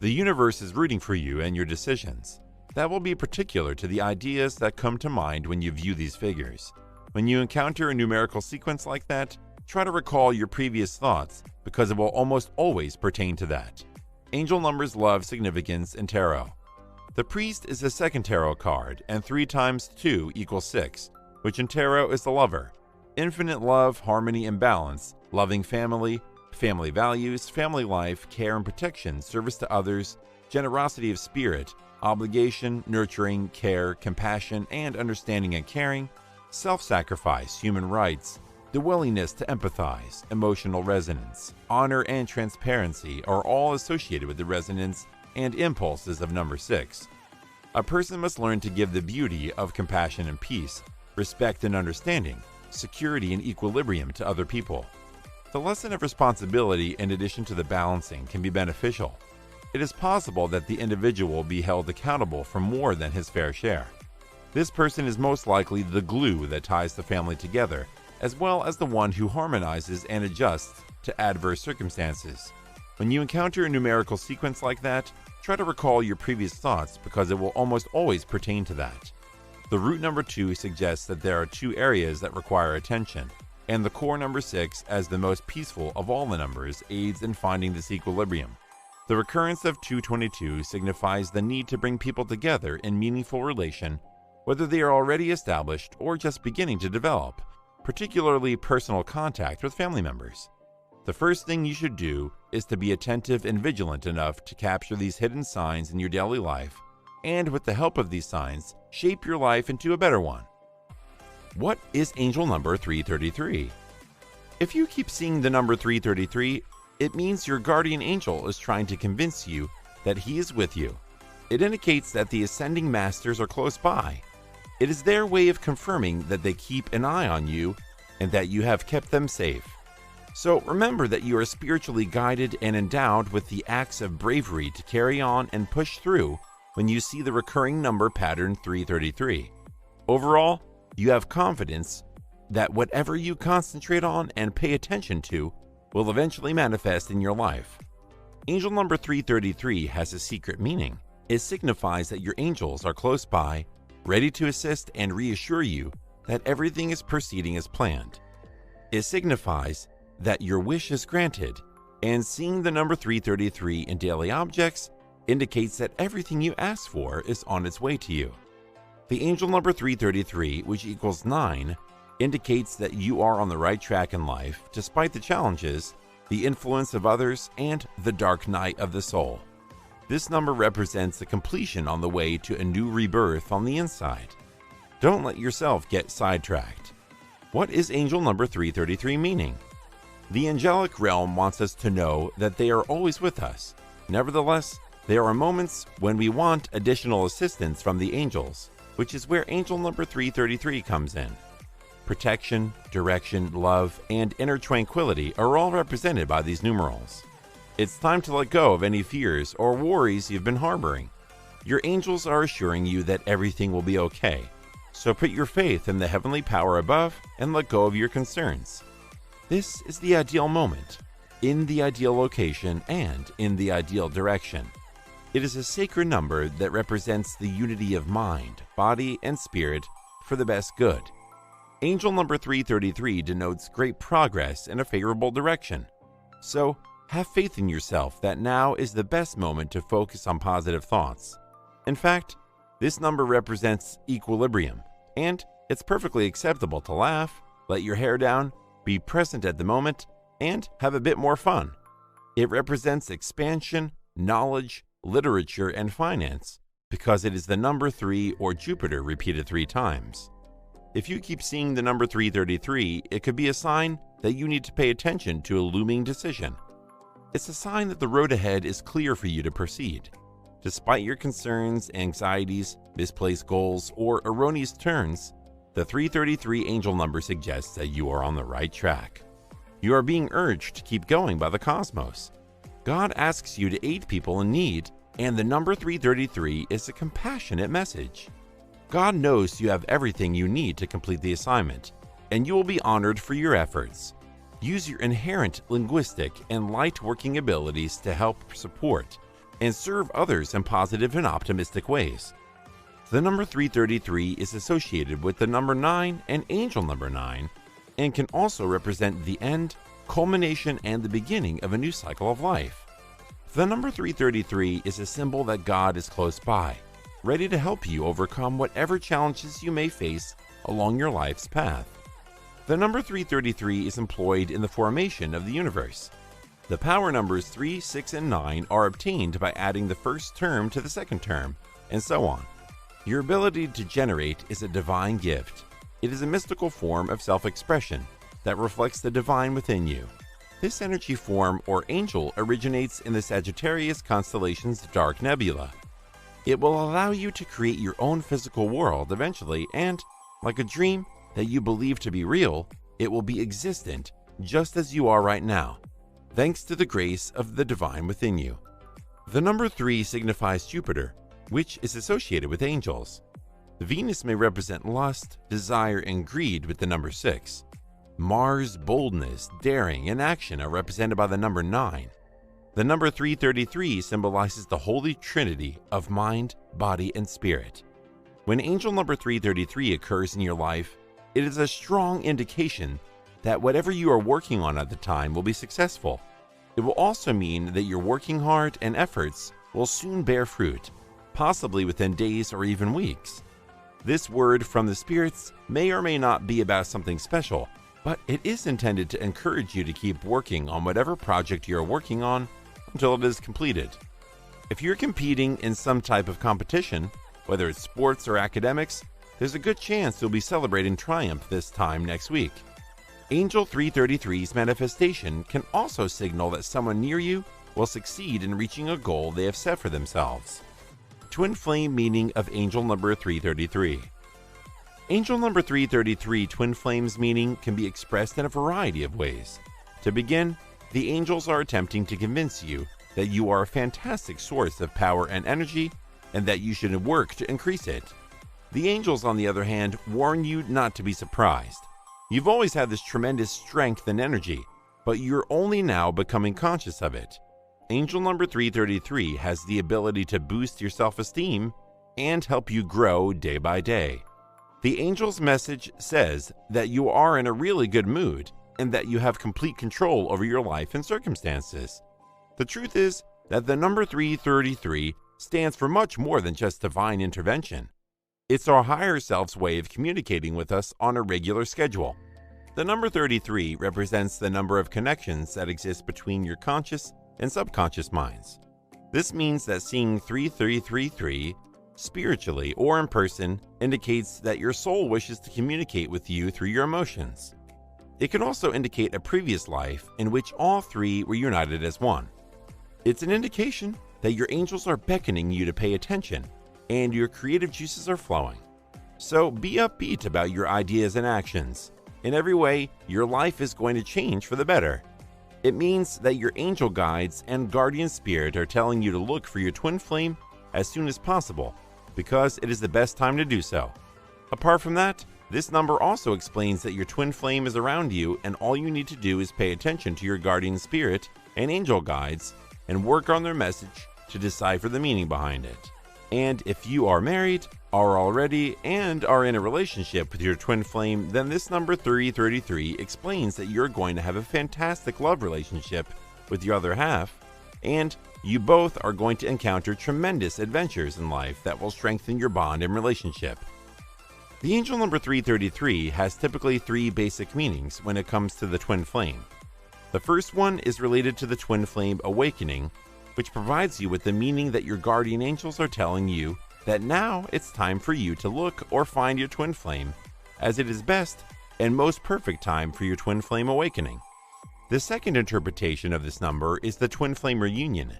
The universe is rooting for you and your decisions. That will be particular to the ideas that come to mind when you view these figures. When you encounter a numerical sequence like that, try to recall your previous thoughts because it will almost always pertain to that. Angel numbers love significance in tarot. The priest is the second tarot card, and 3 times 2 equals 6, which in tarot is the lover. Infinite love, harmony, and balance, loving family, family values, family life, care and protection, service to others, generosity of spirit, obligation, nurturing, care, compassion, and understanding and caring, self-sacrifice, human rights, the willingness to empathize, emotional resonance, honor, and transparency are all associated with the resonance and impulses of number 6. A person must learn to give the beauty of compassion and peace, respect and understanding, security and equilibrium to other people. The lesson of responsibility in addition to the balancing can be beneficial. It is possible that the individual will be held accountable for more than his fair share. This person is most likely the glue that ties the family together, as well as the one who harmonizes and adjusts to adverse circumstances. When you encounter a numerical sequence like that, try to recall your previous thoughts because it will almost always pertain to that. The root number 2 suggests that there are 2 areas that require attention, and the core number 6, as the most peaceful of all the numbers, aids in finding this equilibrium. The recurrence of 222 signifies the need to bring people together in meaningful relation, whether they are already established or just beginning to develop, particularly personal contact with family members. The first thing you should do is to be attentive and vigilant enough to capture these hidden signs in your daily life, and with the help of these signs, shape your life into a better one. What is angel number 333? If you keep seeing the number 333, it means your guardian angel is trying to convince you that he is with you. It indicates that the ascending masters are close by. It is their way of confirming that they keep an eye on you and that you have kept them safe. So remember that you are spiritually guided and endowed with the acts of bravery to carry on and push through when you see the recurring number pattern 333. Overall, you have confidence that whatever you concentrate on and pay attention to will eventually manifest in your life. Angel number 333 has a secret meaning. It signifies that your angels are close by, ready to assist and reassure you that everything is proceeding as planned. It signifies that your wish is granted, and seeing the number 333 in daily objects indicates that everything you ask for is on its way to you. The angel number 333, which equals 9, indicates that you are on the right track in life despite the challenges, the influence of others, and the dark night of the soul. This number represents the completion on the way to a new rebirth on the inside. Don't let yourself get sidetracked. What is angel number 333 meaning? The angelic realm wants us to know that they are always with us. Nevertheless, there are moments when we want additional assistance from the angels, which is where angel number 333 comes in. Protection, direction, love, and inner tranquility are all represented by these numerals. It's time to let go of any fears or worries you've been harboring. Your angels are assuring you that everything will be okay, so put your faith in the heavenly power above and let go of your concerns. This is the ideal moment, in the ideal location, and in the ideal direction. It is a sacred number that represents the unity of mind, body, and spirit for the best good. Angel number 333 denotes great progress in a favorable direction. So, Have faith in yourself that now is the best moment to focus on positive thoughts. In fact, this number represents equilibrium, and it's perfectly acceptable to laugh, let your hair down, be present at the moment, and have a bit more fun. It represents expansion, knowledge, literature, and finance because it is the number 3 or Jupiter repeated 3 times. If you keep seeing the number 333, it could be a sign that you need to pay attention to a looming decision. It's a sign that the road ahead is clear for you to proceed. Despite your concerns, anxieties, misplaced goals, or erroneous turns, the 333 angel number suggests that you are on the right track. You are being urged to keep going by the cosmos. God asks you to aid people in need, and the number 333 is a compassionate message. God knows you have everything you need to complete the assignment, and you will be honored for your efforts. Use your inherent linguistic and light working abilities to help support and serve others in positive and optimistic ways. The number 333 is associated with the number 9 and angel number 9 and can also represent the end, culmination, and the beginning of a new cycle of life. The number 333 is a symbol that God is close by, ready to help you overcome whatever challenges you may face along your life's path. The number 333 is employed in the formation of the universe. The power numbers 3, 6, and 9 are obtained by adding the first term to the second term, and so on. Your ability to generate is a divine gift. It is a mystical form of self-expression that reflects the divine within you. This energy form or angel originates in the Sagittarius constellation's dark nebula. It will allow you to create your own physical world eventually, and, like a dream that you believe to be real, it will be existent just as you are right now, thanks to the grace of the divine within you. The number 3 signifies Jupiter, which is associated with angels. Venus may represent lust, desire, and greed with the number 6. Mars, boldness, daring, and action are represented by the number 9. The number 333 symbolizes the Holy Trinity of mind, body, and spirit. When angel number 333 occurs in your life, it is a strong indication that whatever you are working on at the time will be successful. It will also mean that your working hard and efforts will soon bear fruit, possibly within days or even weeks. This word from the spirits may or may not be about something special, but it is intended to encourage you to keep working on whatever project you are working on until it is completed. If you're competing in some type of competition, whether it's sports or academics, there's a good chance you'll be celebrating triumph this time next week. Angel 333's manifestation can also signal that someone near you will succeed in reaching a goal they have set for themselves. Twin flame meaning of angel number 333. Angel number 333 twin flames meaning can be expressed in a variety of ways. To begin, the angels are attempting to convince you that you are a fantastic source of power and energy and that you should work to increase it. The angels, on the other hand, warn you not to be surprised. You've always had this tremendous strength and energy, but you're only now becoming conscious of it. Angel number 333 has the ability to boost your self-esteem and help you grow day by day. The angel's message says that you are in a really good mood and that you have complete control over your life and circumstances. The truth is that the number 333 stands for much more than just divine intervention. It's our higher self's way of communicating with us on a regular schedule. The number 33 represents the number of connections that exist between your conscious and subconscious minds. This means that seeing 3333 spiritually or in person indicates that your soul wishes to communicate with you through your emotions. It can also indicate a previous life in which all three were united as one. It's an indication that your angels are beckoning you to pay attention and your creative juices are flowing. So be upbeat about your ideas and actions. In every way, your life is going to change for the better. It means that your angel guides and guardian spirit are telling you to look for your twin flame as soon as possible because it is the best time to do so. Apart from that, this number also explains that your twin flame is around you and all you need to do is pay attention to your guardian spirit and angel guides and work on their message to decipher the meaning behind it. And if you are married, are already, and are in a relationship with your twin flame, then this number 333 explains that you're going to have a fantastic love relationship with your other half, and you both are going to encounter tremendous adventures in life that will strengthen your bond and relationship. The angel number 333 has typically three basic meanings when it comes to the twin flame. The first one is related to the twin flame awakening, which provides you with the meaning that your guardian angels are telling you that now it's time for you to look or find your twin flame, as it is best and most perfect time for your twin flame awakening. The second interpretation of this number is the twin flame reunion.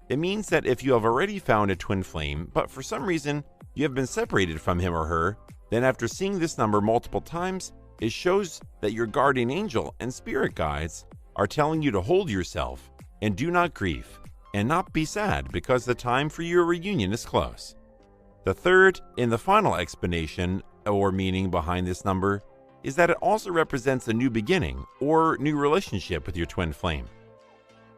It means that if you have already found a twin flame, but for some reason you have been separated from him or her, then after seeing this number multiple times, it shows that your guardian angel and spirit guides are telling you to hold yourself and do not grieve and not be sad because the time for your reunion is close. The third and the final explanation or meaning behind this number is that it also represents a new beginning or new relationship with your twin flame.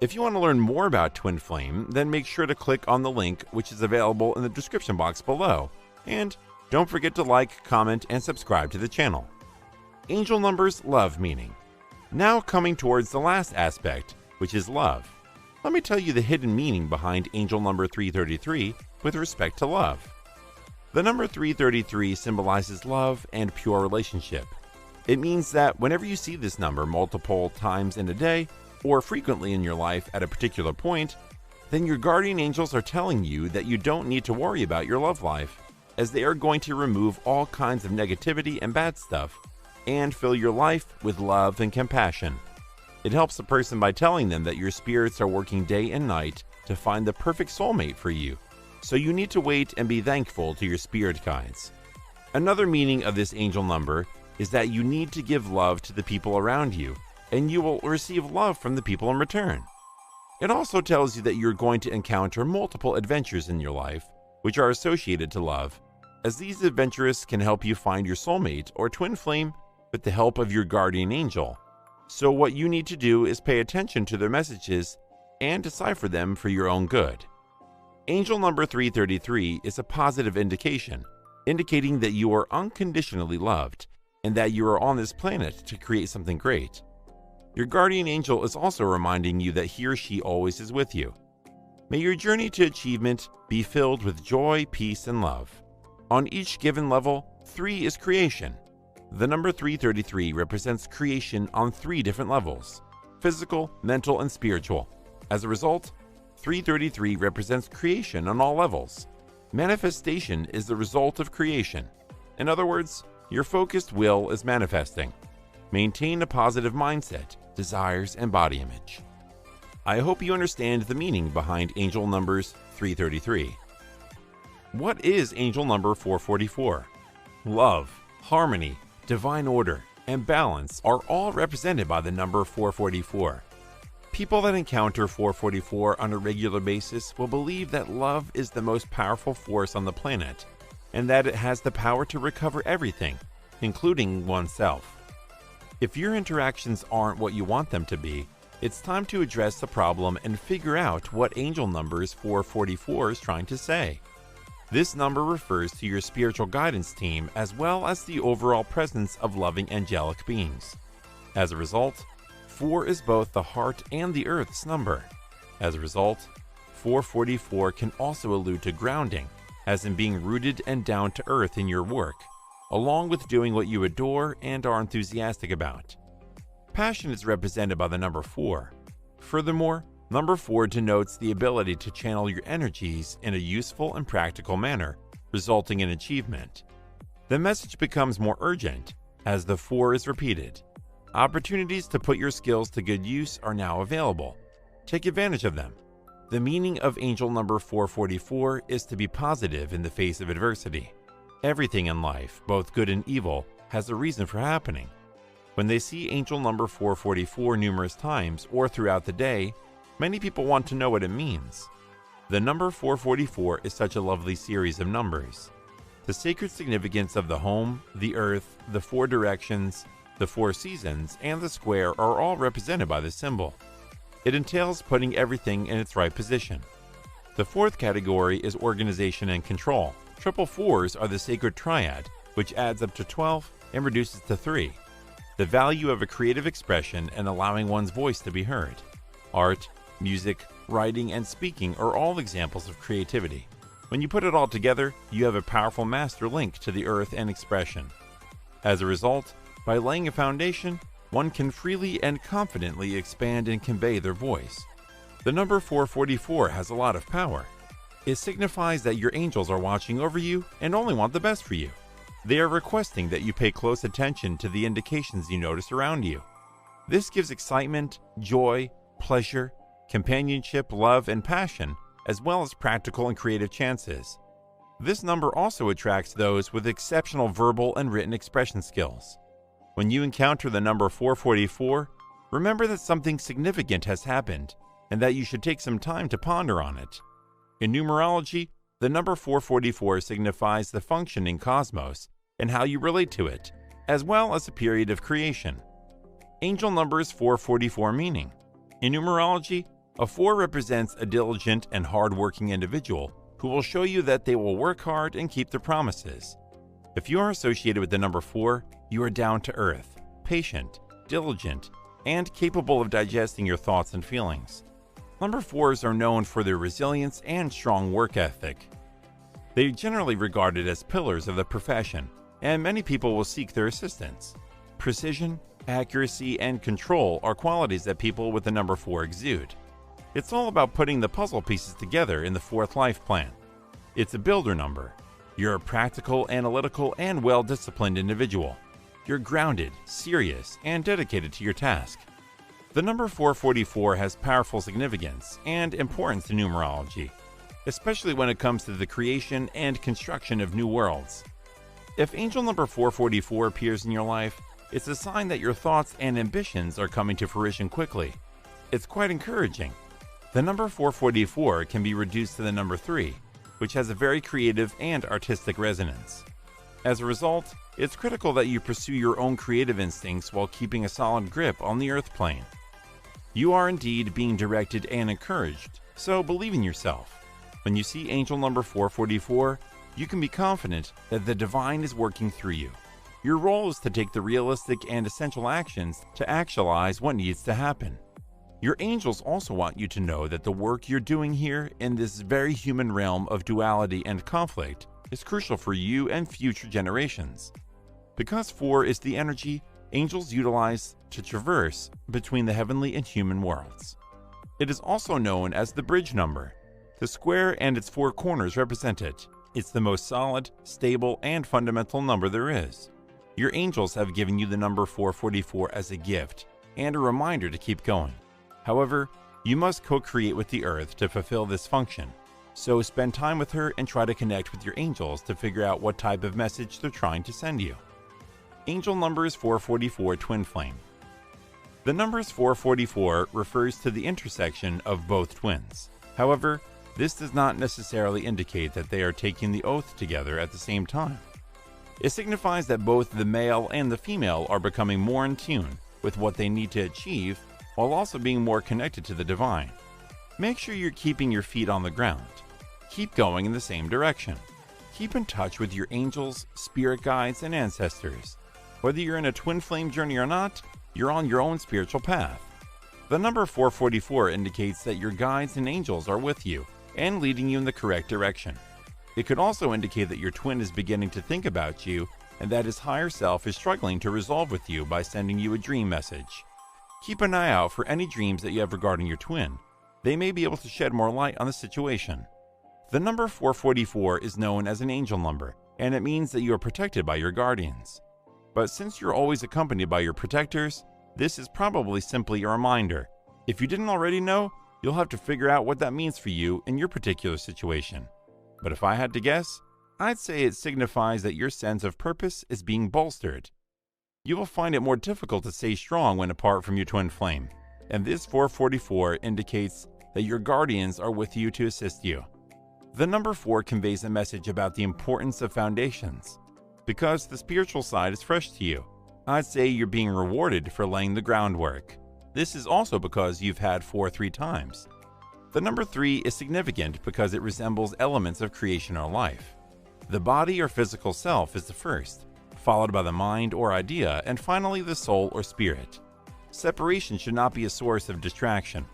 If you want to learn more about twin flame, then make sure to click on the link which is available in the description box below, and don't forget to like, comment, and subscribe to the channel. Angel numbers love meaning. Now coming towards the last aspect, which is love. Let me tell you the hidden meaning behind angel number 333 with respect to love. The number 333 symbolizes love and pure relationship. It means that whenever you see this number multiple times in a day or frequently in your life at a particular point, then your guardian angels are telling you that you don't need to worry about your love life, as they are going to remove all kinds of negativity and bad stuff and fill your life with love and compassion. It helps a person by telling them that your spirits are working day and night to find the perfect soulmate for you, so you need to wait and be thankful to your spirit guides. Another meaning of this angel number is that you need to give love to the people around you, and you will receive love from the people in return. It also tells you that you're going to encounter multiple adventures in your life, which are associated to love, as these adventures can help you find your soulmate or twin flame with the help of your guardian angel. So what you need to do is pay attention to their messages and decipher them for your own good. Angel number 333 is a positive indication, indicating that you are unconditionally loved and that you are on this planet to create something great. Your guardian angel is also reminding you that he or she always is with you. May your journey to achievement be filled with joy, peace, and love. On each given level, 3 is creation. The number 333 represents creation on 3 different levels: physical, mental, and spiritual. As a result, 333 represents creation on all levels. Manifestation is the result of creation. In other words, your focused will is manifesting. Maintain a positive mindset, desires, and body image. I hope you understand the meaning behind angel numbers 333. What is angel number 444? Love, harmony, divine order, and balance are all represented by the number 444. People that encounter 444 on a regular basis will believe that love is the most powerful force on the planet, and that it has the power to recover everything, including oneself. If your interactions aren't what you want them to be, it's time to address the problem and figure out what angel numbers 444 is trying to say. This number refers to your spiritual guidance team as well as the overall presence of loving angelic beings. As a result, 4 is both the heart and the earth's number. As a result, 444 can also allude to grounding, as in being rooted and down to earth in your work, along with doing what you adore and are enthusiastic about. Passion is represented by the number 4. Furthermore, number 4 denotes the ability to channel your energies in a useful and practical manner, resulting in achievement. The message becomes more urgent as the 4 is repeated. Opportunities to put your skills to good use are now available. Take advantage of them. The meaning of angel number 444 is to be positive in the face of adversity. Everything in life, both good and evil, has a reason for happening. When they see angel number 444 numerous times or throughout the day, many people want to know what it means. The number 444 is such a lovely series of numbers. The sacred significance of the home, the earth, the 4 directions, the 4 seasons, and the square are all represented by this symbol. It entails putting everything in its right position. The 4th category is organization and control. Triple 4s are the sacred triad, which adds up to 12 and reduces to 3. The value of a creative expression and allowing one's voice to be heard. Art, Music, writing, and speaking are all examples of creativity. When you put it all together, you have a powerful master link to the earth and expression. As a result, by laying a foundation, one can freely and confidently expand and convey their voice. The number 444 has a lot of power. It signifies that your angels are watching over you and only want the best for you. They are requesting that you pay close attention to the indications you notice around you. This gives excitement, joy, pleasure, companionship, love, and passion, as well as practical and creative chances. This number also attracts those with exceptional verbal and written expression skills. When you encounter the number 444, remember that something significant has happened and that you should take some time to ponder on it. In numerology, the number 444 signifies the functioning cosmos and how you relate to it, as well as a period of creation. Angel numbers 444 meaning. In numerology, a 4 represents a diligent and hard-working individual who will show you that they will work hard and keep their promises. If you are associated with the number 4, you are down to earth, patient, diligent, and capable of digesting your thoughts and feelings. Number 4s are known for their resilience and strong work ethic. They are generally regarded as pillars of the profession, and many people will seek their assistance. Precision, accuracy, and control are qualities that people with the number 4 exude. It's all about putting the puzzle pieces together in the 4th life plan. It's a builder number. You're a practical, analytical, and well-disciplined individual. You're grounded, serious, and dedicated to your task. The number 444 has powerful significance and importance to numerology, especially when it comes to the creation and construction of new worlds. If angel number 444 appears in your life, it's a sign that your thoughts and ambitions are coming to fruition quickly. It's quite encouraging. The number 444 can be reduced to the number 3, which has a very creative and artistic resonance. As a result, it's critical that you pursue your own creative instincts while keeping a solid grip on the earth plane. You are indeed being directed and encouraged, so believe in yourself. When you see angel number 444, you can be confident that the divine is working through you. Your role is to take the realistic and essential actions to actualize what needs to happen. Your angels also want you to know that the work you're doing here in this very human realm of duality and conflict is crucial for you and future generations. Because 4 is the energy angels utilize to traverse between the heavenly and human worlds. It is also known as the bridge number. The square and its 4 corners represent it. It's the most solid, stable, and fundamental number there is. Your angels have given you the number 444 as a gift and a reminder to keep going. However, you must co-create with the earth to fulfill this function. So spend time with her and try to connect with your angels to figure out what type of message they're trying to send you. Angel numbers 444 Twin Flame. The numbers 444 refers to the intersection of both twins. However, this does not necessarily indicate that they are taking the oath together at the same time. It signifies that both the male and the female are becoming more in tune with what they need to achieve while also being more connected to the divine. Make sure you're keeping your feet on the ground. Keep going in the same direction. Keep in touch with your angels, spirit guides, and ancestors. Whether you're in a twin flame journey or not, you're on your own spiritual path. The number 444 indicates that your guides and angels are with you and leading you in the correct direction. It could also indicate that your twin is beginning to think about you and that his higher self is struggling to resolve with you by sending you a dream message. Keep an eye out for any dreams that you have regarding your twin. They may be able to shed more light on the situation. The number 444 is known as an angel number, and it means that you are protected by your guardians. But since you're always accompanied by your protectors, this is probably simply a reminder. If you didn't already know, you'll have to figure out what that means for you in your particular situation. But if I had to guess, I'd say it signifies that your sense of purpose is being bolstered. You will find it more difficult to stay strong when apart from your twin flame, and this 444 indicates that your guardians are with you to assist you. The number 4 conveys a message about the importance of foundations. Because the spiritual side is fresh to you, I'd say you're being rewarded for laying the groundwork. This is also because you've had 4 3 times. The number 3 is significant because it resembles elements of creation or life. The body or physical self is the first, followed by the mind or idea, and finally the soul or spirit. Separation should not be a source of distraction.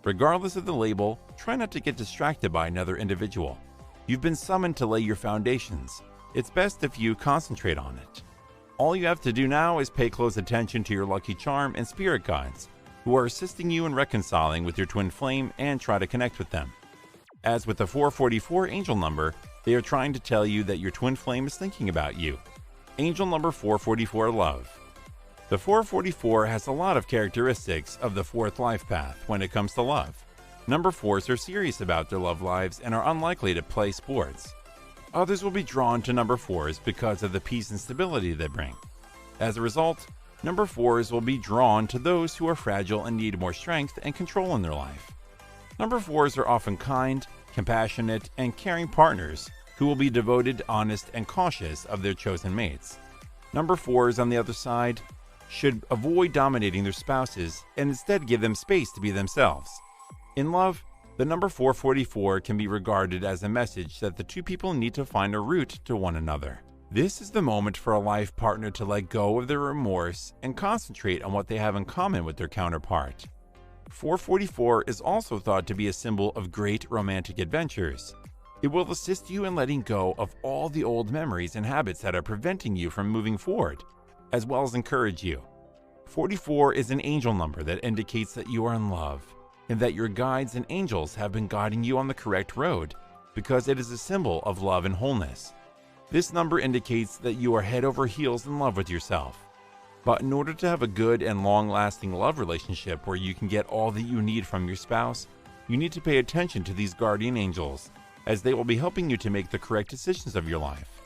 Regardless of the label, try not to get distracted by another individual. You've been summoned to lay your foundations. It's best if you concentrate on it. All you have to do now is pay close attention to your lucky charm and spirit guides, who are assisting you in reconciling with your twin flame, and try to connect with them. As with the 444 angel number, they are trying to tell you that your twin flame is thinking about you. Angel number 444, love. The 444 has a lot of characteristics of the fourth life path when it comes to love. Number 4s are serious about their love lives and are unlikely to play sports. Others will be drawn to number 4s because of the peace and stability they bring. As a result, number 4s will be drawn to those who are fragile and need more strength and control in their life. Number 4s are often kind, compassionate, and caring partners who will be devoted, honest, and cautious of their chosen mates. Number 4s, on the other side, should avoid dominating their spouses and instead give them space to be themselves. In love, the number 444 can be regarded as a message that the two people need to find a route to one another. This is the moment for a life partner to let go of their remorse and concentrate on what they have in common with their counterpart. 444 is also thought to be a symbol of great romantic adventures. It will assist you in letting go of all the old memories and habits that are preventing you from moving forward, as well as encourage you. 44 is an angel number that indicates that you are in love, and that your guides and angels have been guiding you on the correct road, because it is a symbol of love and wholeness. This number indicates that you are head over heels in love with yourself. But in order to have a good and long-lasting love relationship where you can get all that you need from your spouse, you need to pay attention to these guardian angels, as they will be helping you to make the correct decisions of your life.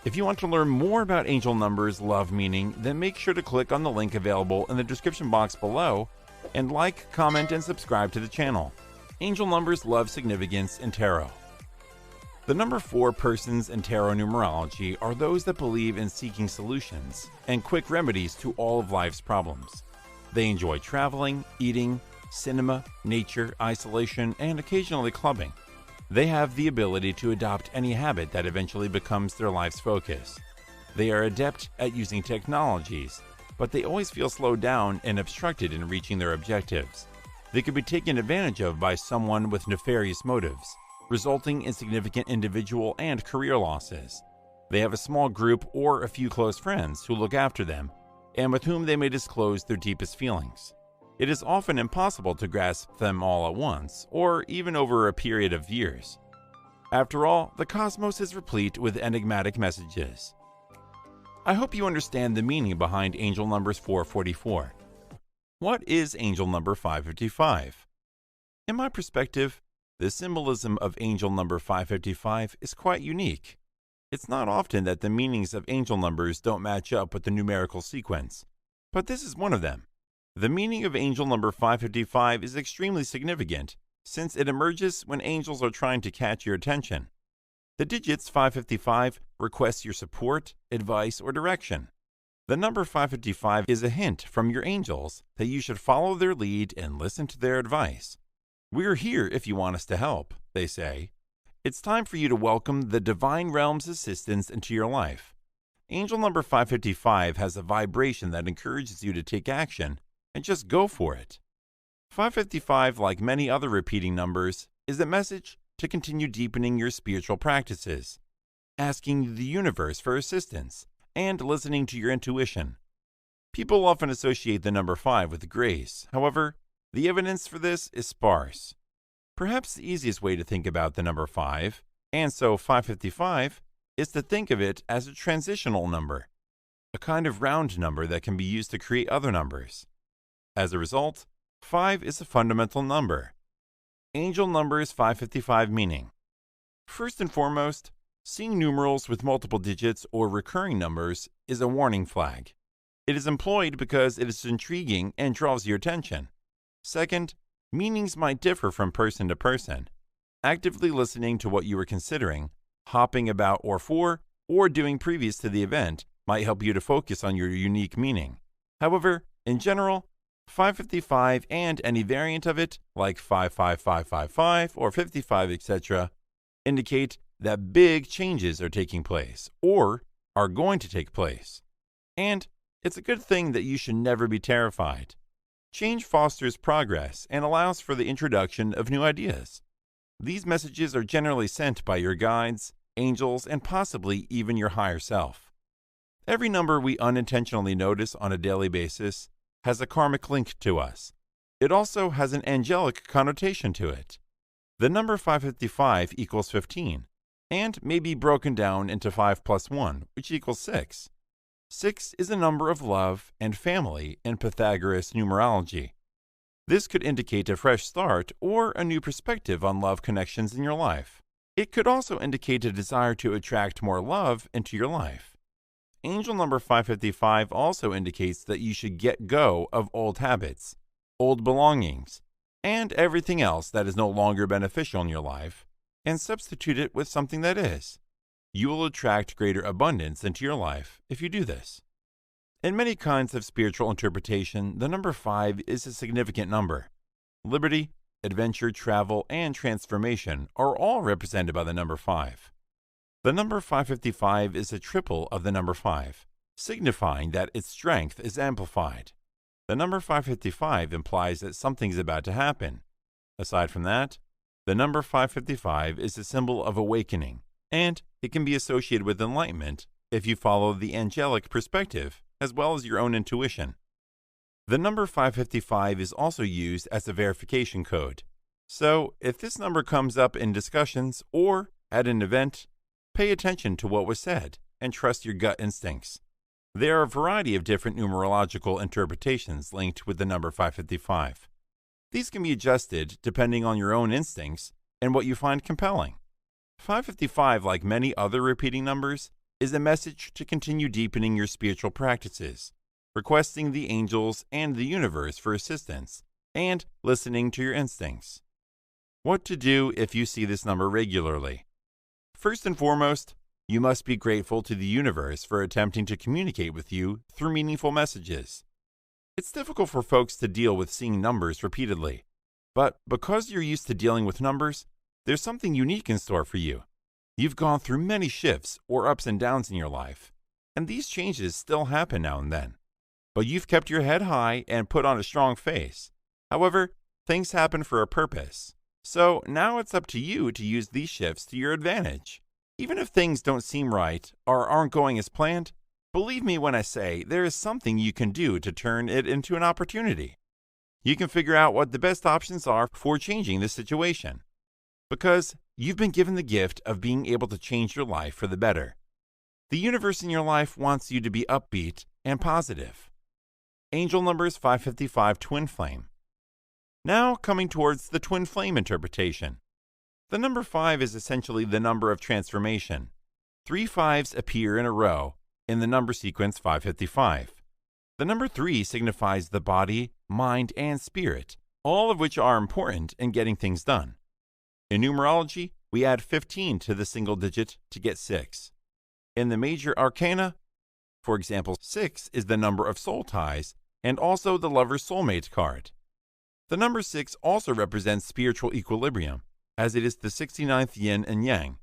If you want to learn more about angel numbers' love meaning, then make sure to click on the link available in the description box below and like, comment, and subscribe to the channel. Angel numbers' love significance in tarot. The number 4 persons in tarot numerology are those that believe in seeking solutions and quick remedies to all of life's problems. They enjoy traveling, eating, cinema, nature, isolation, and occasionally clubbing. They have the ability to adopt any habit that eventually becomes their life's focus. They are adept at using technologies, but they always feel slowed down and obstructed in reaching their objectives. They could be taken advantage of by someone with nefarious motives, resulting in significant individual and career losses. They have a small group or a few close friends who look after them, and with whom they may disclose their deepest feelings. It is often impossible to grasp them all at once, or even over a period of years. After all, the cosmos is replete with enigmatic messages. I hope you understand the meaning behind angel numbers 444. What is angel number 555? In my perspective, the symbolism of angel number 555 is quite unique. It's not often that the meanings of angel numbers don't match up with the numerical sequence, but this is one of them. The meaning of angel number 555 is extremely significant, since it emerges when angels are trying to catch your attention. The digits 555 request your support, advice, or direction. The number 555 is a hint from your angels that you should follow their lead and listen to their advice. "We're here if you want us to help," they say. It's time for you to welcome the divine realm's assistance into your life. Angel number 555 has a vibration that encourages you to take action and just go for it. 555, like many other repeating numbers, is a message to continue deepening your spiritual practices, asking the universe for assistance, and listening to your intuition. People often associate the number 5 with grace. However, the evidence for this is sparse. Perhaps the easiest way to think about the number 5, and so 555, is to think of it as a transitional number, a kind of round number that can be used to create other numbers. As a result, 5 is a fundamental number. Angel numbers 555 meaning. First and foremost, seeing numerals with multiple digits or recurring numbers is a warning flag. It is employed because it is intriguing and draws your attention. Second, meanings might differ from person to person. Actively listening to what you are considering, hopping about or for, or doing previous to the event might help you to focus on your unique meaning. However, in general, 555 and any variant of it, like 55555 or 55, etc., indicate that big changes are taking place or are going to take place. And it's a good thing that you should never be terrified. Change fosters progress and allows for the introduction of new ideas. These messages are generally sent by your guides, angels, and possibly even your higher self. Every number we unintentionally notice on a daily basis has a karmic link to us. It also has an angelic connotation to it. The number 555 equals 15, and may be broken down into 5 plus 1, which equals 6. 6 is a number of love and family in Pythagoras numerology. This could indicate a fresh start or a new perspective on love connections in your life. It could also indicate a desire to attract more love into your life. Angel number 555 also indicates that you should get go of old habits, old belongings, and everything else that is no longer beneficial in your life, and substitute it with something that is. You will attract greater abundance into your life if you do this. In many kinds of spiritual interpretation, the number 5 is a significant number. Liberty, adventure, travel, and transformation are all represented by the number 5. The number 555 is a triple of the number 5, signifying that its strength is amplified. The number 555 implies that something's about to happen. Aside from that, the number 555 is a symbol of awakening, and it can be associated with enlightenment if you follow the angelic perspective as well as your own intuition. The number 555 is also used as a verification code. So, if this number comes up in discussions or at an event, pay attention to what was said and trust your gut instincts. There are a variety of different numerological interpretations linked with the number 555. These can be adjusted depending on your own instincts and what you find compelling. 555, like many other repeating numbers, is a message to continue deepening your spiritual practices, requesting the angels and the universe for assistance, and listening to your instincts. What to do if you see this number regularly? First and foremost, you must be grateful to the universe for attempting to communicate with you through meaningful messages. It's difficult for folks to deal with seeing numbers repeatedly, but because you're used to dealing with numbers, there's something unique in store for you. You've gone through many shifts or ups and downs in your life, and these changes still happen now and then. But you've kept your head high and put on a strong face. However, things happen for a purpose. So now it's up to you to use these shifts to your advantage. Even if things don't seem right or aren't going as planned, believe me when I say there is something you can do to turn it into an opportunity. You can figure out what the best options are for changing the situation. Because you've been given the gift of being able to change your life for the better. The universe in your life wants you to be upbeat and positive. Angel numbers 555 Twin Flame. Now coming towards the Twin Flame interpretation. The number 5 is essentially the number of transformation. 3 5s appear in a row in the number sequence 555. The number 3 signifies the body, mind, and spirit, all of which are important in getting things done. In numerology, we add 15 to the single digit to get 6. In the major arcana, for example, 6 is the number of soul ties and also the lover's soulmate card. The number 6 also represents spiritual equilibrium, as it is the 69th yin and yang,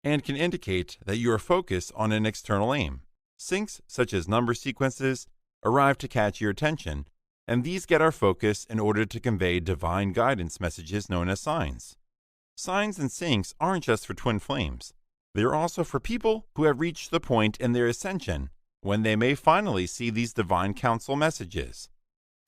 and can indicate that you are focused on an external aim. Syncs, such as number sequences, arrive to catch your attention, and these get our focus in order to convey divine guidance messages known as signs. Signs and syncs aren't just for twin flames. They are also for people who have reached the point in their ascension when they may finally see these divine counsel messages.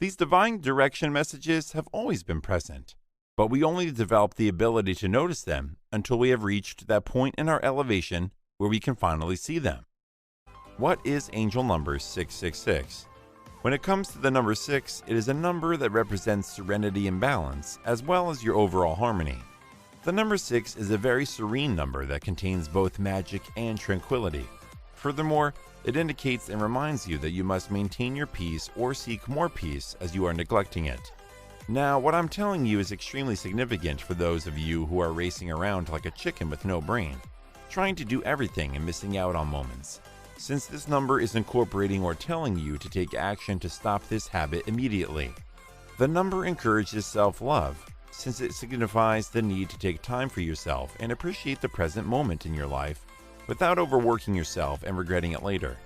These divine direction messages have always been present, but we only develop the ability to notice them until we have reached that point in our elevation where we can finally see them. What is angel number 666? When it comes to the number 6, it is a number that represents serenity and balance, as well as your overall harmony. The number 6 is a very serene number that contains both magic and tranquility. Furthermore, it indicates and reminds you that you must maintain your peace or seek more peace as you are neglecting it. Now, what I'm telling you is extremely significant for those of you who are racing around like a chicken with no brain, trying to do everything and missing out on moments, since this number is incorporating or telling you to take action to stop this habit immediately. The number encourages self-love, since it signifies the need to take time for yourself and appreciate the present moment in your life without overworking yourself and regretting it later.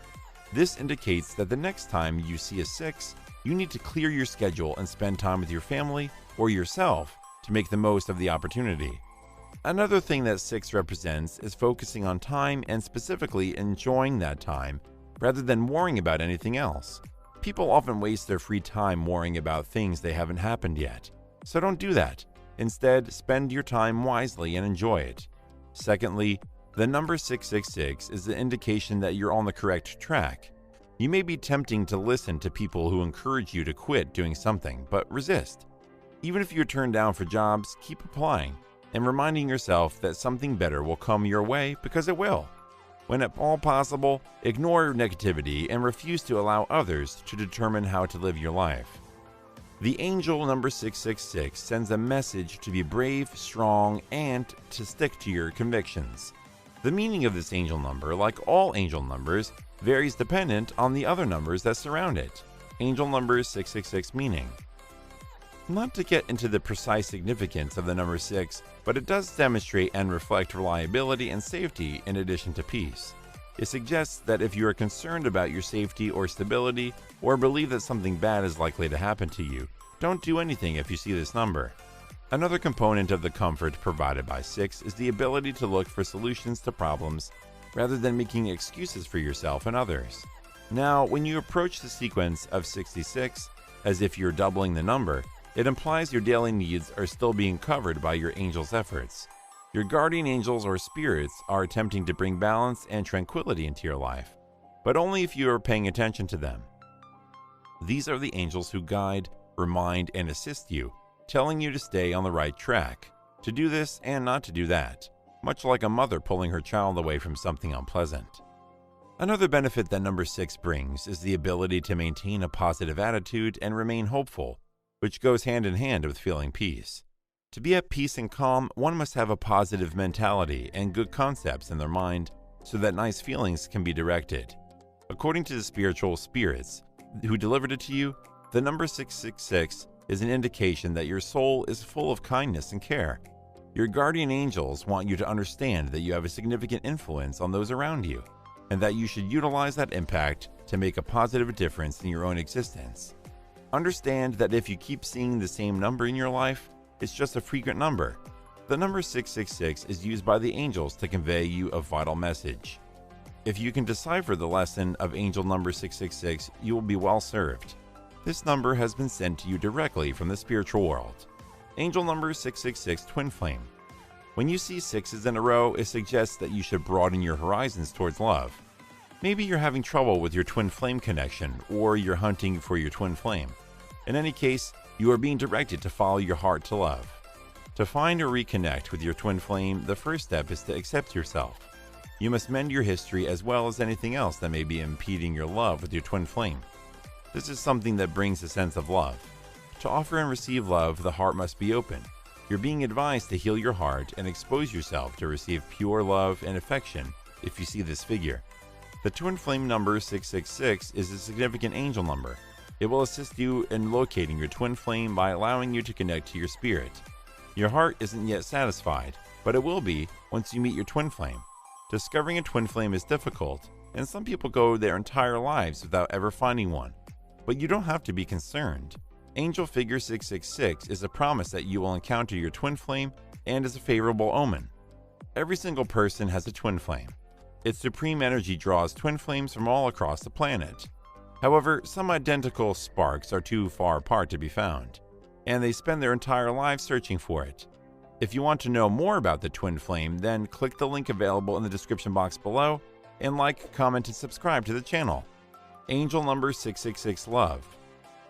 This indicates that the next time you see a 6, You need to clear your schedule and spend time with your family or yourself to make the most of the opportunity. Another thing that 6 represents is focusing on time and specifically enjoying that time rather than worrying about anything else. People often waste their free time worrying about things that haven't happened yet. So don't do that. Instead, spend your time wisely and enjoy it. Secondly, the number 666 is the indication that you're on the correct track. You may be tempting to listen to people who encourage you to quit doing something, but resist. Even if you're turned down for jobs, keep applying and reminding yourself that something better will come your way because it will. When at all possible, ignore negativity and refuse to allow others to determine how to live your life. The angel number 666 sends a message to be brave, strong, and to stick to your convictions. The meaning of this angel number, like all angel numbers, varies dependent on the other numbers that surround it. Angel number 666 meaning. Not to get into the precise significance of the number 6, but it does demonstrate and reflect reliability and safety in addition to peace. It suggests that if you are concerned about your safety or stability, or believe that something bad is likely to happen to you, don't do anything if you see this number. Another component of the comfort provided by 6 is the ability to look for solutions to problems rather than making excuses for yourself and others. Now, when you approach the sequence of 66 as if you're doubling the number, it implies your daily needs are still being covered by your angel's efforts. Your guardian angels or spirits are attempting to bring balance and tranquility into your life, but only if you are paying attention to them. These are the angels who guide, remind, and assist you, telling you to stay on the right track, to do this and not to do that, much like a mother pulling her child away from something unpleasant. Another benefit that number 6 brings is the ability to maintain a positive attitude and remain hopeful, which goes hand in hand with feeling peace. To be at peace and calm, one must have a positive mentality and good concepts in their mind so that nice feelings can be directed. According to the spiritual spirits who delivered it to you, the number 666 is an indication that your soul is full of kindness and care. Your guardian angels want you to understand that you have a significant influence on those around you, and that you should utilize that impact to make a positive difference in your own existence. Understand that if you keep seeing the same number in your life, it's just a frequent number. The number 666 is used by the angels to convey you a vital message. If you can decipher the lesson of angel number 666, you will be well served. This number has been sent to you directly from the spiritual world. Angel number 666 Twin Flame. When you see 6s in a row, it suggests that you should broaden your horizons towards love. Maybe you're having trouble with your twin flame connection, or you're hunting for your twin flame. In any case, you are being directed to follow your heart to love. To find or reconnect with your twin flame, the first step is to accept yourself. You must mend your history as well as anything else that may be impeding your love with your twin flame. This is something that brings a sense of love. To offer and receive love, the heart must be open. You're being advised to heal your heart and expose yourself to receive pure love and affection if you see this figure. The twin flame number 666 is a significant angel number. It will assist you in locating your twin flame by allowing you to connect to your spirit. Your heart isn't yet satisfied, but it will be once you meet your twin flame. Discovering a twin flame is difficult, and some people go their entire lives without ever finding one. But you don't have to be concerned. Angel figure 666 is a promise that you will encounter your twin flame and is a favorable omen. Every single person has a twin flame. Its supreme energy draws twin flames from all across the planet. However, some identical sparks are too far apart to be found, and they spend their entire lives searching for it. If you want to know more about the twin flame, then click the link available in the description box below and like, comment, and subscribe to the channel. Angel number 666 Love.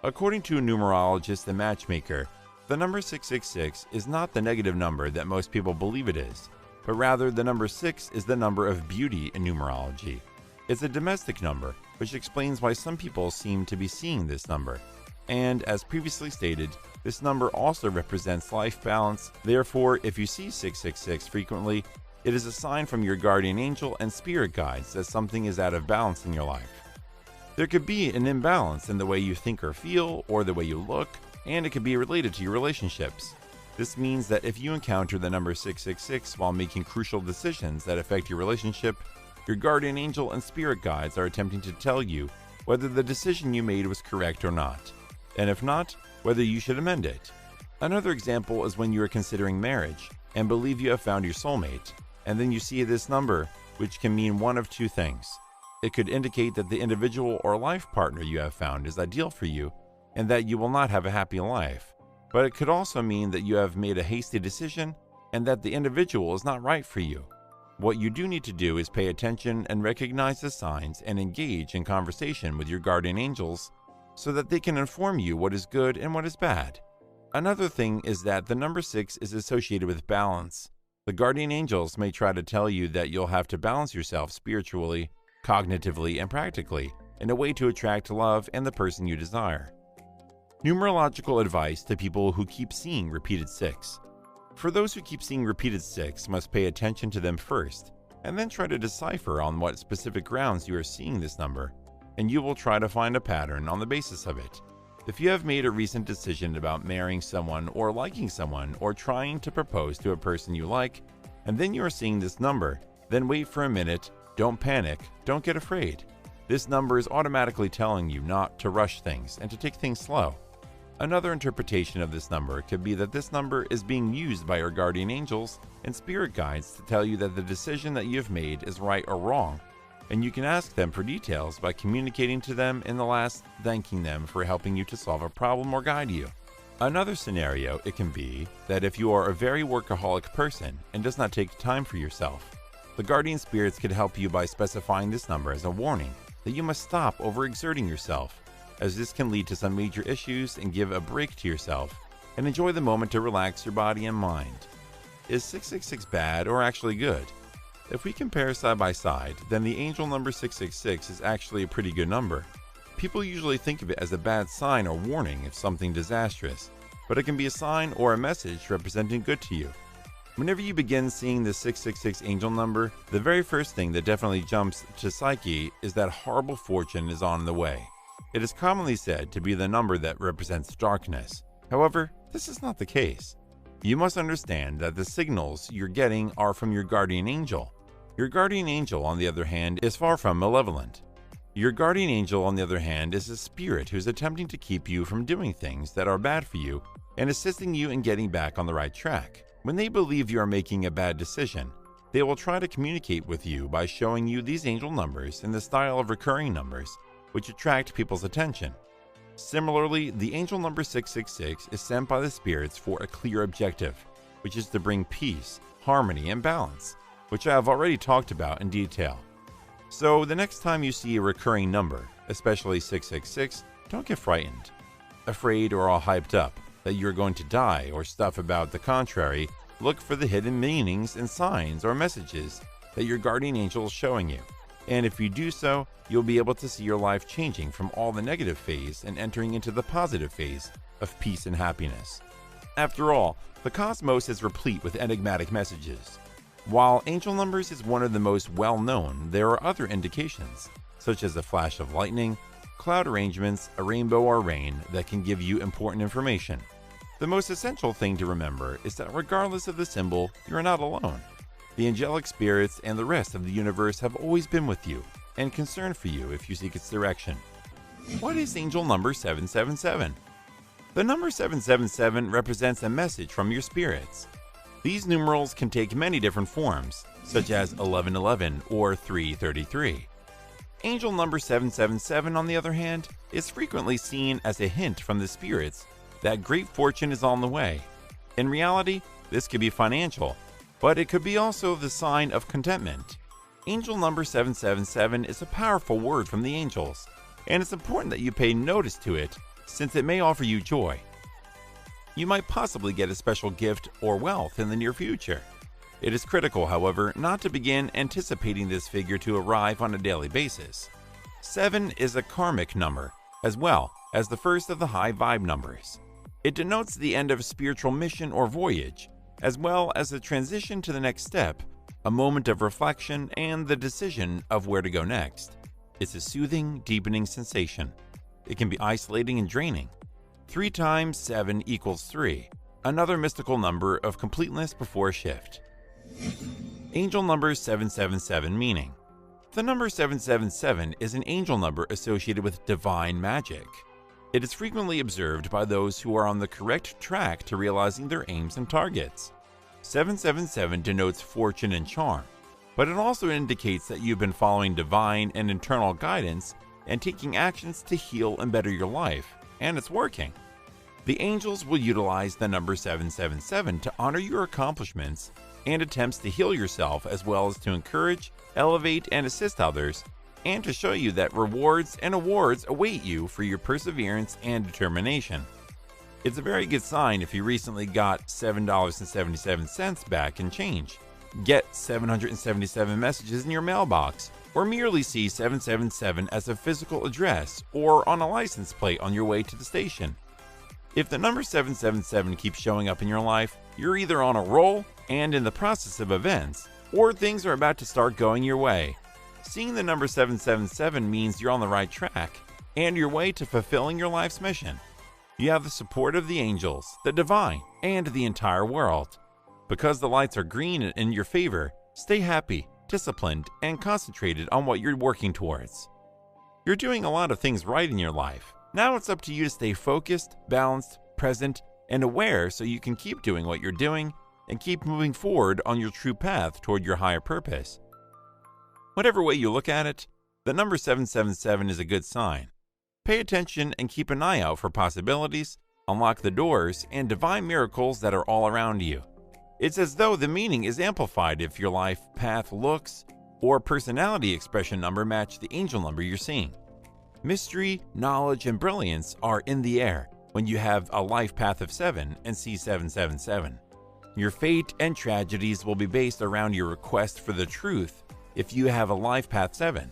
According to a numerologist and matchmaker, the number 666 is not the negative number that most people believe it is, but rather the number 6 is the number of beauty in numerology. It's a domestic number, which explains why some people seem to be seeing this number. And as previously stated, this number also represents life balance. Therefore, if you see 666 frequently, it is a sign from your guardian angel and spirit guides that something is out of balance in your life. There could be an imbalance in the way you think or feel, or the way you look, and it could be related to your relationships. This means that if you encounter the number 666 while making crucial decisions that affect your relationship, your guardian angel and spirit guides are attempting to tell you whether the decision you made was correct or not. and if not, whether you should amend it. Another example is when you are considering marriage and believe you have found your soulmate, and then you see this number, which can mean one of two things. It could indicate that the individual or life partner you have found is ideal for you and that you will not have a happy life. But it could also mean that you have made a hasty decision and that the individual is not right for you. What you do need to do is pay attention and recognize the signs and engage in conversation with your guardian angels so that they can inform you what is good and what is bad. Another thing is that the number 6 is associated with balance. The guardian angels may try to tell you that you'll have to balance yourself spiritually, cognitively, and practically in a way to attract love and the person you desire. Numerological advice to people who keep seeing repeated 6. For those who keep seeing repeated 6 must pay attention to them first, and then try to decipher on what specific grounds you are seeing this number, and you will try to find a pattern on the basis of it. If you have made a recent decision about marrying someone or liking someone or trying to propose to a person you like, and then you are seeing this number, then wait for a minute, don't panic, don't get afraid. This number is automatically telling you not to rush things and to take things slow. Another interpretation of this number could be that this number is being used by your guardian angels and spirit guides to tell you that the decision that you have made is right or wrong, and you can ask them for details by communicating to them in the last, thanking them for helping you to solve a problem or guide you. Another scenario it can be that if you are a very workaholic person and does not take time for yourself, the guardian spirits could help you by specifying this number as a warning that you must stop overexerting yourself, as this can lead to some major issues, and give a break to yourself and enjoy the moment to relax your body and mind. Is 666 bad or actually good? If we compare side by side, then the angel number 666 is actually a pretty good number. People usually think of it as a bad sign or warning if something disastrous, but it can be a sign or a message representing good to you. Whenever you begin seeing the 666 angel number, the very first thing that definitely jumps to psyche is that horrible fortune is on the way. It is commonly said to be the number that represents darkness. However, this is not the case. You must understand that the signals you're getting are from your guardian angel. Your guardian angel, on the other hand, is far from malevolent. Your guardian angel, on the other hand, is a spirit who is attempting to keep you from doing things that are bad for you and assisting you in getting back on the right track. When they believe you are making a bad decision, they will try to communicate with you by showing you these angel numbers in the style of recurring numbers, which attract people's attention. Similarly, the angel number 666 is sent by the spirits for a clear objective, which is to bring peace, harmony, and balance, which I have already talked about in detail. So the next time you see a recurring number, especially 666, don't get frightened, afraid, or all hyped up that you're going to die or stuff about the contrary. Look for the hidden meanings and signs or messages that your guardian angel is showing you. And if you do so, you'll be able to see your life changing from all the negative phase and entering into the positive phase of peace and happiness. After all, the cosmos is replete with enigmatic messages. While angel numbers is one of the most well-known, there are other indications, such as a flash of lightning, cloud arrangements, a rainbow or rain, that can give you important information. The most essential thing to remember is that regardless of the symbol, you are not alone. The angelic spirits and the rest of the universe have always been with you and concerned for you if you seek its direction. What is angel number 777? The number 777 represents a message from your spirits. These numerals can take many different forms, such as 1111 or 333. Angel number 777, on the other hand, is frequently seen as a hint from the spirits that great fortune is on the way. In reality, this could be financial, but it could be also the sign of contentment. Angel number 777 is a powerful word from the angels, and it's important that you pay notice to it since it may offer you joy. You might possibly get a special gift or wealth in the near future. It is critical, however, not to begin anticipating this figure to arrive on a daily basis. 7 is a karmic number, as well as the first of the high vibe numbers. It denotes the end of a spiritual mission or voyage, as well as the transition to the next step, a moment of reflection, and the decision of where to go next. It's a soothing, deepening sensation. It can be isolating and draining. 3 times 7 equals 3, another mystical number of completeness before a shift. Angel number 777 meaning. The number 777 is an angel number associated with divine magic. It is frequently observed by those who are on the correct track to realizing their aims and targets. 777 denotes fortune and charm, but it also indicates that you've been following divine and internal guidance and taking actions to heal and better your life, and it's working. The angels will utilize the number 777 to honor your accomplishments and attempts to heal yourself, as well as to encourage, elevate, and assist others, and to show you that rewards and awards await you for your perseverance and determination. It's a very good sign if you recently got $7.77 back in change, get 777 messages in your mailbox, or merely see 777 as a physical address or on a license plate on your way to the station. If the number 777 keeps showing up in your life, you're either on a roll and in the process of events, or things are about to start going your way. Seeing the number 777 means you're on the right track and your way to fulfilling your life's mission. You have the support of the angels, the divine, and the entire world. Because the lights are green in your favor, stay happy, disciplined, and concentrated on what you're working towards. You're doing a lot of things right in your life. Now it's up to you to stay focused, balanced, present, and aware so you can keep doing what you're doing and keep moving forward on your true path toward your higher purpose. Whatever way you look at it, the number 777 is a good sign. Pay attention and keep an eye out for possibilities, unlock the doors, and divine miracles that are all around you. It's as though the meaning is amplified if your life path, looks, or personality expression number match the angel number you're seeing. Mystery, knowledge, and brilliance are in the air when you have a life path of 7 and see 777. Your fate and tragedies will be based around your request for the truth if you have a life path 7.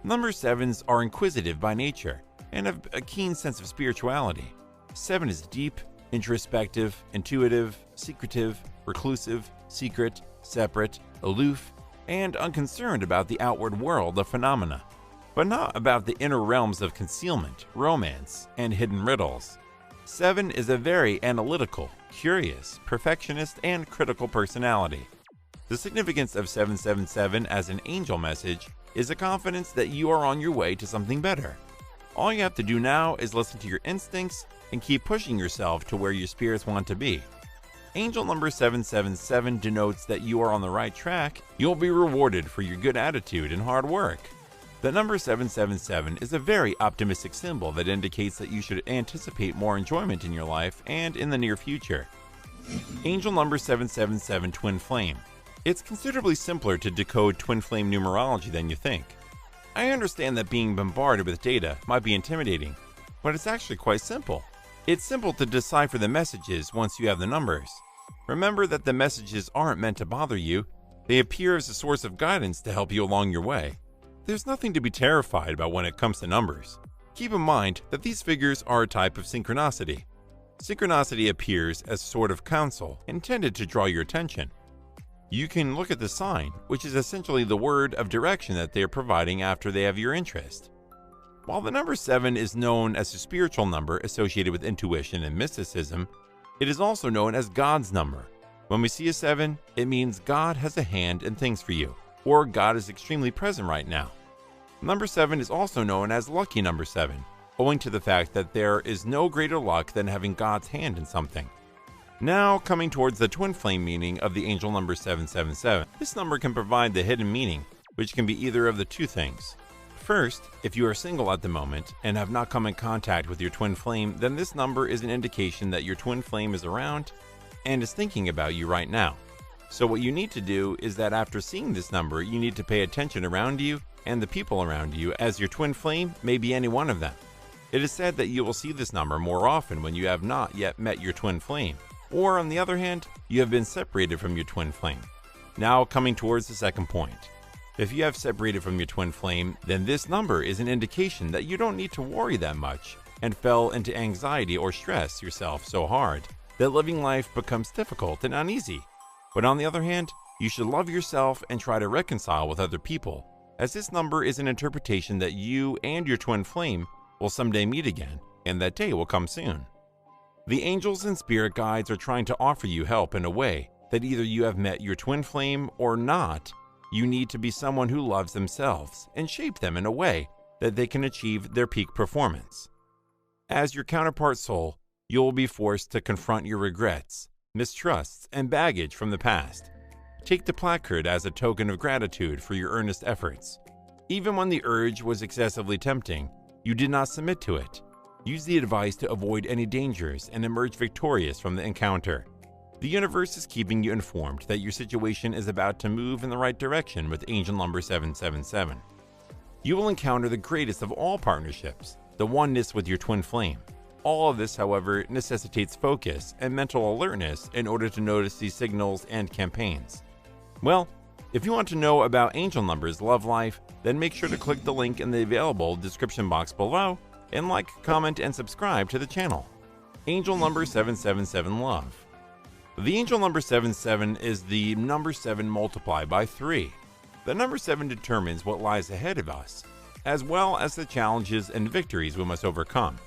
Number 7s are inquisitive by nature and have a keen sense of spirituality. 7 is deep, introspective, intuitive, secretive, reclusive, secret, separate, aloof, and unconcerned about the outward world of phenomena, but not about the inner realms of concealment, romance, and hidden riddles. 7 is a very analytical, curious, perfectionist, and critical personality. The significance of 777 as an angel message is a confidence that you are on your way to something better. All you have to do now is listen to your instincts and keep pushing yourself to where your spirits want to be. Angel number 777 denotes that you are on the right track. You'll be rewarded for your good attitude and hard work. The number 777 is a very optimistic symbol that indicates that you should anticipate more enjoyment in your life and in the near future. Angel number 777 Twin Flame. It's considerably simpler to decode twin flame numerology than you think. I understand that being bombarded with data might be intimidating, but it's actually quite simple. It's simple to decipher the messages once you have the numbers. Remember that the messages aren't meant to bother you. They appear as a source of guidance to help you along your way. There's nothing to be terrified about when it comes to numbers. Keep in mind that these figures are a type of synchronicity. Synchronicity appears as a sort of counsel intended to draw your attention. You can look at the sign, which is essentially the word of direction that they are providing after they have your interest. While the number 7 is known as a spiritual number associated with intuition and mysticism, it is also known as God's number. When we see a 7, it means God has a hand in things for you, or God is extremely present right now. Number 7 is also known as lucky number 7, owing to the fact that there is no greater luck than having God's hand in something. Now, coming towards the twin flame meaning of the angel number 777. This number can provide the hidden meaning, which can be either of the two things. First, if you are single at the moment and have not come in contact with your twin flame, then this number is an indication that your twin flame is around and is thinking about you right now. So what you need to do is that after seeing this number, you need to pay attention around you and the people around you, as your twin flame may be any one of them. It is said that you will see this number more often when you have not yet met your twin flame, or on the other hand, you have been separated from your twin flame. Now coming towards the second point. If you have separated from your twin flame, then this number is an indication that you don't need to worry that much and fell into anxiety or stress yourself so hard that living life becomes difficult and uneasy. But on the other hand, you should love yourself and try to reconcile with other people, as this number is an interpretation that you and your twin flame will someday meet again, and that day will come soon. The angels and spirit guides are trying to offer you help in a way that either you have met your twin flame or not. You need to be someone who loves themselves and shape them in a way that they can achieve their peak performance. As your counterpart soul, you will be forced to confront your regrets, mistrusts, and baggage from the past. Take the placard as a token of gratitude for your earnest efforts. Even when the urge was excessively tempting, you did not submit to it. Use the advice to avoid any dangers and emerge victorious from the encounter. The universe is keeping you informed that your situation is about to move in the right direction with angel number 777. You will encounter the greatest of all partnerships, the oneness with your twin flame. All of this, however, necessitates focus and mental alertness in order to notice these signals and campaigns. Well, if you want to know about angel numbers love life, then make sure to click the link in the available description box below and like, comment, and subscribe to the channel. Angel number 777 love. The angel number 77 is the number 7 multiplied by 3. The number 7 determines what lies ahead of us, as well as the challenges and victories we must overcome.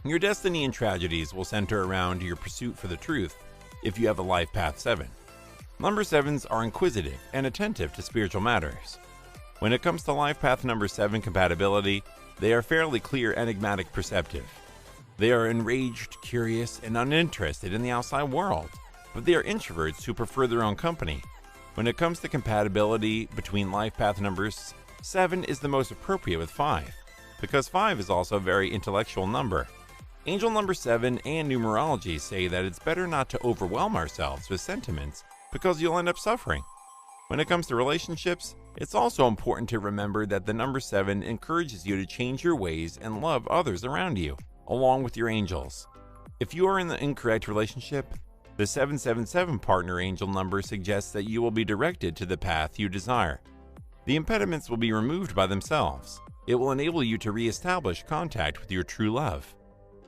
Your destiny and tragedies will center around your pursuit for the truth if you have a life path 7. Number 7s are inquisitive and attentive to spiritual matters. When it comes to life path number 7 compatibility, they are fairly clear, enigmatic, perceptive. They are enraged, curious, and uninterested in the outside world, but they are introverts who prefer their own company. When it comes to compatibility between life path numbers, 7 is the most appropriate with 5, because 5 is also a very intellectual number. Angel number 7 and numerology say that it's better not to overwhelm ourselves with sentiments because you'll end up suffering. When it comes to relationships, it's also important to remember that the number 7 encourages you to change your ways and love others around you, along with your angels. If you are in the incorrect relationship, the 777 partner angel number suggests that you will be directed to the path you desire. The impediments will be removed by themselves. It will enable you to reestablish contact with your true love.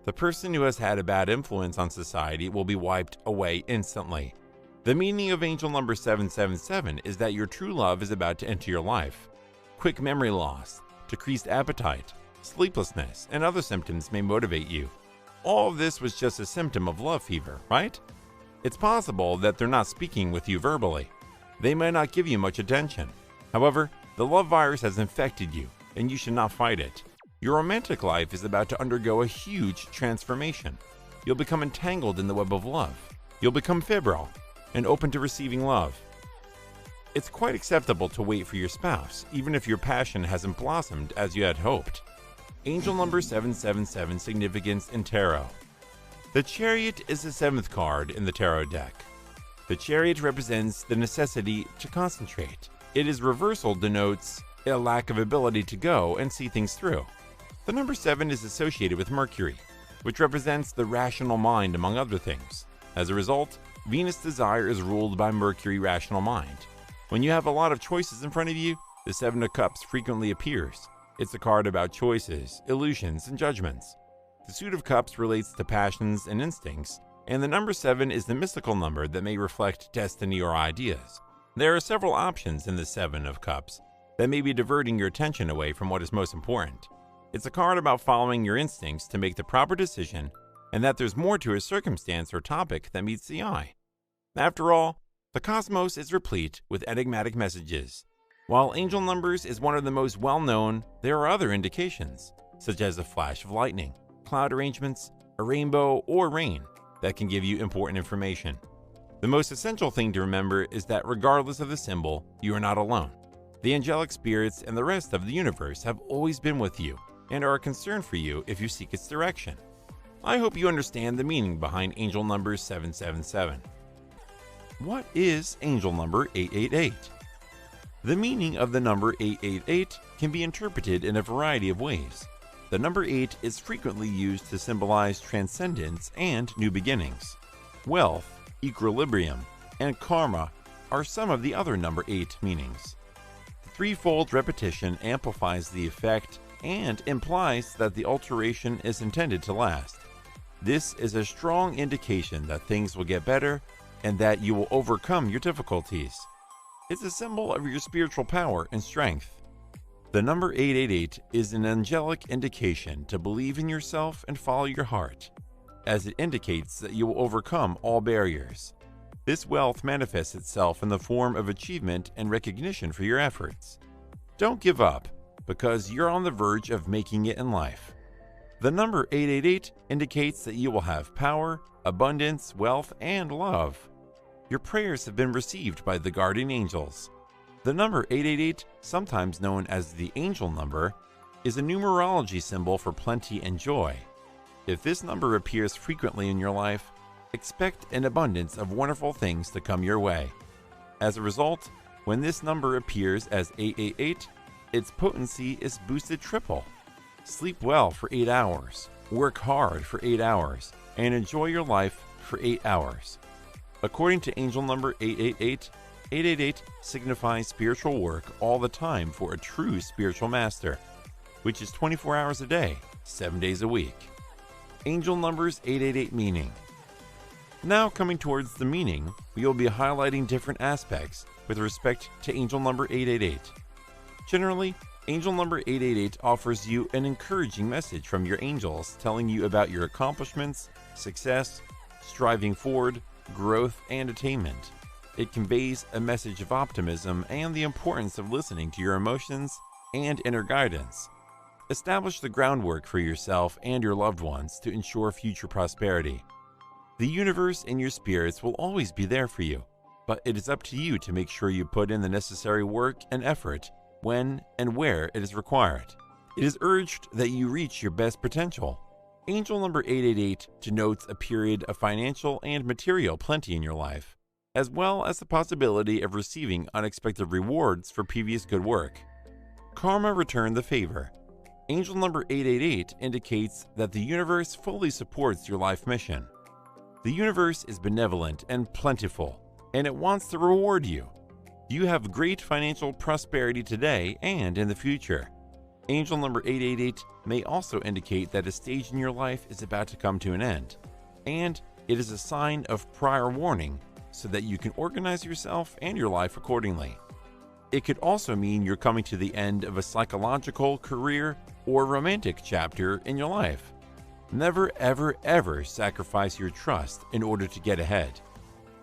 The person who has had a bad influence on society will be wiped away instantly. The meaning of angel number 777 is that your true love is about to enter your life. Quick memory loss, decreased appetite, sleeplessness, and other symptoms may motivate you. All of this was just a symptom of love fever, right? It's possible that they're not speaking with you verbally. They may not give you much attention. However, the love virus has infected you, and you should not fight it. Your romantic life is about to undergo a huge transformation. You'll become entangled in the web of love. You'll become febrile and open to receiving love. It's quite acceptable to wait for your spouse, even if your passion hasn't blossomed as you had hoped. Angel number 777 significance in tarot. The Chariot is the 7th card in the tarot deck. The Chariot represents the necessity to concentrate. Its reversal denotes a lack of ability to go and see things through. The number 7 is associated with Mercury, which represents the rational mind among other things. As a result, Venus desire is ruled by Mercury rational mind. When you have a lot of choices in front of you, the 7 of Cups frequently appears. It's a card about choices, illusions, and judgments. The Suit of Cups relates to passions and instincts, and the number 7 is the mystical number that may reflect destiny or ideas. There are several options in the 7 of Cups that may be diverting your attention away from what is most important. It's a card about following your instincts to make the proper decision, and that there's more to a circumstance or topic that meets the eye. After all, the cosmos is replete with enigmatic messages. While angel numbers is one of the most well-known, there are other indications, such as a flash of lightning, cloud arrangements, a rainbow, or rain, that can give you important information. The most essential thing to remember is that regardless of the symbol, you are not alone. The angelic spirits and the rest of the universe have always been with you and are concerned for you if you seek its direction. I hope you understand the meaning behind angel number 777. What is angel number 888? The meaning of the number 888 can be interpreted in a variety of ways. The number 8 is frequently used to symbolize transcendence and new beginnings. Wealth, equilibrium, and karma are some of the other number 8 meanings. The threefold repetition amplifies the effect and implies that the alteration is intended to last. This is a strong indication that things will get better and that you will overcome your difficulties. It's a symbol of your spiritual power and strength. The number 888 is an angelic indication to believe in yourself and follow your heart, as it indicates that you will overcome all barriers. This wealth manifests itself in the form of achievement and recognition for your efforts. Don't give up, because you're on the verge of making it in life. The number 888 indicates that you will have power, abundance, wealth, and love. Your prayers have been received by the guardian angels. The number 888, sometimes known as the angel number, is a numerology symbol for plenty and joy. If this number appears frequently in your life, expect an abundance of wonderful things to come your way. As a result, when this number appears as 888, its potency is boosted triple. Sleep well for 8 hours, work hard for 8 hours, and enjoy your life for 8 hours. According to angel number 888, 888 signifies spiritual work all the time for a true spiritual master, which is 24 hours a day, 7 days a week. Angel numbers 888 meaning. Now coming towards the meaning, we will be highlighting different aspects with respect to angel number 888. Generally, angel number 888 offers you an encouraging message from your angels telling you about your accomplishments, success, striving forward, growth, and attainment. It conveys a message of optimism and the importance of listening to your emotions and inner guidance. Establish the groundwork for yourself and your loved ones to ensure future prosperity. The universe and your spirits will always be there for you, but it is up to you to make sure you put in the necessary work and effort when and where it is required. It is urged that you reach your best potential. Angel number 888 denotes a period of financial and material plenty in your life, as well as the possibility of receiving unexpected rewards for previous good work. Karma return the favor. Angel number 888 indicates that the universe fully supports your life mission. The universe is benevolent and plentiful, and it wants to reward you. You have great financial prosperity today and in the future. Angel number 888 may also indicate that a stage in your life is about to come to an end, and it is a sign of prior warning so that you can organize yourself and your life accordingly. It could also mean you're coming to the end of a psychological, career, or romantic chapter in your life. Never, ever, ever sacrifice your trust in order to get ahead.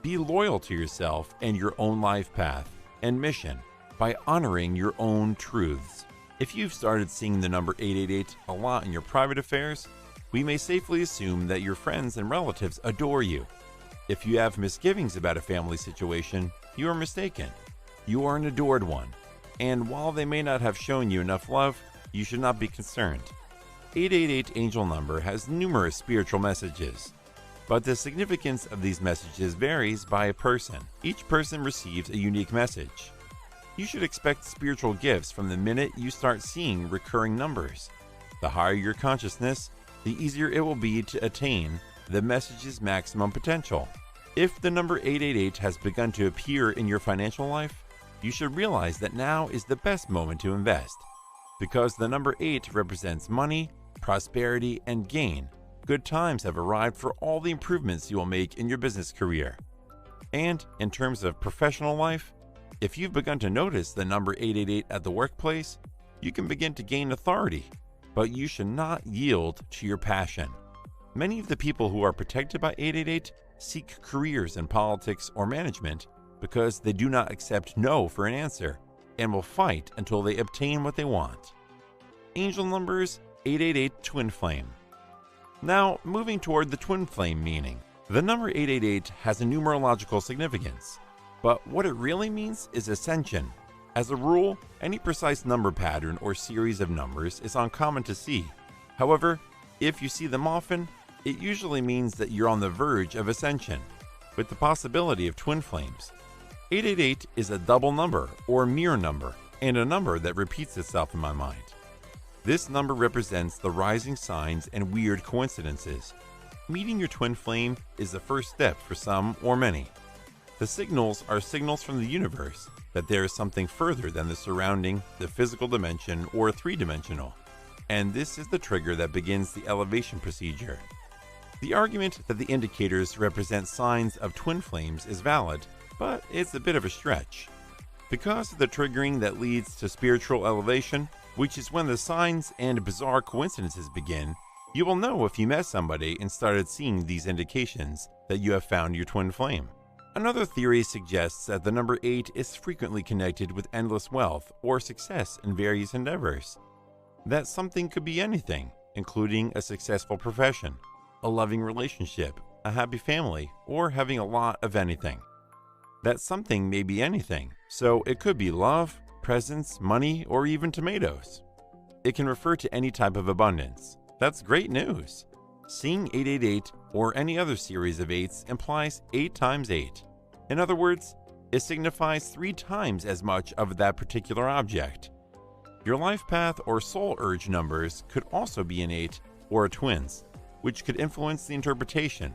Be loyal to yourself and your own life path and mission by honoring your own truths. If you've started seeing the number 888 a lot in your private affairs, we may safely assume that your friends and relatives adore you. If you have misgivings about a family situation, you are mistaken. You are an adored one, and while they may not have shown you enough love, you should not be concerned. 888 angel number has numerous spiritual messages, but the significance of these messages varies by a person. Each person receives a unique message. You should expect spiritual gifts from the minute you start seeing recurring numbers. The higher your consciousness, the easier it will be to attain the message's maximum potential. If the number 888 has begun to appear in your financial life, you should realize that now is the best moment to invest. Because the number 8 represents money, prosperity, and gain, good times have arrived for all the improvements you will make in your business career. And in terms of professional life, if you've begun to notice the number 888 at the workplace, you can begin to gain authority, but you should not yield to your passion. Many of the people who are protected by 888 seek careers in politics or management because they do not accept no for an answer and will fight until they obtain what they want. Angel numbers 888 Twin Flame. Now, moving toward the twin flame meaning. The number 888 has a numerological significance, but what it really means is ascension. As a rule, any precise number pattern or series of numbers is uncommon to see. However, if you see them often, it usually means that you're on the verge of ascension, with the possibility of twin flames. 888 is a double number or mirror number, and a number that repeats itself in my mind. This number represents the rising signs and weird coincidences. Meeting your twin flame is the first step for some or many. The signals are signals from the universe that there is something further than the surrounding, the physical dimension, or three-dimensional, and this is the trigger that begins the elevation procedure. The argument that the indicators represent signs of twin flames is valid, but it's a bit of a stretch. Because of the triggering that leads to spiritual elevation, which is when the signs and bizarre coincidences begin, you will know if you met somebody and started seeing these indications that you have found your twin flame. Another theory suggests that the number 8 is frequently connected with endless wealth or success in various endeavors. That something could be anything, including a successful profession, a loving relationship, a happy family, or having a lot of anything. That something may be anything, so it could be love, presents, money, or even tomatoes. It can refer to any type of abundance. That's great news. Seeing 888 or any other series of 8s implies 8 times 8. In other words, it signifies 3 times as much of that particular object. Your life path or soul urge numbers could also be an 8 or a twins, which could influence the interpretation.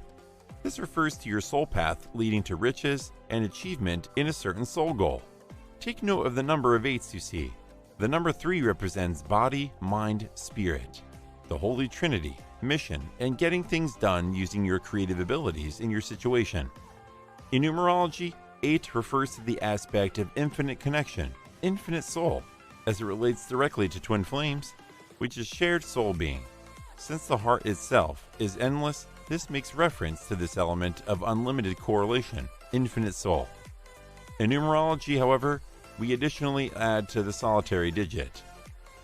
This refers to your soul path leading to riches and achievement in a certain soul goal. Take note of the number of 8s you see. The number 3 represents body, mind, spirit, the Holy Trinity, mission, and getting things done using your creative abilities in your situation. In numerology, 8 refers to the aspect of infinite connection, infinite soul, as it relates directly to twin flames, which is shared soul being. Since the heart itself is endless, this makes reference to this element of unlimited correlation, infinite soul. In numerology, however, we additionally add to the solitary digit.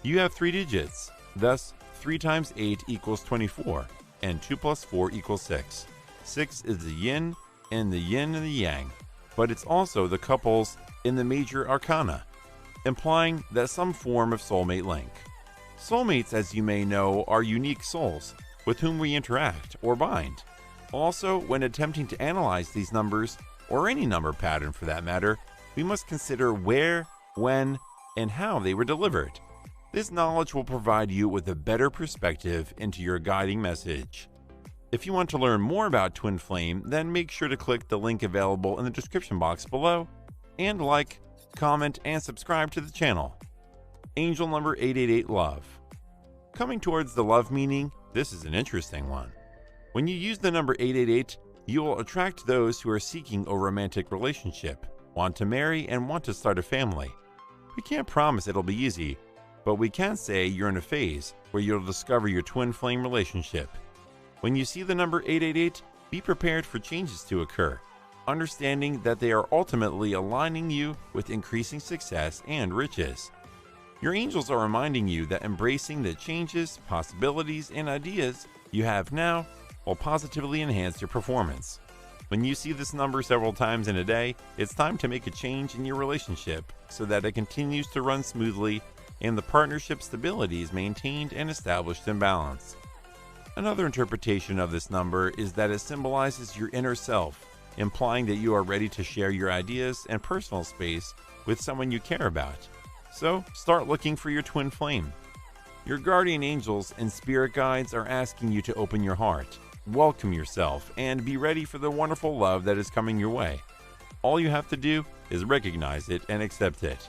You have 3 digits, thus 3 times 8 equals 24, and 2 plus 4 equals 6. 6 is the yin and the yang, but it's also the couples in the major arcana, implying that some form of soulmate link. Soulmates, as you may know, are unique souls with whom we interact or bind. Also, when attempting to analyze these numbers, or any number pattern for that matter, we must consider where, when, and how they were delivered. This knowledge will provide you with a better perspective into your guiding message. If you want to learn more about Twin Flame, then make sure to click the link available in the description box below, and like, comment, and subscribe to the channel. Angel number 888, love. Coming towards the love meaning, this is an interesting one. When you use the number 888, you will attract those who are seeking a romantic relationship, want to marry, and want to start a family. We can't promise it'll be easy, but we can say you're in a phase where you'll discover your twin flame relationship. When you see the number 888, be prepared for changes to occur, understanding that they are ultimately aligning you with increasing success and riches. Your angels are reminding you that embracing the changes, possibilities, and ideas you have now will positively enhance your performance. When you see this number several times in a day, it's time to make a change in your relationship so that it continues to run smoothly and the partnership stability is maintained and established in balance. Another interpretation of this number is that it symbolizes your inner self, implying that you are ready to share your ideas and personal space with someone you care about. So, start looking for your twin flame. Your guardian angels and spirit guides are asking you to open your heart, welcome yourself, and be ready for the wonderful love that is coming your way. All you have to do is recognize it and accept it.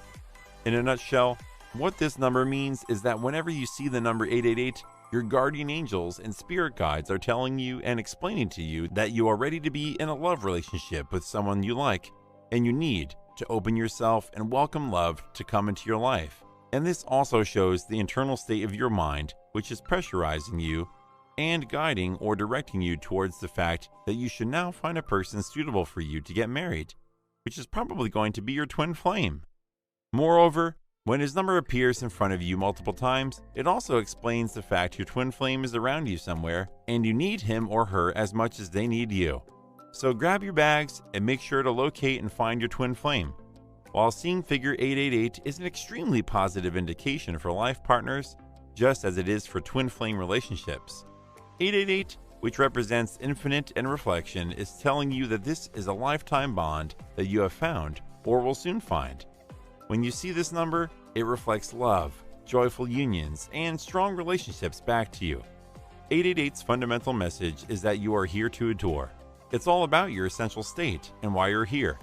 In a nutshell, what this number means is that whenever you see the number 888, your guardian angels and spirit guides are telling you and explaining to you that you are ready to be in a love relationship with someone you like, and you need to open yourself and welcome love to come into your life. And this also shows the internal state of your mind, which is pressurizing you and guiding or directing you towards the fact that you should now find a person suitable for you to get married, which is probably going to be your twin flame. Moreover, when his number appears in front of you multiple times, it also explains the fact your twin flame is around you somewhere, and you need him or her as much as they need you. So grab your bags and make sure to locate and find your twin flame. While seeing figure 888 is an extremely positive indication for life partners, just as it is for twin flame relationships. 888, which represents infinite and reflection, is telling you that this is a lifetime bond that you have found or will soon find. When you see this number, it reflects love, joyful unions, and strong relationships back to you. 888's fundamental message is that you are here to adore. It's all about your essential state and why you're here.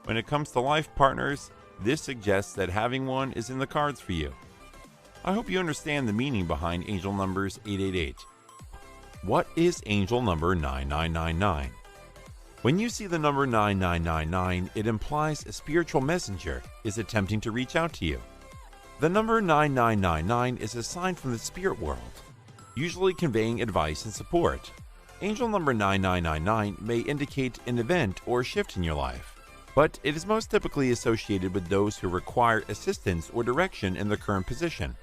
When it comes to life partners, this suggests that having one is in the cards for you. I hope you understand the meaning behind angel numbers 888. What is angel number 9999? When you see the number 9999, it implies a spiritual messenger is attempting to reach out to you. The number 9999 is a sign from the spirit world, usually conveying advice and support. Angel number 9999 may indicate an event or shift in your life, but it is most typically associated with those who require assistance or direction in their current position.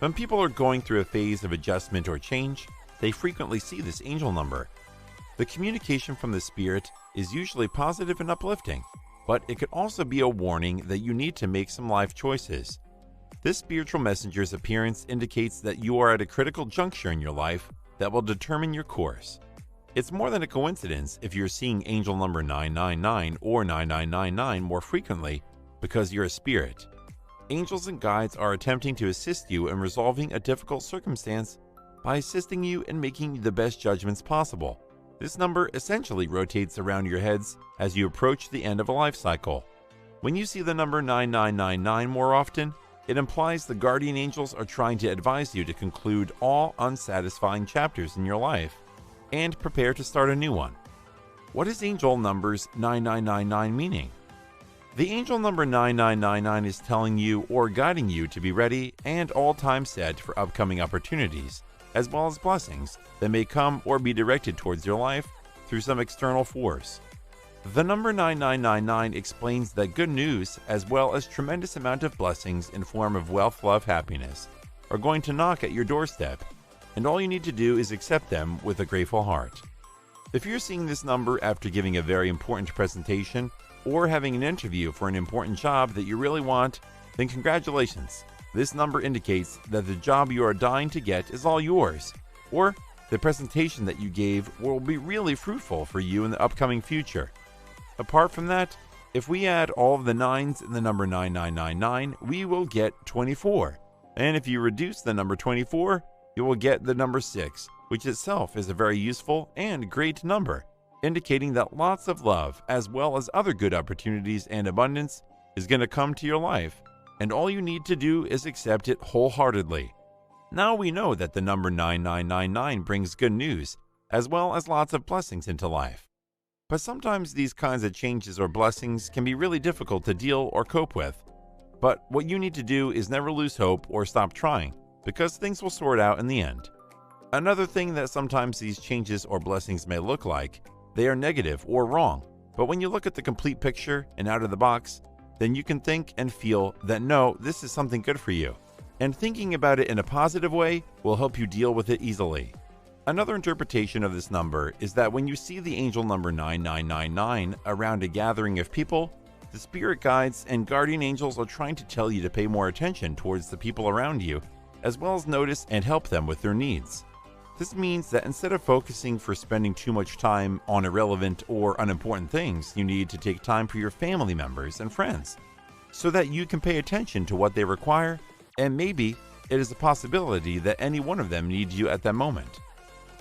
When people are going through a phase of adjustment or change, they frequently see this angel number. The communication from the spirit is usually positive and uplifting, but it could also be a warning that you need to make some life choices. This spiritual messenger's appearance indicates that you are at a critical juncture in your life that will determine your course. It's more than a coincidence if you're seeing angel number 999 or 9999 more frequently because you're a spirit. Angels and guides are attempting to assist you in resolving a difficult circumstance by assisting you in making the best judgments possible. This number essentially rotates around your heads as you approach the end of a life cycle. When you see the number 9999 more often, it implies the guardian angels are trying to advise you to conclude all unsatisfying chapters in your life and prepare to start a new one. What is angel numbers 9999 meaning? The angel number 9999 is telling you or guiding you to be ready and all time set for upcoming opportunities, as well as blessings that may come or be directed towards your life through some external force. The number 9999 explains that good news, as well as tremendous amount of blessings in form of wealth, love, happiness, are going to knock at your doorstep, and all you need to do is accept them with a grateful heart. If you're seeing this number after giving a very important presentation or having an interview for an important job that you really want, then congratulations. This number indicates that the job you are dying to get is all yours, or the presentation that you gave will be really fruitful for you in the upcoming future. Apart from that, if we add all of the 9s in the number 9999, we will get 24. And if you reduce the number 24, you will get the number 6, which itself is a very useful and great number, indicating that lots of love, as well as other good opportunities and abundance, is going to come to your life, and all you need to do is accept it wholeheartedly. Now we know that the number 9999 brings good news, as well as lots of blessings into life. But sometimes these kinds of changes or blessings can be really difficult to deal or cope with. But what you need to do is never lose hope or stop trying, because things will sort out in the end. Another thing that sometimes these changes or blessings may look like, they are negative or wrong. But when you look at the complete picture and out of the box, then you can think and feel that no, this is something good for you. And thinking about it in a positive way will help you deal with it easily. Another interpretation of this number is that when you see the angel number 9999 around a gathering of people, the spirit guides and guardian angels are trying to tell you to pay more attention towards the people around you, as well as notice and help them with their needs. This means that instead of focusing for spending too much time on irrelevant or unimportant things, you need to take time for your family members and friends, so that you can pay attention to what they require, and maybe it is a possibility that any one of them needs you at that moment.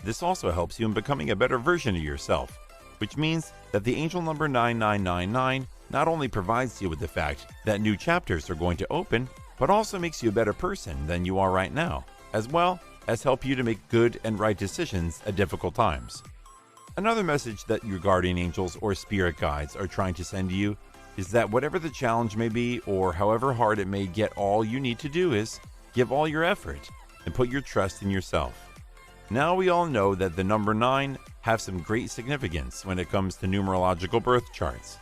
This also helps you in becoming a better version of yourself, which means that the angel number 9999 not only provides you with the fact that new chapters are going to open, but also makes you a better person than you are right now, as well as help you to make good and right decisions at difficult times. Another message that your guardian angels or spirit guides are trying to send you is that whatever the challenge may be or however hard it may get, all you need to do is give all your effort and put your trust in yourself. Now we all know that the number 9 have some great significance when it comes to numerological birth charts.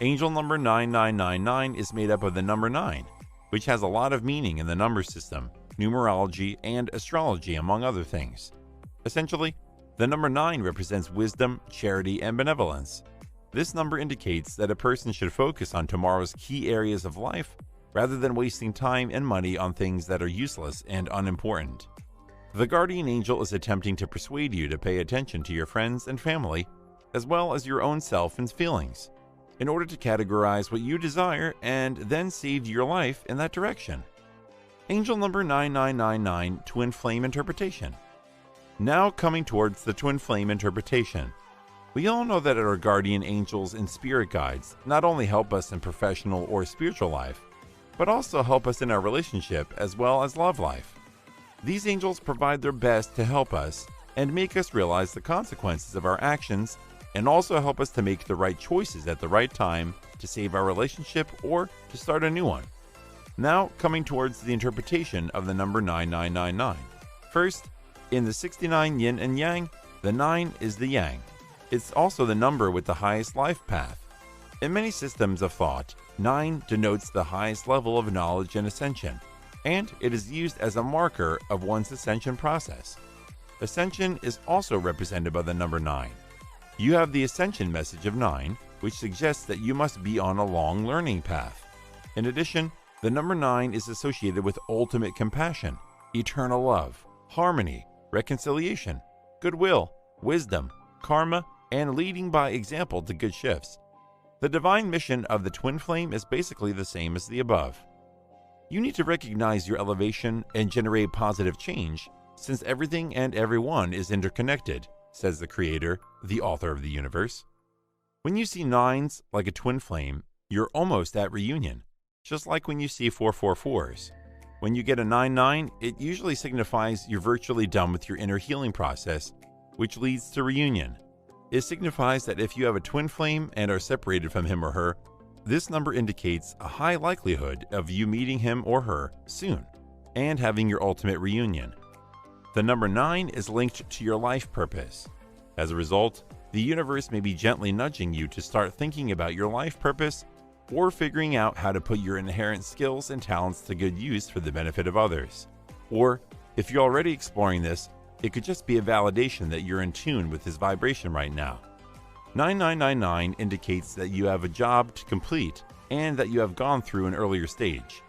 Angel number 9999 is made up of the number 9, which has a lot of meaning in the number system, numerology, and astrology, among other things. Essentially, the number 9 represents wisdom, charity, and benevolence. This number indicates that a person should focus on tomorrow's key areas of life rather than wasting time and money on things that are useless and unimportant. The guardian angel is attempting to persuade you to pay attention to your friends and family, as well as your own self and feelings, in order to categorize what you desire and then save your life in that direction. Angel number 9999, Twin Flame Interpretation. Now coming towards the Twin Flame Interpretation. We all know that our guardian angels and spirit guides not only help us in professional or spiritual life, but also help us in our relationship as well as love life. These angels provide their best to help us and make us realize the consequences of our actions, and also help us to make the right choices at the right time to save our relationship or to start a new one. Now coming towards the interpretation of the number 9999. First, in the 69 yin and yang, the 9 is the yang. It's also the number with the highest life path. In many systems of thought, 9 denotes the highest level of knowledge and ascension. and it is used as a marker of one's ascension process. Ascension is also represented by the number 9. You have the ascension message of 9, which suggests that you must be on a long learning path. In addition, the number 9 is associated with ultimate compassion, eternal love, harmony, reconciliation, goodwill, wisdom, karma, and leading by example to good shifts. The divine mission of the twin flame is basically the same as the above. You need to recognize your elevation and generate positive change, since everything and everyone is interconnected, says the creator, the author of the universe. When you see 9s like a twin flame, you're almost at reunion, just like when you see 444s. When you get a 9-9, it usually signifies you're virtually done with your inner healing process, which leads to reunion. It signifies that if you have a twin flame and are separated from him or her, this number indicates a high likelihood of you meeting him or her soon and having your ultimate reunion. The number 9 is linked to your life purpose. As a result, the universe may be gently nudging you to start thinking about your life purpose or figuring out how to put your inherent skills and talents to good use for the benefit of others. Or, if you're already exploring this, it could just be a validation that you're in tune with his vibration right now. 9999 indicates that you have a job to complete and that you have gone through an earlier stage.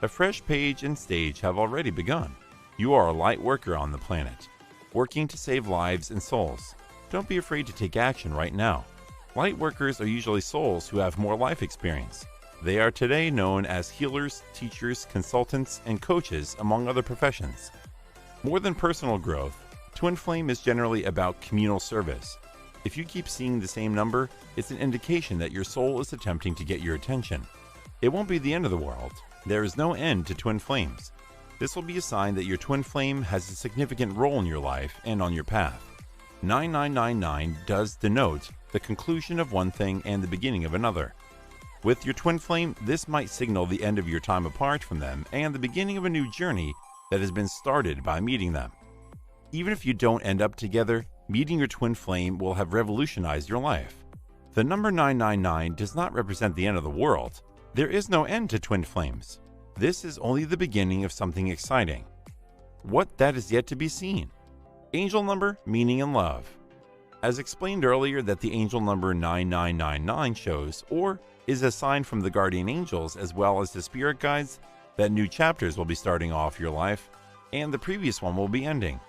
A fresh page and stage have already begun. You are a light worker on the planet, working to save lives and souls. Don't be afraid to take action right now. Light workers are usually souls who have more life experience. They are today known as healers, teachers, consultants, and coaches, among other professions. More than personal growth, twin flame is generally about communal service. If you keep seeing the same number, it's an indication that your soul is attempting to get your attention. It won't be the end of the world. There is no end to twin flames. This will be a sign that your twin flame has a significant role in your life and on your path. 9999 does denote the conclusion of one thing and the beginning of another. With your twin flame, this might signal the end of your time apart from them and the beginning of a new journey that has been started by meeting them. Even if you don't end up together, meeting your twin flame will have revolutionized your life. The number 999 does not represent the end of the world. There is no end to twin flames. This is only the beginning of something exciting. What that is yet to be seen. Angel number, meaning and love. As explained earlier that the angel number 9999 shows, or is a sign from the guardian angels as well as the spirit guides, that new chapters will be starting off your life, and the previous one will be ending.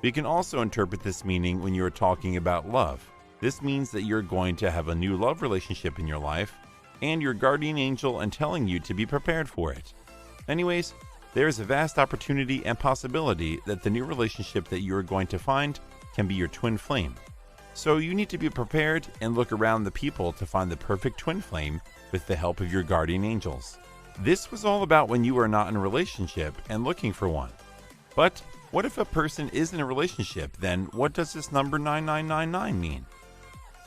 We can also interpret this meaning when you are talking about love. This means that you're going to have a new love relationship in your life, and your guardian angel and telling you to be prepared for it. Anyways, there is a vast opportunity and possibility that the new relationship that you are going to find can be your twin flame. So you need to be prepared and look around the people to find the perfect twin flame with the help of your guardian angels. This was all about when you are not in a relationship and looking for one. But what if a person is in a relationship? Then what does this number 9999 mean?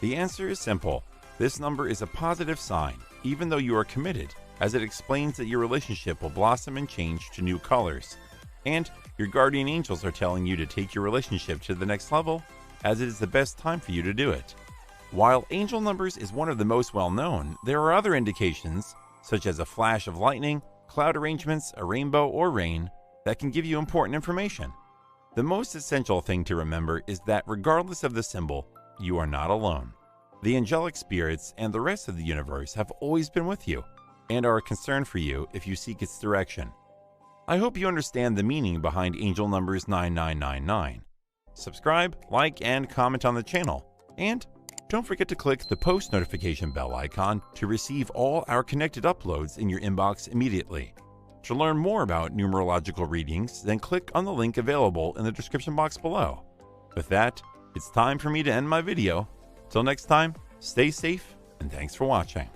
The answer is simple. This number is a positive sign, even though you are committed, as it explains that your relationship will blossom and change to new colors. And your guardian angels are telling you to take your relationship to the next level, as it is the best time for you to do it. While angel numbers is one of the most well-known, there are other indications, such as a flash of lightning, cloud arrangements, a rainbow, or rain, that can give you important information. The most essential thing to remember is that regardless of the symbol, you are not alone. The angelic spirits and the rest of the universe have always been with you and are a concern for you if you seek its direction. I hope you understand the meaning behind angel numbers 9999. Subscribe, like, and comment on the channel. And don't forget to click the post notification bell icon to receive all our connected uploads in your inbox immediately. To learn more about numerological readings, then click on the link available in the description box below. With that, it's time for me to end my video. Till next time, stay safe and thanks for watching.